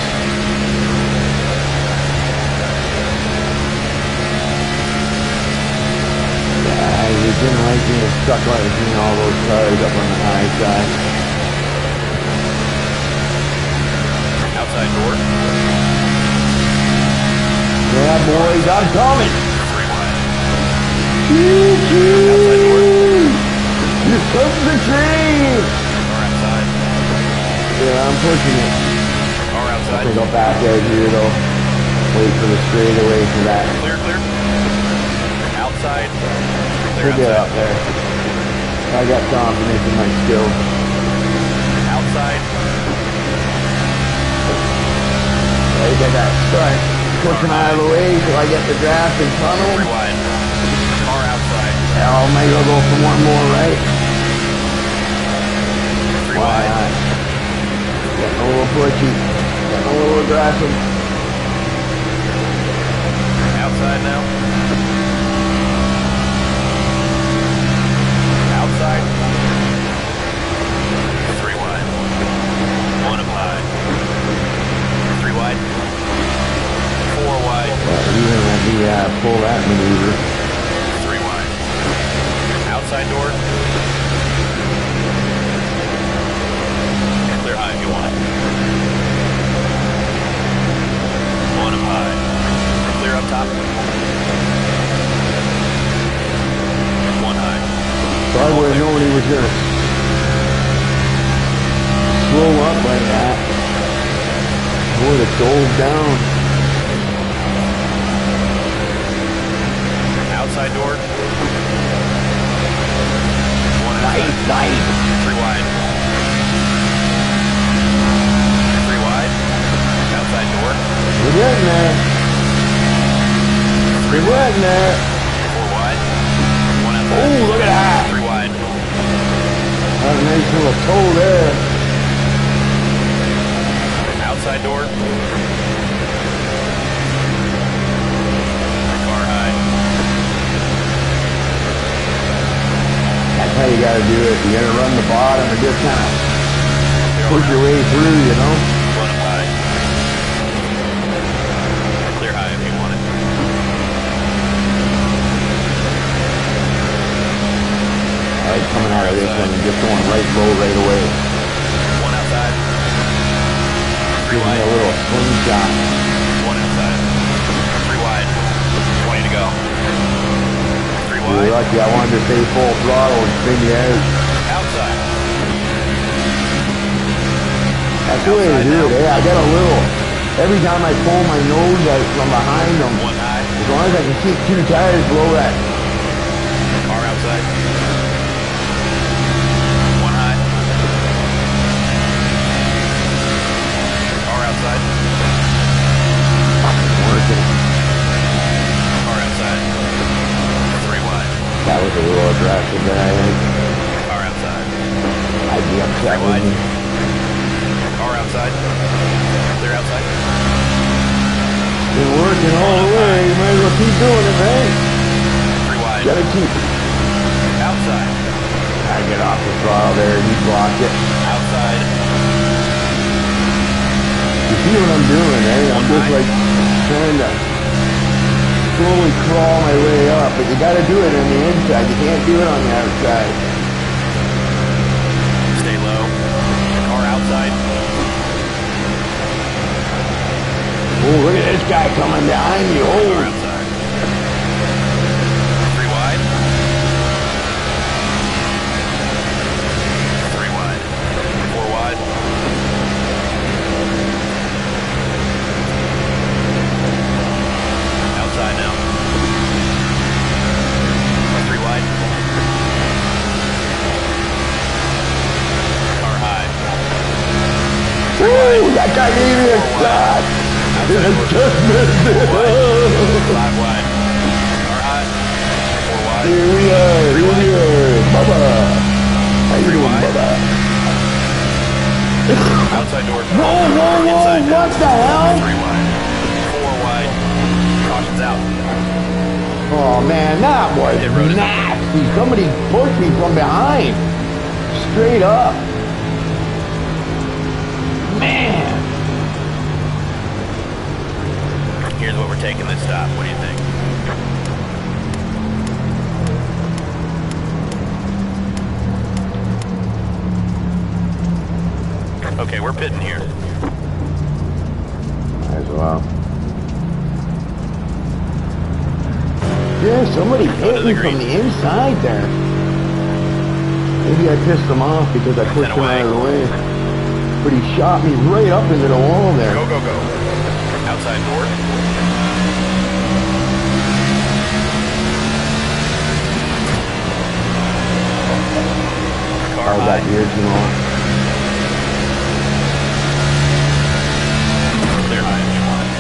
Speaker 4: It didn't like being stuck like between all those cars up on the high side.
Speaker 2: Outside door.
Speaker 4: Yeah, boys, I'm coming.
Speaker 2: 3 wide.
Speaker 4: Choo-choo!
Speaker 2: Outside door.
Speaker 4: Here comes the train!
Speaker 2: Car outside.
Speaker 4: Yeah, I'm pushing it.
Speaker 2: Car
Speaker 4: I
Speaker 2: outside.
Speaker 4: think I'll back out here though. Wait for the straightaway for that.
Speaker 2: Clear, clear. Outside. Clear
Speaker 4: We'll get up
Speaker 2: outside.
Speaker 4: there. I got confidence in my skills.
Speaker 2: Outside.
Speaker 4: I got that start pushing out of the way till I get the draft in front of
Speaker 2: 3
Speaker 4: him.
Speaker 2: wide. Car outside.
Speaker 4: Oh, maybe I'll go for one more, right?
Speaker 2: 3
Speaker 4: Why
Speaker 2: wide.
Speaker 4: not? Getting a little pushy. Getting a little aggressive.
Speaker 2: Outside now. Outside. 3 wide. 1 up high. 3 wide. 4 wide.
Speaker 4: Even let me pull that maneuver.
Speaker 2: 3 wide. Outside door. Clear high if you want it. 1 up high. Clear up top. 1 high.
Speaker 4: So I would have known he was going to slow up like that. I would have dove down.
Speaker 2: Outside door. 1 outside.
Speaker 4: Nice.
Speaker 2: 3 wide. 3 wide. Outside door.
Speaker 4: We're getting there.
Speaker 2: 3
Speaker 4: We're
Speaker 2: wide.
Speaker 4: getting there.
Speaker 2: 4 wide. 1 outside.
Speaker 4: Oh, look at that.
Speaker 2: 3 wide.
Speaker 4: Got a nice little toe there.
Speaker 2: Outside door. Car high.
Speaker 4: That's how you got to do it. You got to run the bottom and just kind of push your way through, you know?
Speaker 2: 1 up high. Clear high if you want it.
Speaker 4: I like coming out of this one and just going right low right away.
Speaker 2: 1 outside. 3
Speaker 4: Give me
Speaker 2: wide.
Speaker 4: a little slingshot.
Speaker 2: 1 outside. 3 wide. 20 to go. 3
Speaker 4: You're
Speaker 2: wide.
Speaker 4: lucky I wanted to stay full throttle and spin you out.
Speaker 2: Outside.
Speaker 4: That's the way to do it, eh? I got a little, every time I pull my nose out from behind them,
Speaker 2: 1 high.
Speaker 4: as long as I can keep 2 tires below that.
Speaker 2: Car outside. 1 high. Car outside.
Speaker 4: Working.
Speaker 2: Car outside. 3 wide.
Speaker 4: That was a little aggressive there, I think.
Speaker 2: Car outside.
Speaker 4: I'd be upset with me.
Speaker 2: Car outside. Clear outside.
Speaker 4: Been working all the way, you might as well keep doing it, right?
Speaker 2: 3 wide.
Speaker 4: Gotta keep.
Speaker 2: Outside.
Speaker 4: I get off the throttle there, he blocked it.
Speaker 2: Outside.
Speaker 4: You see what I'm doing, eh? I'm just like trying to slowly crawl my way up, but you gotta do it on the inside. You can't do it on the outside.
Speaker 2: Stay low. Car outside.
Speaker 4: Oh, look at this guy coming behind you.
Speaker 2: Car
Speaker 4: Oh,
Speaker 2: outside. 3 wide. 3 wide. 4 wide.
Speaker 4: That guy gave me a shot. And I just missed it.
Speaker 2: 5 wide. Car high. 4 wide.
Speaker 4: Here we are. Bubba. How you
Speaker 2: 3
Speaker 4: doing,
Speaker 2: wide.
Speaker 4: Bubba?
Speaker 2: Outside doors.
Speaker 4: Whoa,
Speaker 2: Inside now.
Speaker 4: what the hell?
Speaker 2: 3 wide. 4 wide. Caution's out.
Speaker 4: Oh man, that was
Speaker 2: It rode it.
Speaker 4: nasty. Somebody pushed me from behind. Straight up. Man.
Speaker 2: Here's what we're taking this stop. What do you think? Okay, we're pitting here.
Speaker 4: As well. Yeah, somebody hit me from the inside there. Maybe I pissed them off because I pushed them out of the way. But he shot me right up into the wall there.
Speaker 2: Go, go, go. Outside door. Car
Speaker 4: Oh,
Speaker 2: high.
Speaker 4: that gear too long.
Speaker 2: Clear high if you want it.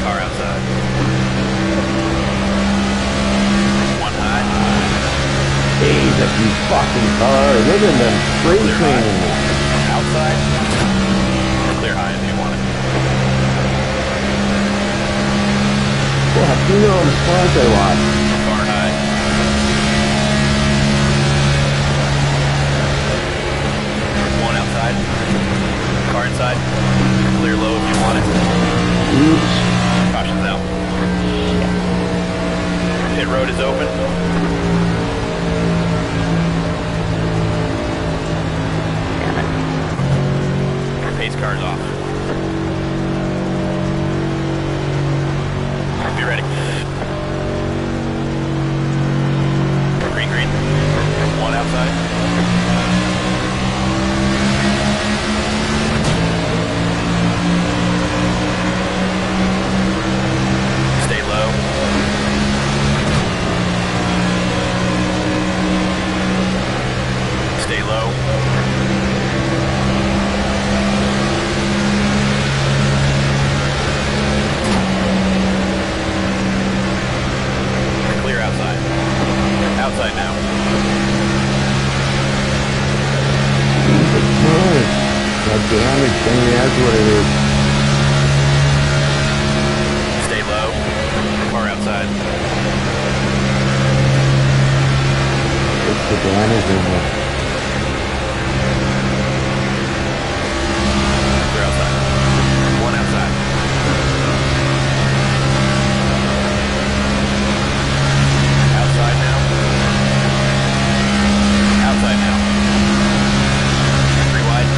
Speaker 2: Car outside. 1 high.
Speaker 4: Jeez, a few fucking cars. Look at them spray training me.
Speaker 2: Outside. Clear high if you want it.
Speaker 4: Fuck, you know the spots I watch.
Speaker 2: Car high. One outside. Car inside. Clear low if you want it.
Speaker 4: Oops.
Speaker 2: Caution's out. Pit road is open. Pace car's off. Be ready. Green, green. 1 outside. Stay low. Stay low. Clear outside. Outside now.
Speaker 4: That damage thing, that's what it is.
Speaker 2: Stay low. Car outside.
Speaker 4: It's the damage in there.
Speaker 2: Clear outside. 1 outside. Outside now. Outside now. 3 wide.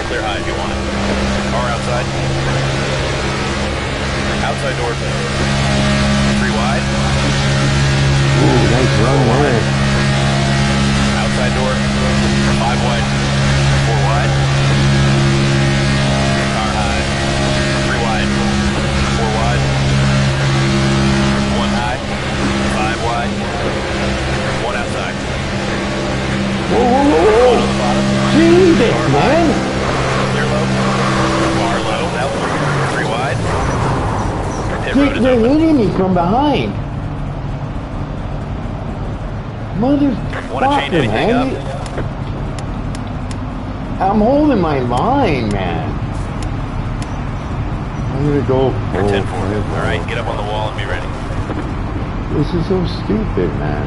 Speaker 2: Clear high if you want it. Car outside. Outside door. 3 wide.
Speaker 4: Ooh, nice run there.
Speaker 2: Outside door. 5 wide. 4 wide. Car high. 3 wide. 4 wide. 1 high. 5 wide. 1 outside.
Speaker 4: Whoa, whoa,
Speaker 2: 1
Speaker 4: whoa,
Speaker 2: on the bottom.
Speaker 4: whoa. Jesus,
Speaker 2: Car high.
Speaker 4: man.
Speaker 2: Clear low. Bar low. Out. 3 wide. Pit road is
Speaker 4: They're
Speaker 2: open.
Speaker 4: hitting me from behind.
Speaker 2: Want to change
Speaker 4: Motherfucker,
Speaker 2: anything up?
Speaker 4: man. I'm holding my line, man. I'm gonna go.
Speaker 2: You're 10-4. All right, get up on the wall and be ready.
Speaker 4: This is so stupid, man.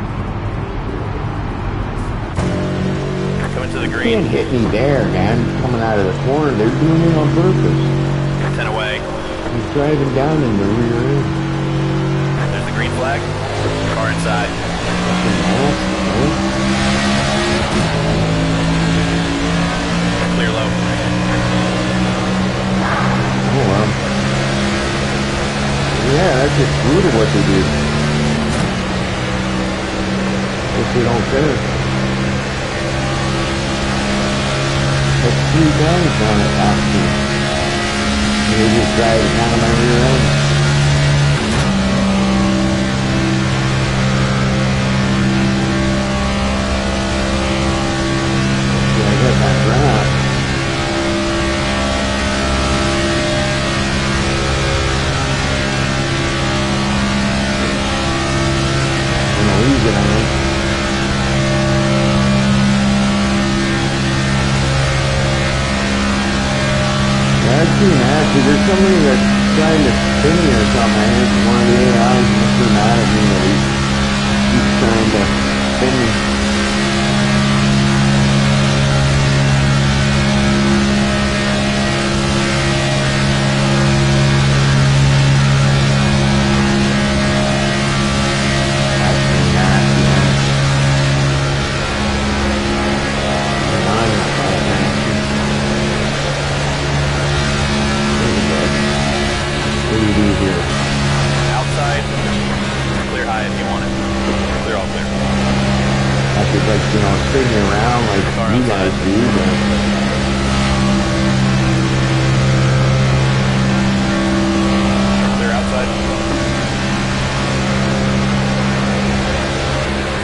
Speaker 2: Coming to the
Speaker 4: You
Speaker 2: green.
Speaker 4: can't hit me there, man. Coming out of the corner. They're doing it on purpose.
Speaker 2: 10 away.
Speaker 4: He's driving down in the rear end.
Speaker 2: There's the green flag. Car inside.
Speaker 4: Fucking nasty, man.
Speaker 2: Clear low.
Speaker 4: Oh, well. Yeah, that's just brutal what they do. If they don't care. That's 3 times down at top speed. They just drive down my rear end. somebody that's trying to pin me or something. I think one of the AIs must be mad at me that he keeps trying to pin me.
Speaker 2: Outside, clear high if you want it. Clear all clear.
Speaker 4: I could, like, you know, spin me around like
Speaker 2: Car
Speaker 4: you
Speaker 2: outside.
Speaker 4: guys do, but
Speaker 2: Clear outside.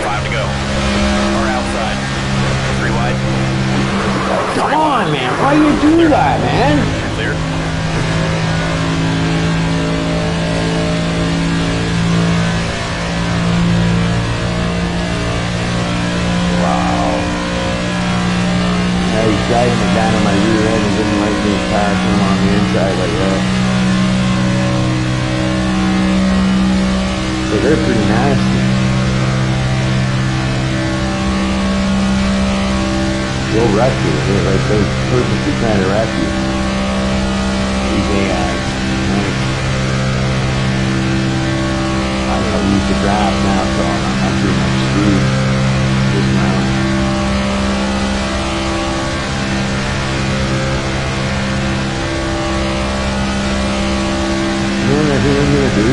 Speaker 2: 5 to go. Car outside. 3 wide.
Speaker 4: come on, man. Why you do that, man?
Speaker 2: Clear.
Speaker 4: Yeah, he's driving it down on my rear end and didn't like me passing him on the inside like that. So they're pretty nasty. They'll wreck you. They're perfectly trying to wreck you. These AIs. Right? I'm going to use the draft now, so I'm pretty much screwed this round. You know what I think I'm going to do?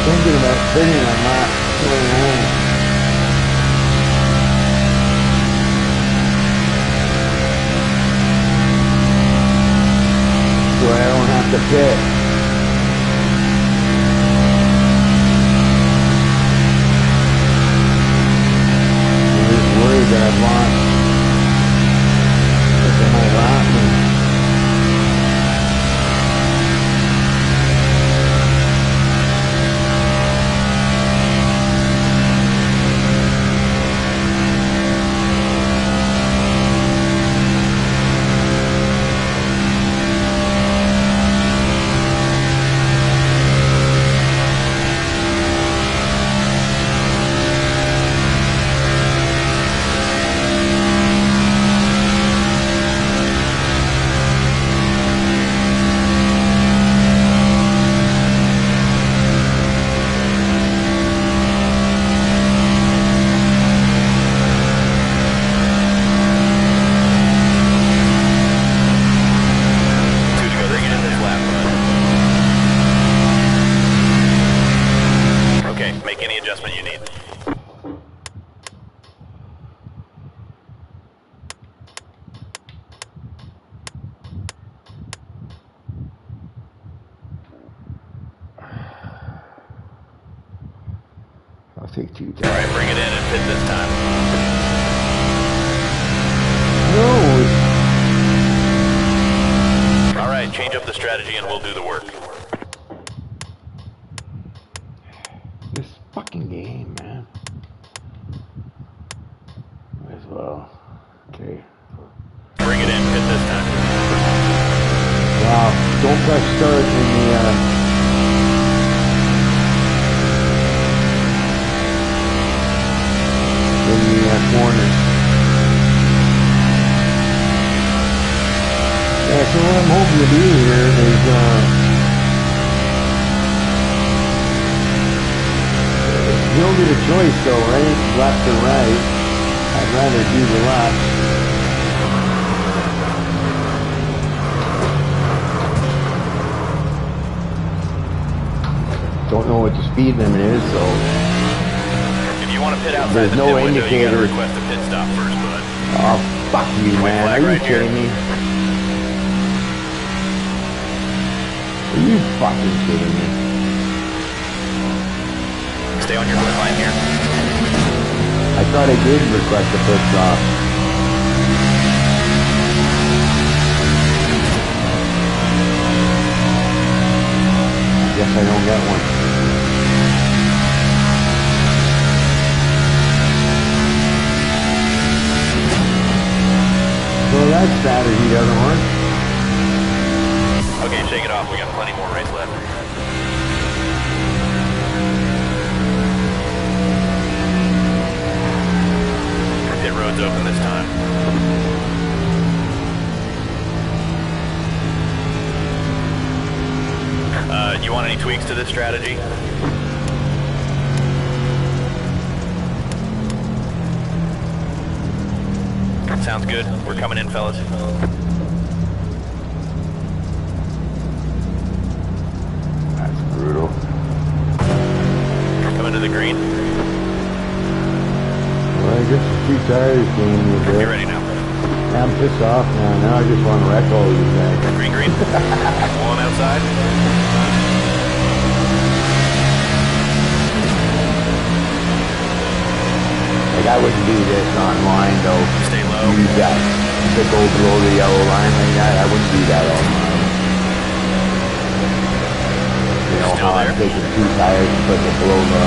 Speaker 4: Thinking about fitting on lap 29. So I don't have to pit. I'm just worried that I've lost. That they might lap me. I'll take 2 times.
Speaker 2: All right, bring it in and pit this time.
Speaker 4: No.
Speaker 2: All right, change up the strategy and we'll do the work.
Speaker 4: This fucking game, man. Might as well. Okay.
Speaker 2: Bring it in, pit this time.
Speaker 4: Wow. Don't press start in the, corner. Yeah, so what I'm hoping to do here is you'll get a choice though, right? Left or right. I'd rather do the left. Don't know what the speed limit is, so
Speaker 2: if you want to pit outside
Speaker 4: there's
Speaker 2: the
Speaker 4: no
Speaker 2: pit window, you
Speaker 4: indicator.
Speaker 2: gotta request a pit stop first, bud.
Speaker 4: Oh, fuck you, man. Are you kidding me? Are you fucking kidding me?
Speaker 2: Stay on your foot line here.
Speaker 4: I thought I did request a pit stop. Guess I don't get one. So that strategy doesn't work.
Speaker 2: Okay, shake it off. We got plenty more race left. Pit road's open this time. You want any tweaks to this strategy? Sounds good. We're coming in, fellas.
Speaker 4: That's brutal.
Speaker 2: Coming to the green.
Speaker 4: Well, I guess the two tires came in a
Speaker 2: You
Speaker 4: bit.
Speaker 2: ready now?
Speaker 4: I'm pissed off now. Now I just want to wreck all these guys.
Speaker 2: Green, green. One outside.
Speaker 4: Like, I wouldn't do this online, though.
Speaker 2: Stay low.
Speaker 4: Use that to go below the yellow line like that. I wouldn't do that online. You know
Speaker 2: Still
Speaker 4: how
Speaker 2: there?
Speaker 4: I'm taking two tires and putting it below the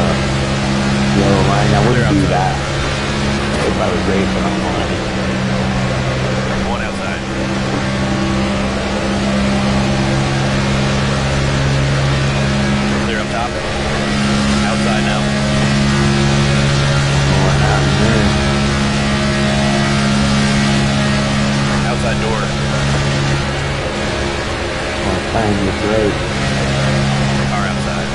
Speaker 4: yellow line. I wouldn't do
Speaker 2: outside.
Speaker 4: that if I was racing online.
Speaker 2: One outside. Clear up top. Outside now.
Speaker 4: What happened there?
Speaker 2: Outside door.
Speaker 4: I want to time this race.
Speaker 2: Car outside.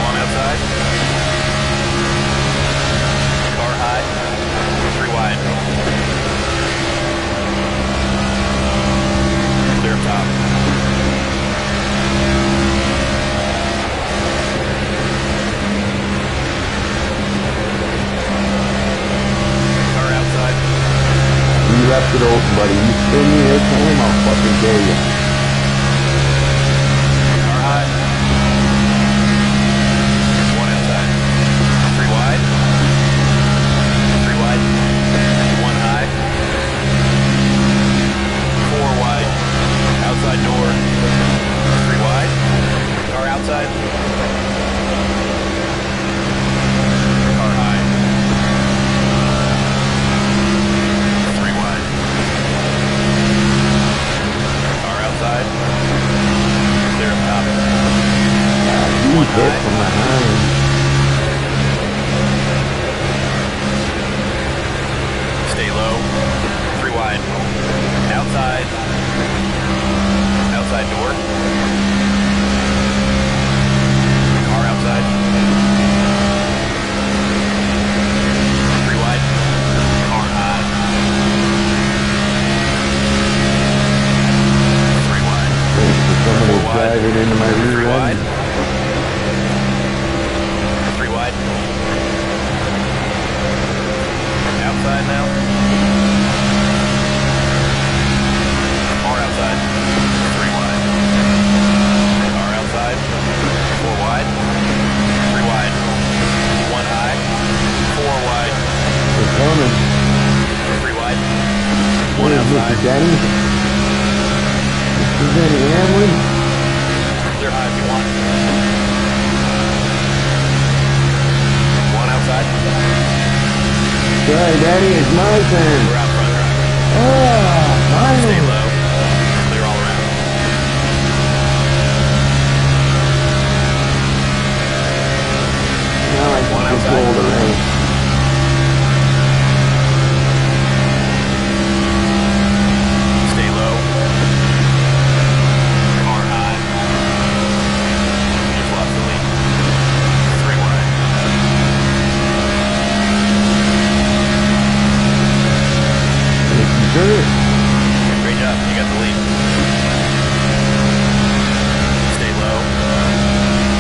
Speaker 2: One outside. Car high. Three wide. Clear up top. Car outside.
Speaker 4: You left it open, buddy. You spin me this time, I'll fucking kill you.
Speaker 2: Car high. One outside. Three wide. Three wide. One high. Four wide. Outside door. Three wide. Car outside. Car high. Three wide. Car outside. Clear up top.
Speaker 4: You
Speaker 2: One
Speaker 4: hit
Speaker 2: high.
Speaker 4: from behind.
Speaker 2: Stay low. Three wide. Outside. Outside door. Car outside. Three wide. Car high. Three wide.
Speaker 4: Somebody
Speaker 2: Four wide.
Speaker 4: driving into my rear
Speaker 2: Three wide.
Speaker 4: end.
Speaker 2: Three wide. Outside now. Car outside. Three wide. Car outside. Four wide. Three wide. One high. Four wide.
Speaker 4: They're coming.
Speaker 2: Three wide.
Speaker 4: What
Speaker 2: One
Speaker 4: is
Speaker 2: outside.
Speaker 4: Mr. Denny? Mr. Denny Hamlin?
Speaker 2: Clear high if you want. One outside.
Speaker 4: Sorry, Daddy, it's my turn.
Speaker 2: We're out front driver.
Speaker 4: Oh,
Speaker 2: Stay
Speaker 4: finally.
Speaker 2: low. Clear all around.
Speaker 4: Now I
Speaker 2: One
Speaker 4: can
Speaker 2: outside.
Speaker 4: control the race.
Speaker 2: Stay low. Car high. Just lost the lead. Three wide.
Speaker 4: Sure.
Speaker 2: Great job. You got the lead. Stay low.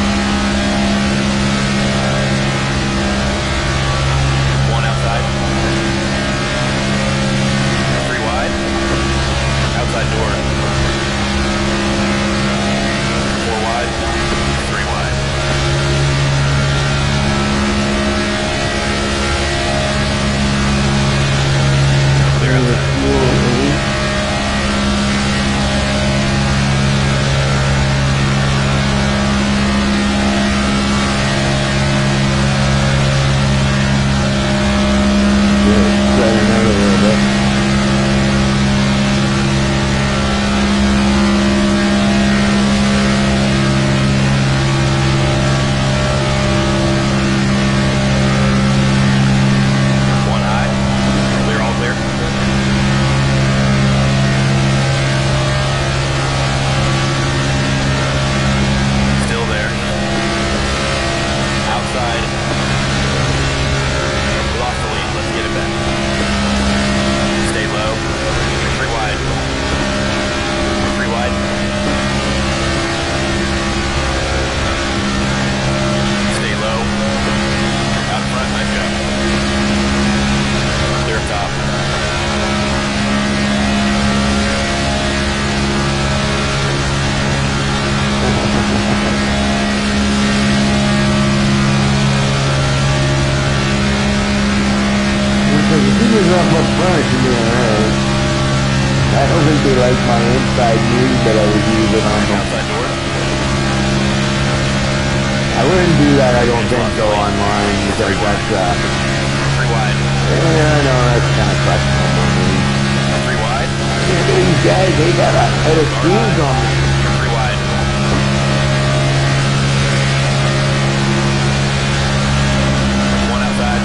Speaker 4: was up front, it should be alright. I don't think they like my inside move that I was using on them.
Speaker 2: Outside door.
Speaker 4: I wouldn't do that, I don't think, though, online, because that's,
Speaker 2: 3 wide.
Speaker 4: yeah, no, that's kind of questionable.
Speaker 2: 3 wide.
Speaker 4: These guys, they got a head of skills on them.
Speaker 2: 3 wide. One outside.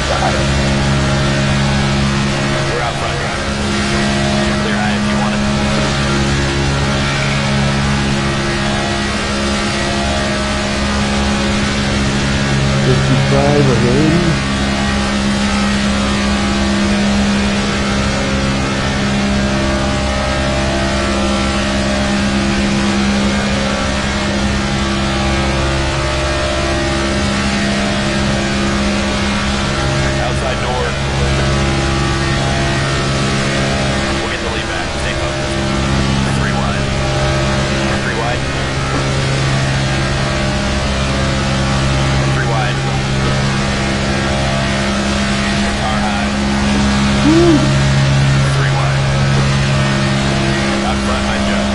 Speaker 4: Got it.
Speaker 2: We're out front, driver. Clear high if you want it.
Speaker 4: 55 of 80.
Speaker 2: Outside door. We'll get the lead back. Stay focused. 3 wide. 3 wide. 3 wide. Car high. 3 wide. Out front, nice job.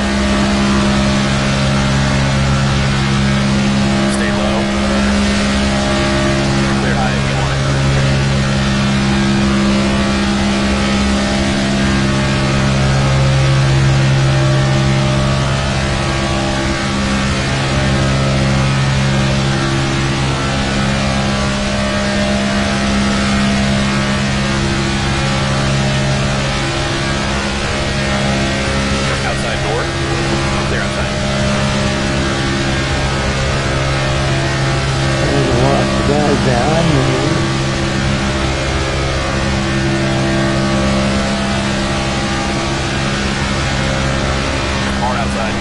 Speaker 2: Stay low. Clear high if you want it. Outside door. Clear outside.
Speaker 4: There's a lot of guys down there.
Speaker 2: Car outside.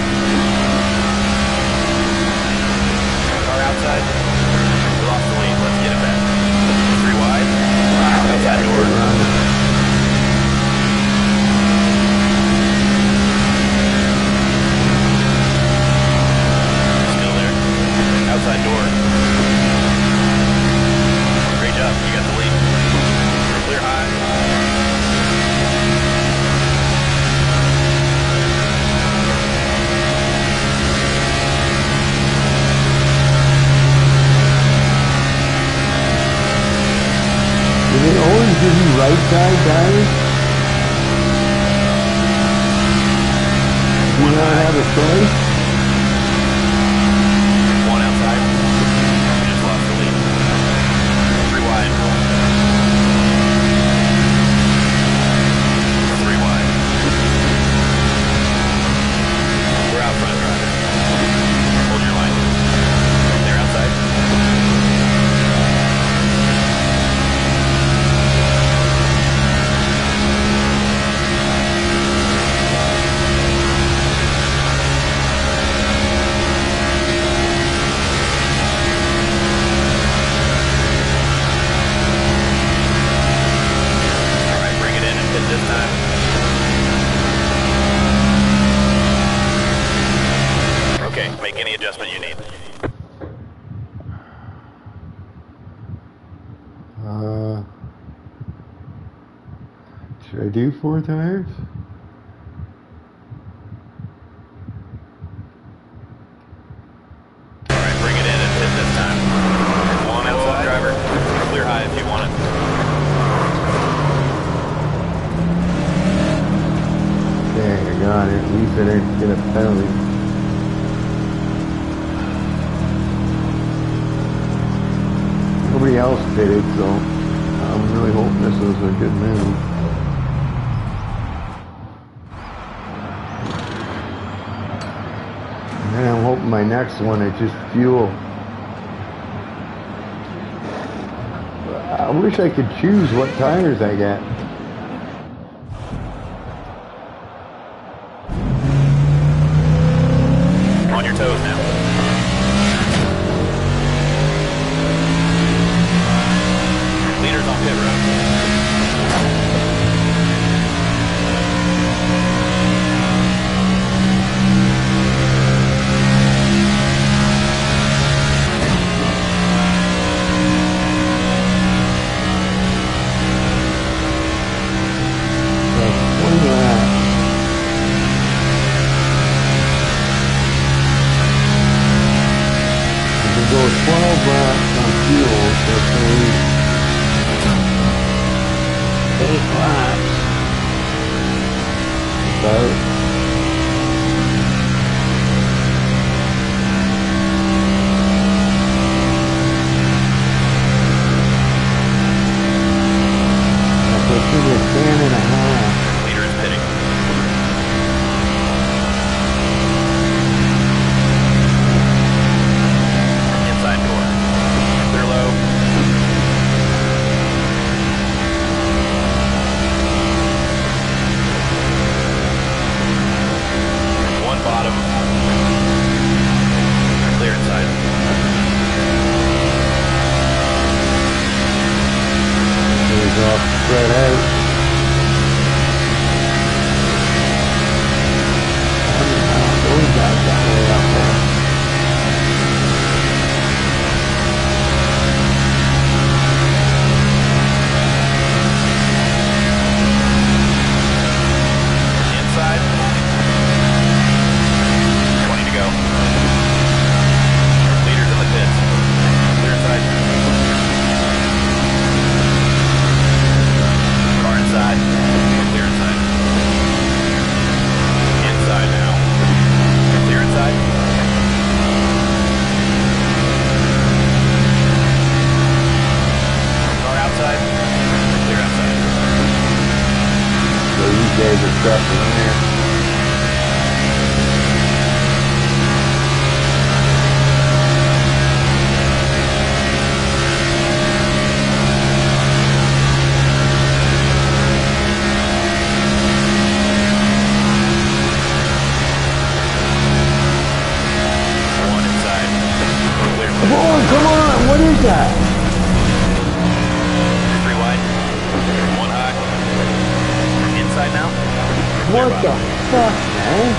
Speaker 2: Car outside. We lost the lead. Let's get it back. 3 wide. Outside door. Still there. Outside door. Great job. You got the lead. Clear high.
Speaker 4: Do they always give you right side tires? Do you not have a choice?
Speaker 2: One outside. We just lost the lead. 3 wide. 3 wide. We're out front, driver. Hold your line. They're outside. All right, bring it in and hit this time. Okay, make any adjustment you need.
Speaker 4: Should I do 4 tires?
Speaker 2: All right, bring it in and hit this time. One outside, driver. Clear high if you want it.
Speaker 4: Okay, I got it. At least I didn't get a penalty. Nobody else did it, so I'm really hoping this was a good move. And then I'm hoping my next one is just fuel. I wish I could choose what tires I get.
Speaker 2: On your toes now. Leaders on pit road.
Speaker 4: fuel, so please. 8 laps. About. That puts me to 10.5.
Speaker 2: Leader is pitting. Inside door. Clear low. One bottom. Clear inside.
Speaker 4: Goes off spread out. Those guys got way up there.
Speaker 2: Inside. 20 to go. Leaders in the pits. Clear inside. Car inside. Clear inside. Inside now. Clear inside. Car outside. Clear outside.
Speaker 4: So these guys are crushing in there.
Speaker 2: One inside. Clear.
Speaker 4: Oh, come on! What is that?
Speaker 2: Three wide. One high. Inside now. Clear
Speaker 4: What the
Speaker 2: bottom.
Speaker 4: fuck, man?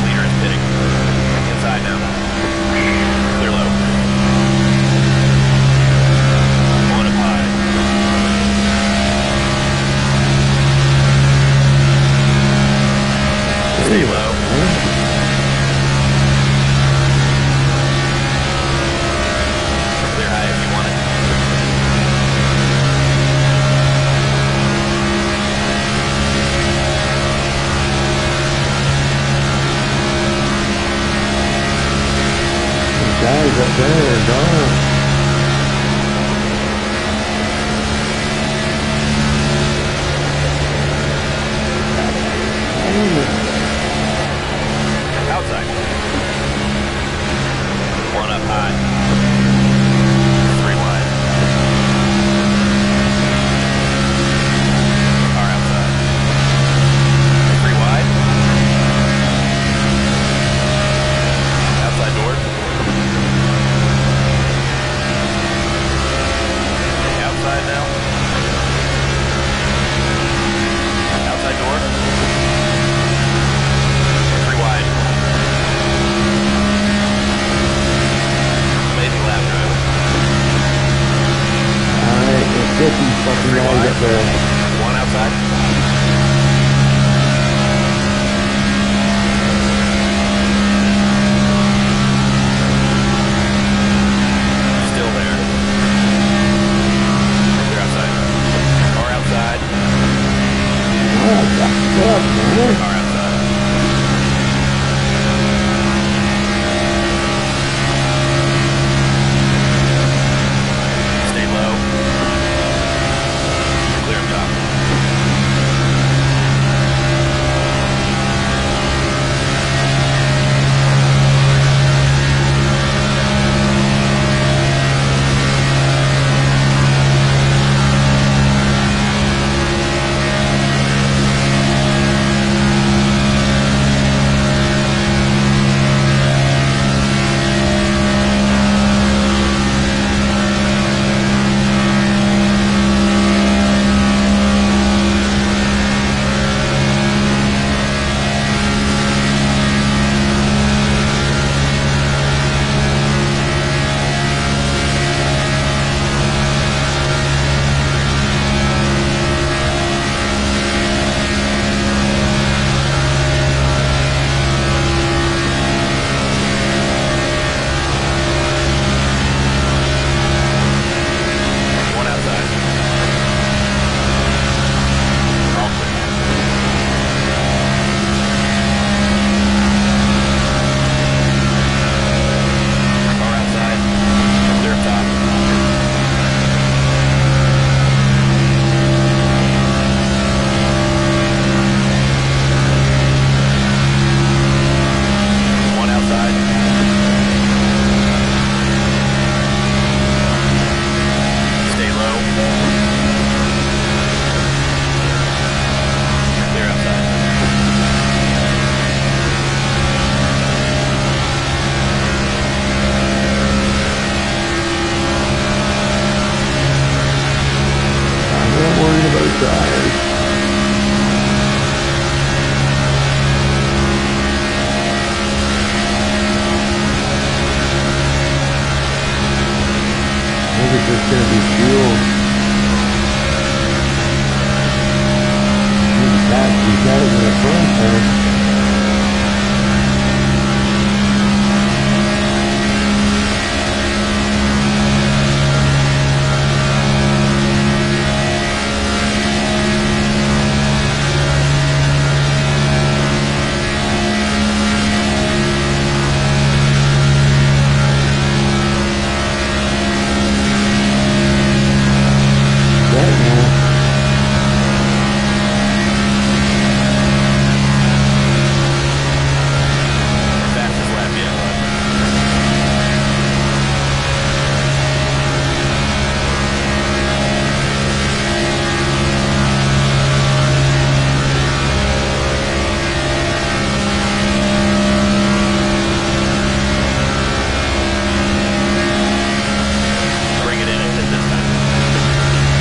Speaker 2: Leader is pitting. Inside now. Clear low. One up high. Stay low. Clear high if you want it.
Speaker 4: These guys up there are gone. Damn it.
Speaker 2: Outside. One up high. Three wide. Car outside. Three wide. Outside door.
Speaker 4: front there.
Speaker 2: Fastest lap yet. Bring it in and hit this time.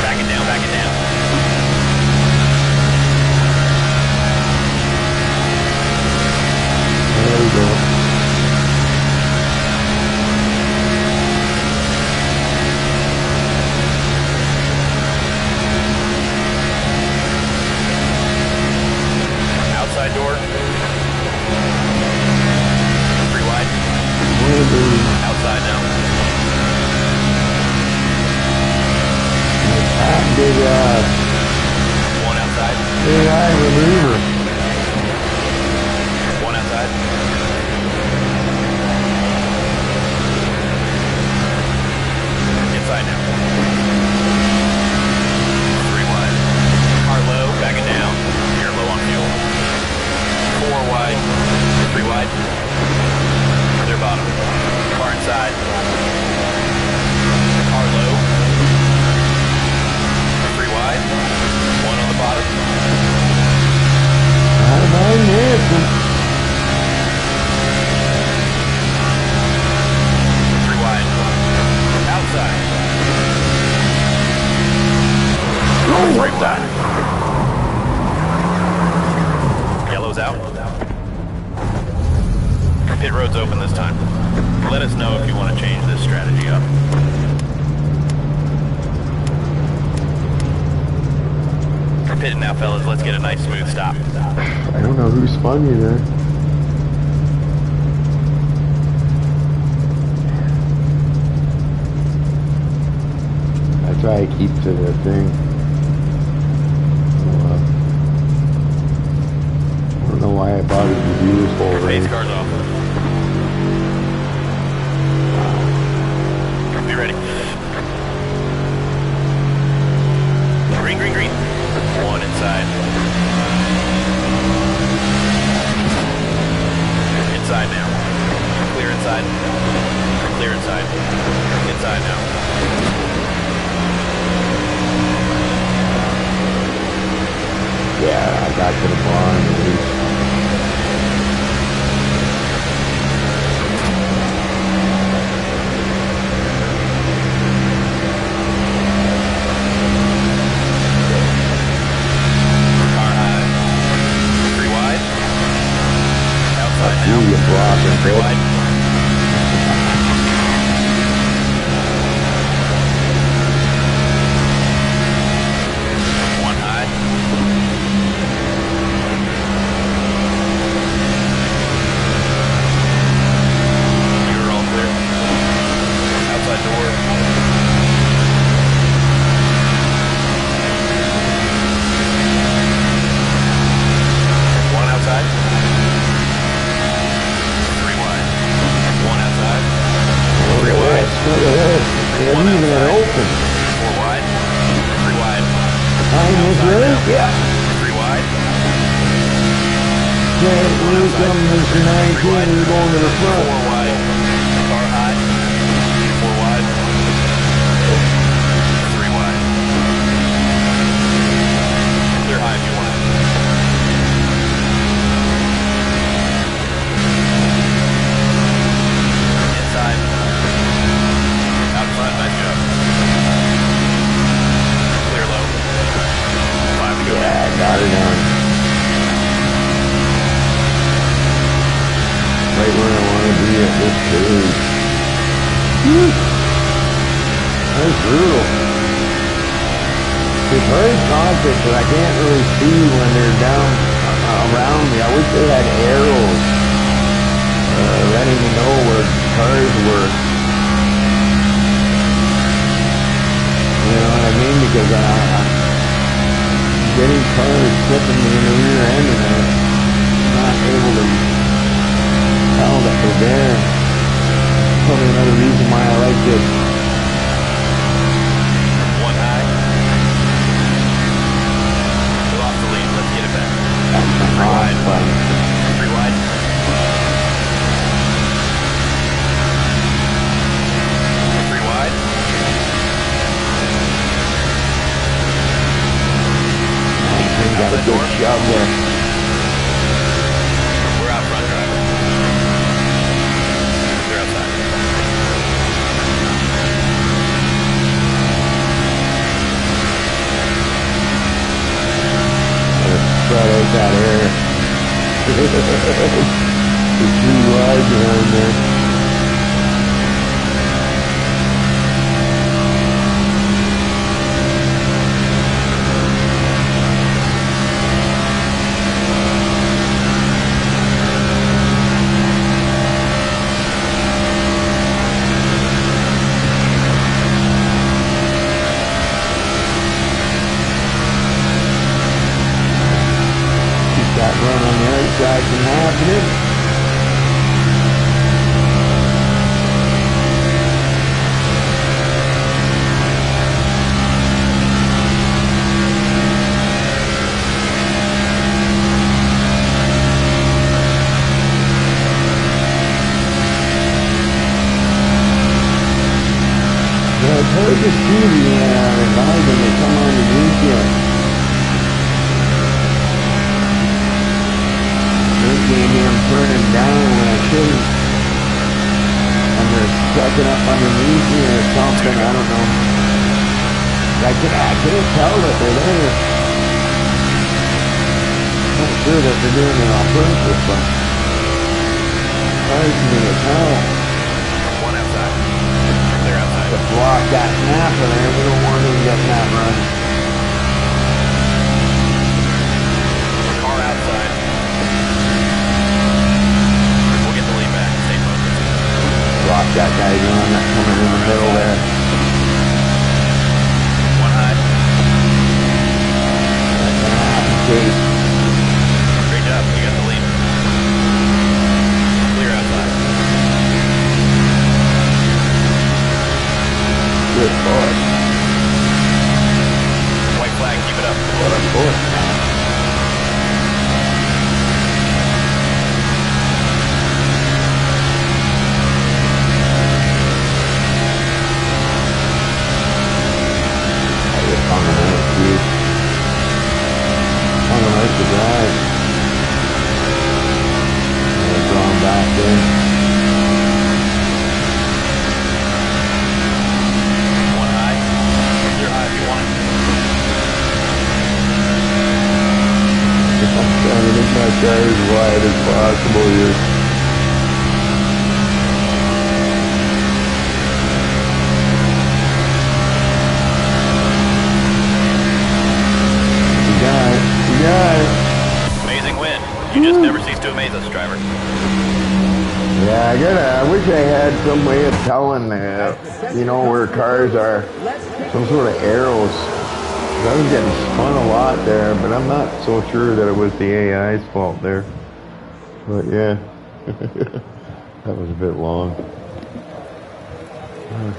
Speaker 2: Back it down, back it down.
Speaker 4: There we go.
Speaker 2: Outside door. 3 wide. Outside now.
Speaker 4: Big,
Speaker 2: 1 outside.
Speaker 4: big eye maneuver.
Speaker 2: 1 outside. Inside now. 3 wide. Car low, back it down. You're low on fuel. 4 wide. 3 wide. Clear bottom. Car inside. Car low. 3 wide. 1 on the bottom.
Speaker 4: Not a bad Nancy.
Speaker 2: 3 wide. Outside. 3 wide. Yellow's out. Pit road's open this time. Let us know if you want to change this strategy up. We're pitting now, fellas. Let's get a nice smooth stop.
Speaker 4: I don't know who spun you there. I try to keep to the thing. I don't know why I bothered to do this whole
Speaker 2: Base
Speaker 4: race.
Speaker 2: car's off. Be ready. Green, green, green. 1 inside. Inside now. Clear inside. Clear inside. Inside now.
Speaker 4: Yeah, I got to the barn at least.
Speaker 2: Car high. 3 wide. Outside now.
Speaker 4: You blocking,
Speaker 2: 3
Speaker 4: bitch.
Speaker 2: wide. One high. You're all clear. Outside door. One outside. 3 wide. 1 outside. 3 wide.
Speaker 4: Look at this. They
Speaker 2: One
Speaker 4: haven't even
Speaker 2: outside.
Speaker 4: open.
Speaker 2: 4 wide. 3 wide.
Speaker 4: Time is really? Yeah.
Speaker 2: 3 wide.
Speaker 4: Okay, we're coming to 19. We're going to the
Speaker 2: 4
Speaker 4: front.
Speaker 2: wide. Car high. 4 wide. 3 wide. Clear high if you want it. Inside. Out front, nice job.
Speaker 4: It's very conscious that I can't really see when they're down around me. I wish they had arrows letting me know where cars were. You know what I mean? Because I'm getting cars flipping me in the rear end and I'm not able to tell that they're there. Probably another reason why I like this.
Speaker 2: One high. We lost the lead. Let's get it back.
Speaker 4: Three wide.
Speaker 2: Three wide. Three wide.
Speaker 4: Got a good shove there.
Speaker 2: We're out front, driver. They're outside.
Speaker 4: Spread out that air. The 3 wides around there. That run on the outside from happening. Yeah, it's hard to see the rising that come underneath you. I'm turning down when I shouldn't. And they're sucking up underneath me or something, I don't know. I can't tell that they're there. I'm not sure that they're doing it on purpose, but it's hard for me to tell.
Speaker 2: One outside. They're outside.
Speaker 4: To block that Napa there, we don't want them getting that run.
Speaker 2: Car outside.
Speaker 4: Block that guy run that's coming in the middle there.
Speaker 2: One high.
Speaker 4: That's gonna happen, Chase.
Speaker 2: Great job. You got the lead. Clear outside.
Speaker 4: Good boy.
Speaker 2: White flag. Keep it up.
Speaker 4: What a boy. On the right to drive. And drawn back in.
Speaker 2: One high. Clear high if you want
Speaker 4: I'm trying to make my car as wide as possible here.
Speaker 2: Amazing win. You just never cease to amaze us, driver.
Speaker 4: Yeah, I wish I had some way of telling, where cars are. Some sort of arrows. I was getting spun a lot there, but I'm not so sure that it was the AI's fault there. But yeah, that was a bit long.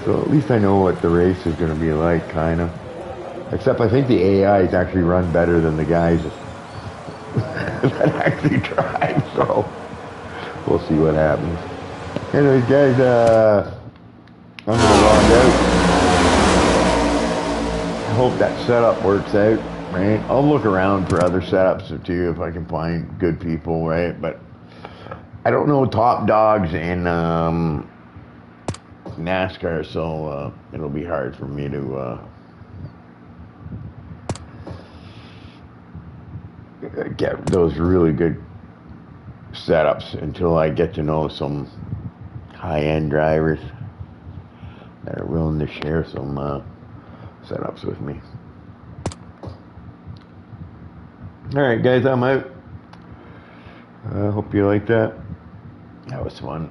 Speaker 4: So at least I know what the race is going to be like, kind of. Except I think the AIs actually run better than the guys that actually drive, so we'll see what happens. Anyways, guys, I'm going to log out. I hope that setup works out, right? I'll look around for other setups too if I can find good people, right? But I don't know top dogs in Nascar, so it'll be hard for me to get those really good setups until I get to know some high-end drivers that are willing to share some setups with me.
Speaker 1: All right, guys, I'm out. I hope you like that. That was fun.